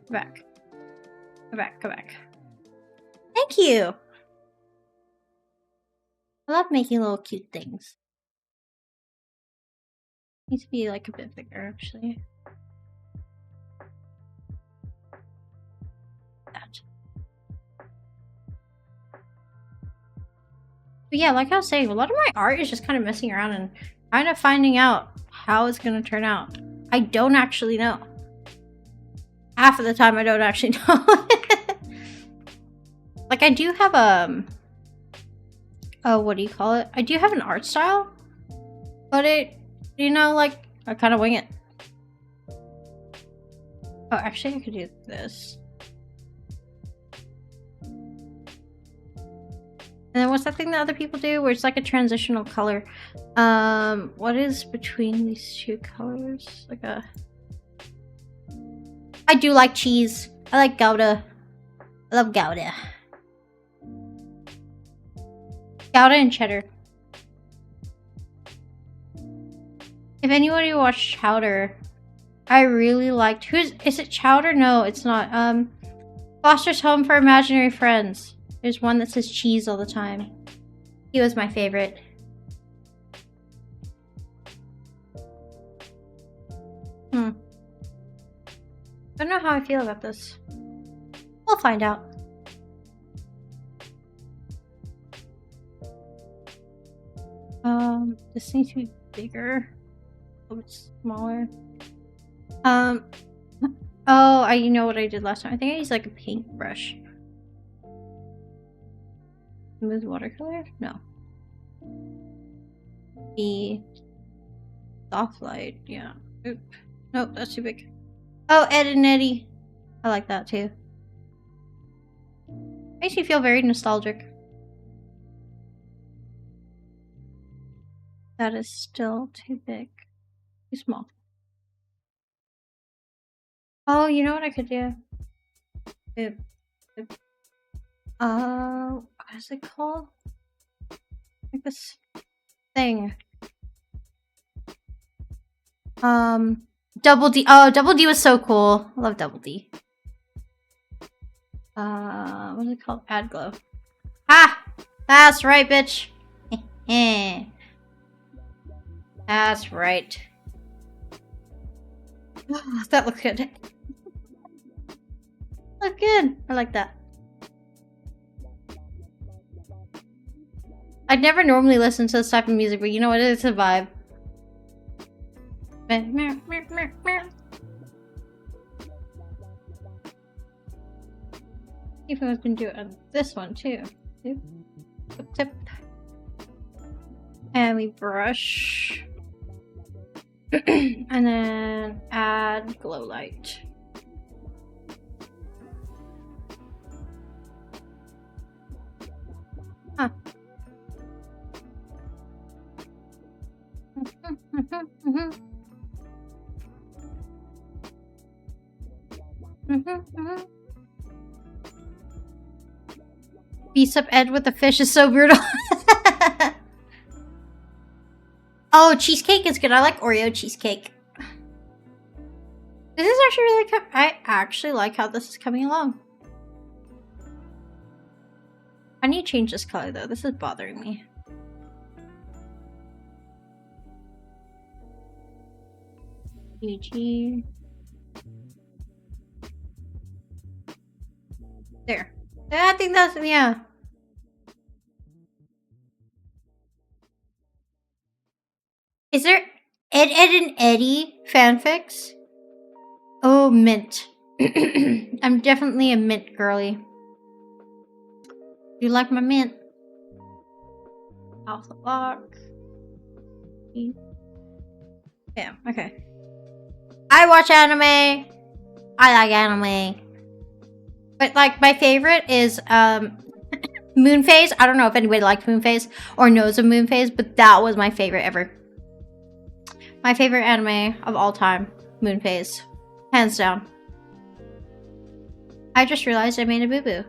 Go back. Thank you! I love making little cute things. Needs to be like a bit bigger, actually. That. But yeah, like I was saying, a lot of my art is just kind of messing around and kind of finding out how it's going to turn out. I don't actually know. Half of the time I don't actually know. Like I do have what do you call it? I do have an art style, but it, you know, like I kind of wing it. Oh, actually, I could do this. And then what's that thing that other people do where it's like a transitional color? What is between these two colors? Like a... I do like cheese. I like Gouda. I love Gouda. Gouda and cheddar. If anybody watched Chowder, I really liked... Is it Chowder? No, it's not. Foster's Home for Imaginary Friends. There's one that says cheese all the time. He was my favorite. I don't know how I feel about this. We'll find out. This needs to be bigger. A little bit smaller. Oh, you know what I did last time? I think I used like a paintbrush. Smooth watercolor? No. The soft light, yeah. Oop. Nope, that's too big. Oh, Ed and Eddie. I like that too. Makes me feel very nostalgic. That is still too big. Too small. Oh, you know what I could do? What is it called? Like this thing. Double D. Oh, Double D was so cool. I love Double D. What is it called? Add glow. Ah! That's right, bitch. That's right. Oh, that looks good. Look good. I like that. I'd never normally listen to this type of music, but you know what? It's a vibe. If I was gonna do it on this one too. Tip. And we brush. And then add glow light. Huh. Beats up Ed with the fish is so brutal. Oh, cheesecake is good. I like Oreo cheesecake. This is actually really good. I actually like how this is coming along. I need to change this color though. This is bothering me. GG. There. I think that's, yeah. Is there Ed, and Eddie fanfics? Oh, mint. I'm definitely a mint girly. You like my mint? Off the block. Yeah, okay. I watch anime. I like anime. But like my favorite is Moonphase. I don't know if anybody liked Moonphase or knows of Moonphase, but that was my favorite ever. My favorite anime of all time. Moonphase. Hands down. I just realized I made a boo-boo.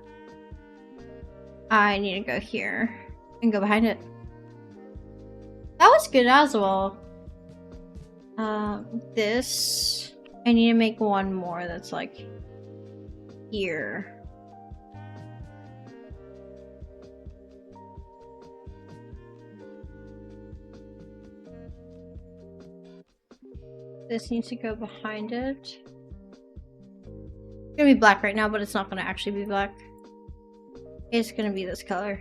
I need to go here and go behind it. That was good as well. This. I need to make one more that's like here. This needs to go behind it. It's gonna be black right now, but it's not gonna actually be black. It's gonna be this color.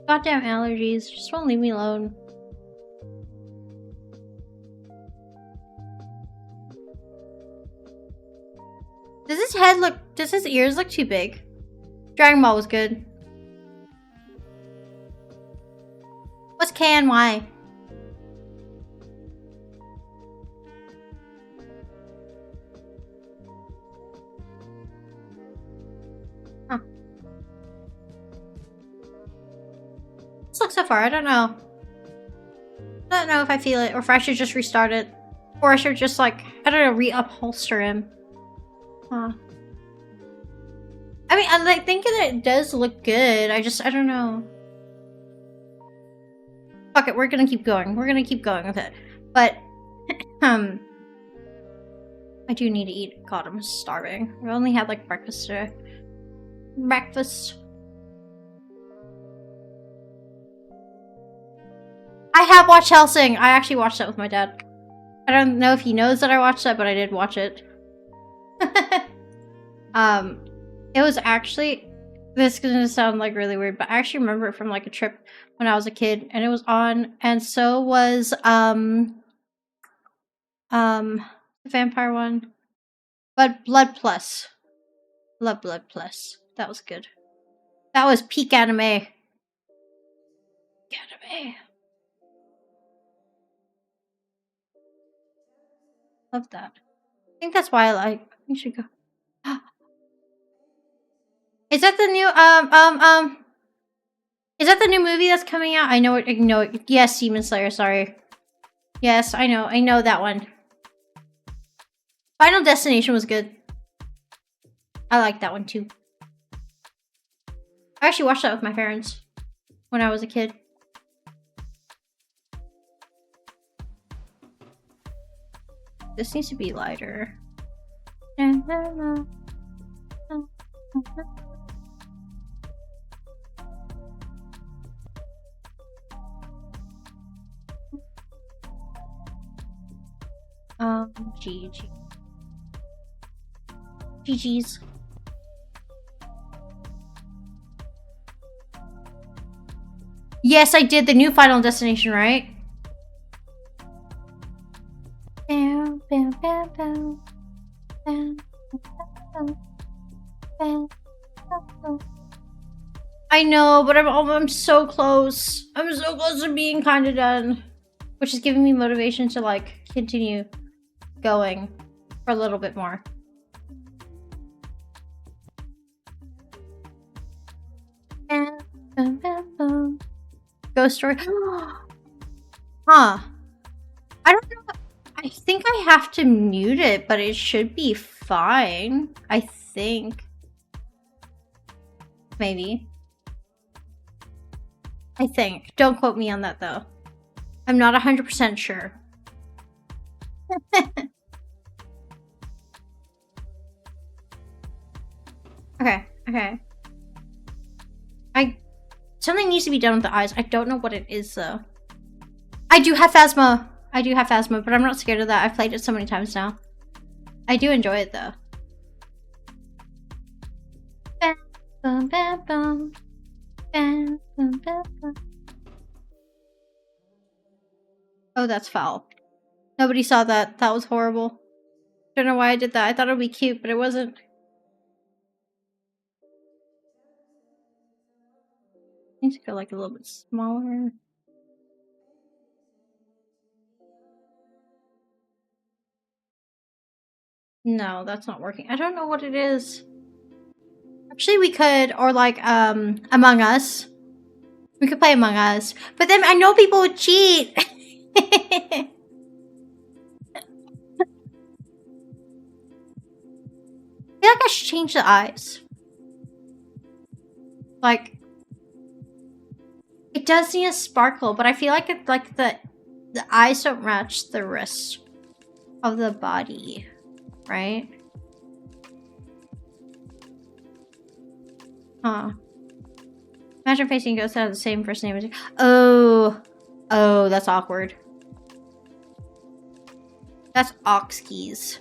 Goddamn allergies, just won't leave me alone. Does his ears look too big? Dragon Ball was good. What's K and Y? so far. I don't know. I don't know if I feel it or if I should just restart it. Or I should just, like, I don't know, re-upholster him. Huh. I mean, I like thinking that it does look good. I don't know. Fuck it, we're gonna keep going. We're gonna keep going with it. But, I do need to eat. God, I'm starving. I only had, like, breakfast today. Breakfast. I have watched Hellsing. I actually watched that with my dad. I don't know if he knows that I watched that, but I did watch it. It was actually, this is gonna sound like really weird, but I actually remember it from like a trip when I was a kid, and it was on, and so was the vampire one, but Blood Plus. Blood Plus. That was good. That was peak anime. Anime. Love that. I think that's why I like. We should go. Is that the new Is that the new movie that's coming out? I know it. I know it. Yes, Demon Slayer. Sorry. Yes, I know. I know that one. Final Destination was good. I like that one too. I actually watched that with my parents when I was a kid. This needs to be lighter. GG. GG's. Yes, I did the new Final Destination, right? I know, but I'm so close. I'm so close to being kind of done, which is giving me motivation to like continue going for a little bit more. Ghost Story. Huh. I don't know. I think I have to mute it, but it should be fine. I think. Maybe. I think. Don't quote me on that, though. I'm not 100% sure. Okay. Something needs to be done with the eyes. I don't know what it is, though. I do have Phasma. But I'm not scared of that. I've played it so many times now. I do enjoy it, though. Oh, that's foul. Nobody saw that. That was horrible. Don't know why I did that. I thought it would be cute, but it wasn't. Need to go like a little bit smaller. No, that's not working. I don't know what it is. Actually, we could, or like, Among Us. We could play Among Us. But then I know people would cheat. I feel like I should change the eyes. Like, it does need a sparkle, but I feel like it, like the eyes don't match the rest of the body, right? Huh. Imagine facing ghosts that have the same first name as you. Oh, that's awkward. That's Oxkeys.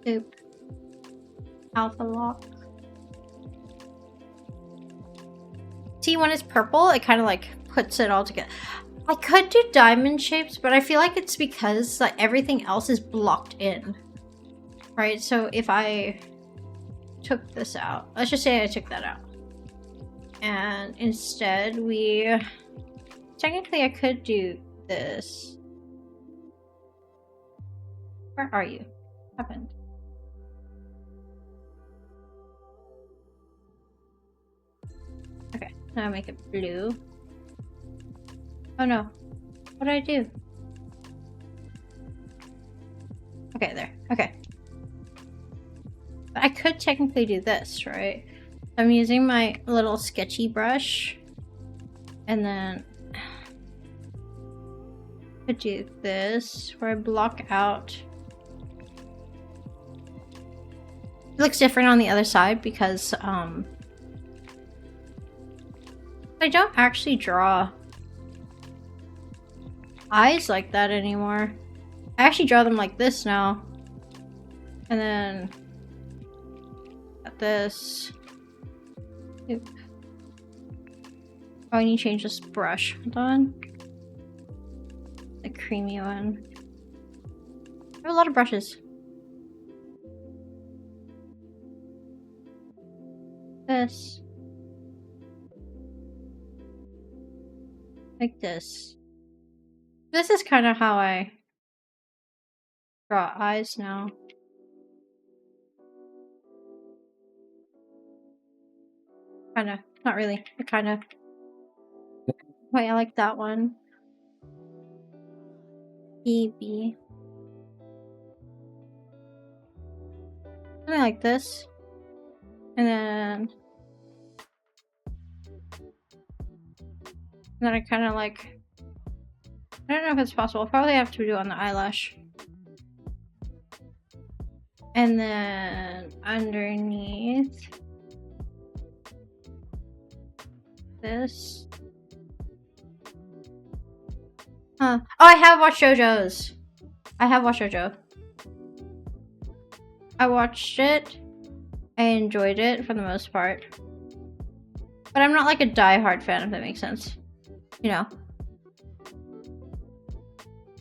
Oop. Alpha lock. See, when it's purple, it kind of like puts it all together. I could do diamond shapes, but I feel like it's because like everything else is blocked in. Right? So if I took this out, let's just say I took that out. And instead technically I could do this. Where are you? What happened? Okay. Now make it blue. Oh no. What did I do? Okay, there. Okay. But I could technically do this, right? I'm using my little sketchy brush. And then I could do this where I block out. It looks different on the other side because I don't actually draw eyes like that anymore. I actually draw them like this now. And then got this. Oop. Oh, I need to change this brush. Hold on. The creamy one. I have a lot of brushes. This. Like this. This is kind of how I draw eyes now. Kind of. Not really. I kind of. Wait, I like that one. B. Something like this. And then I kind of like, I don't know if it's possible. I'll probably have to do it on the eyelash. And then underneath this. Huh. Oh, I have watched JoJo's. I have watched JoJo. I watched it. I enjoyed it for the most part. But I'm not like a die-hard fan, if that makes sense. You know.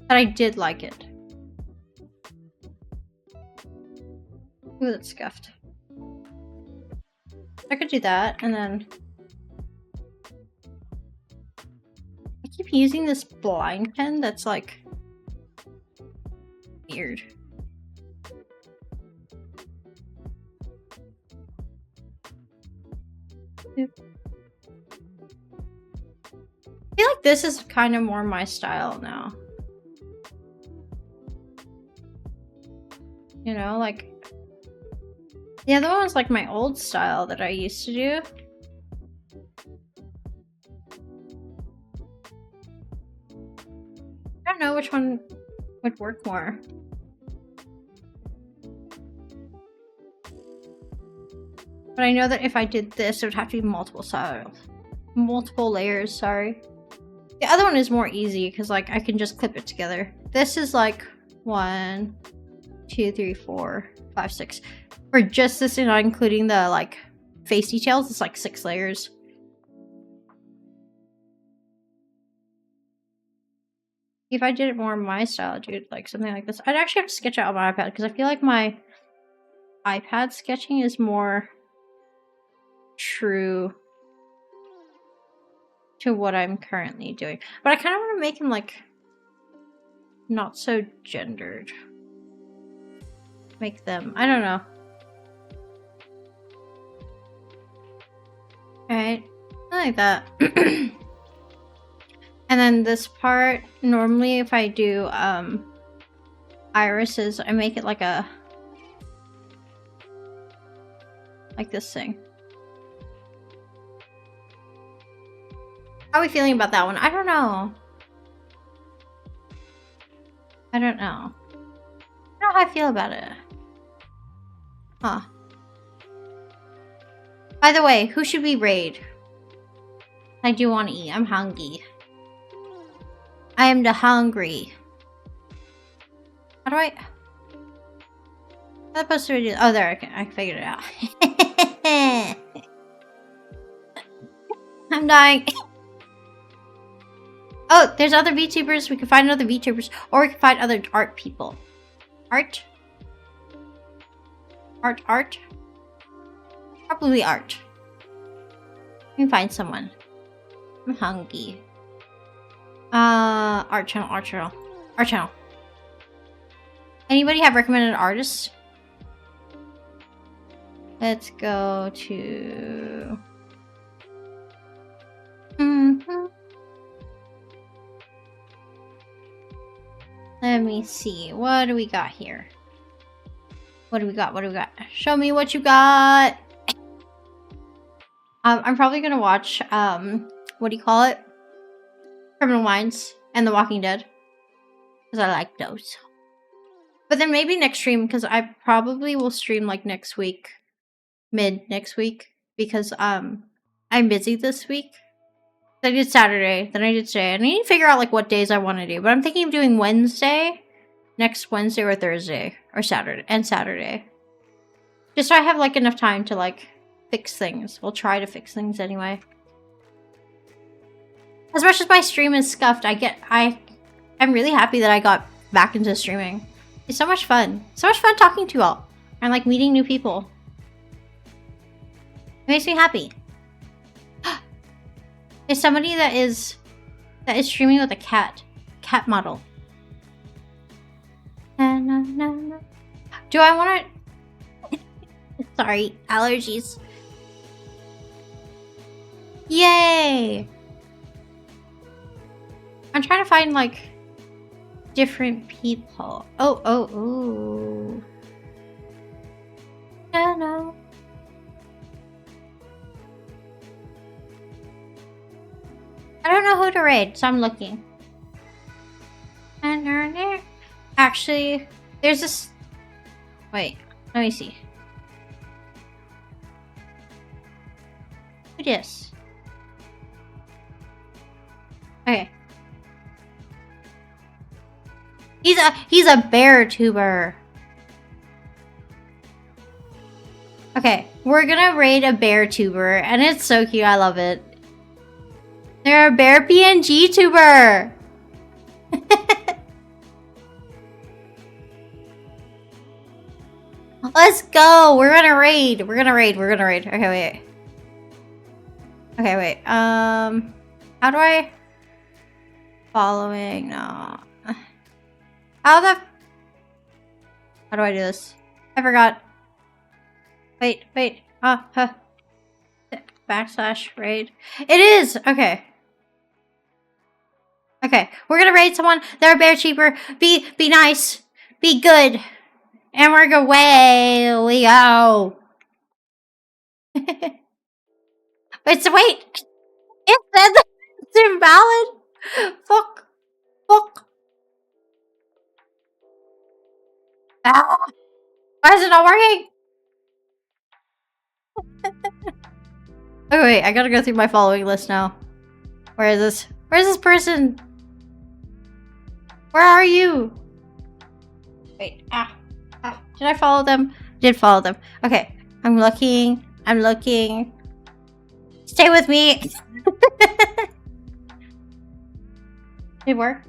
But I did like it. Ooh, that's scuffed. I could do that, and then I keep using this blind pen that's like weird. I feel like this is kind of more my style now. You know, like the other one was like my old style that I used to do. I don't know which one would work more. But I know that if I did this, it would have to be multiple layers, sorry. The other one is more easy because like I can just clip it together. This is like 1, 2, 3, 4, 5, 6. For just this and not including the like face details, it's like 6 layers. If I did it more in my style, dude, like something like this, I'd actually have to sketch out on my iPad because I feel like my iPad sketching is more true to what I'm currently doing. But I kind of want to make him like not so gendered. Make them, I don't know. Alright, I like that. And then this part, normally if I do irises, I make it like a, like this thing. How are we feeling about that one? I don't know. I don't know. I don't know how I feel about it. Huh. By the way, who should we raid? I do want to eat. I'm hungry. I am the hungry. How do I... I'm supposed to do... Oh, there. I figured it out. I'm dying. Oh, there's other VTubers. We can find other VTubers. Or we can find other art people. Art? Art? Probably art. We can find someone. I'm hungry. Art channel. Anybody have recommended artists? Let's go to... Let me see. What do we got here? What do we got? What do we got? Show me what you got. I'm probably gonna watch what do you call it? Criminal Minds and The Walking Dead. Because I like those. But then maybe next stream, because I probably will stream like next week. Mid next week. Because I'm busy this week. I did Saturday, then I did today. I need to figure out like what days I want to do. But I'm thinking of doing Wednesday, next Wednesday or Thursday, or Saturday, and Saturday. Just so I have like enough time to like fix things. We'll try to fix things anyway. As much as my stream is scuffed, I'm really happy that I got back into streaming. It's so much fun. So much fun talking to you all. And like meeting new people. It makes me happy. There's somebody that is streaming with a cat model. Do I want to? Sorry, allergies. Yay! I'm trying to find like different people. Oh. No. I don't know who to raid, so I'm looking. Actually, there's this... Wait, let me see. Who this? Okay. He's a bear tuber. Okay, we're gonna raid a bear tuber, and it's so cute. I love it. They're a bear PNG tuber. Let's go. We're gonna raid. Okay, wait. Okay, wait. How do I? Following? No. How do I do this? I forgot. Wait. Backslash raid. It is! Okay. Okay, we're gonna raid someone. They're a bear cheaper. Be nice. Be good. And we're gonna away we go. Wait. It said it's invalid. Fuck. Ah. Why is it not working? Oh wait, I gotta go through my following list now. Where is this? Where's this person? Where are you? Wait, did I follow them? Did follow them. Okay, I'm looking. Stay with me. Did it work?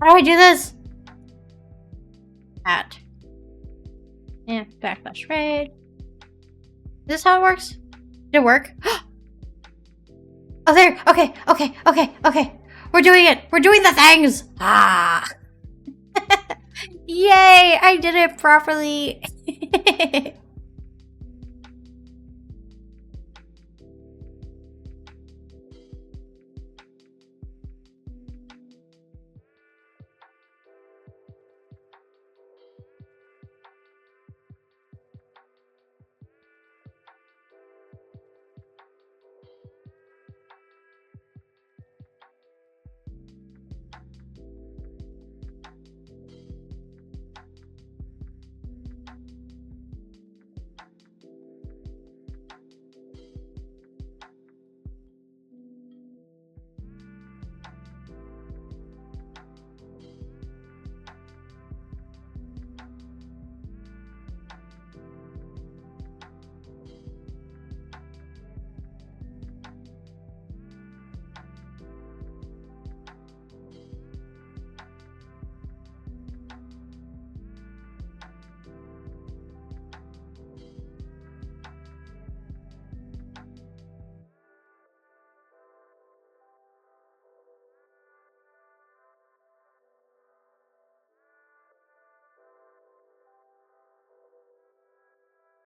How do I do this? And backslash raid. Is this how it works? Did it work? Oh, there. Okay. We're doing it. We're doing the things. Ah. Yay. I did it properly.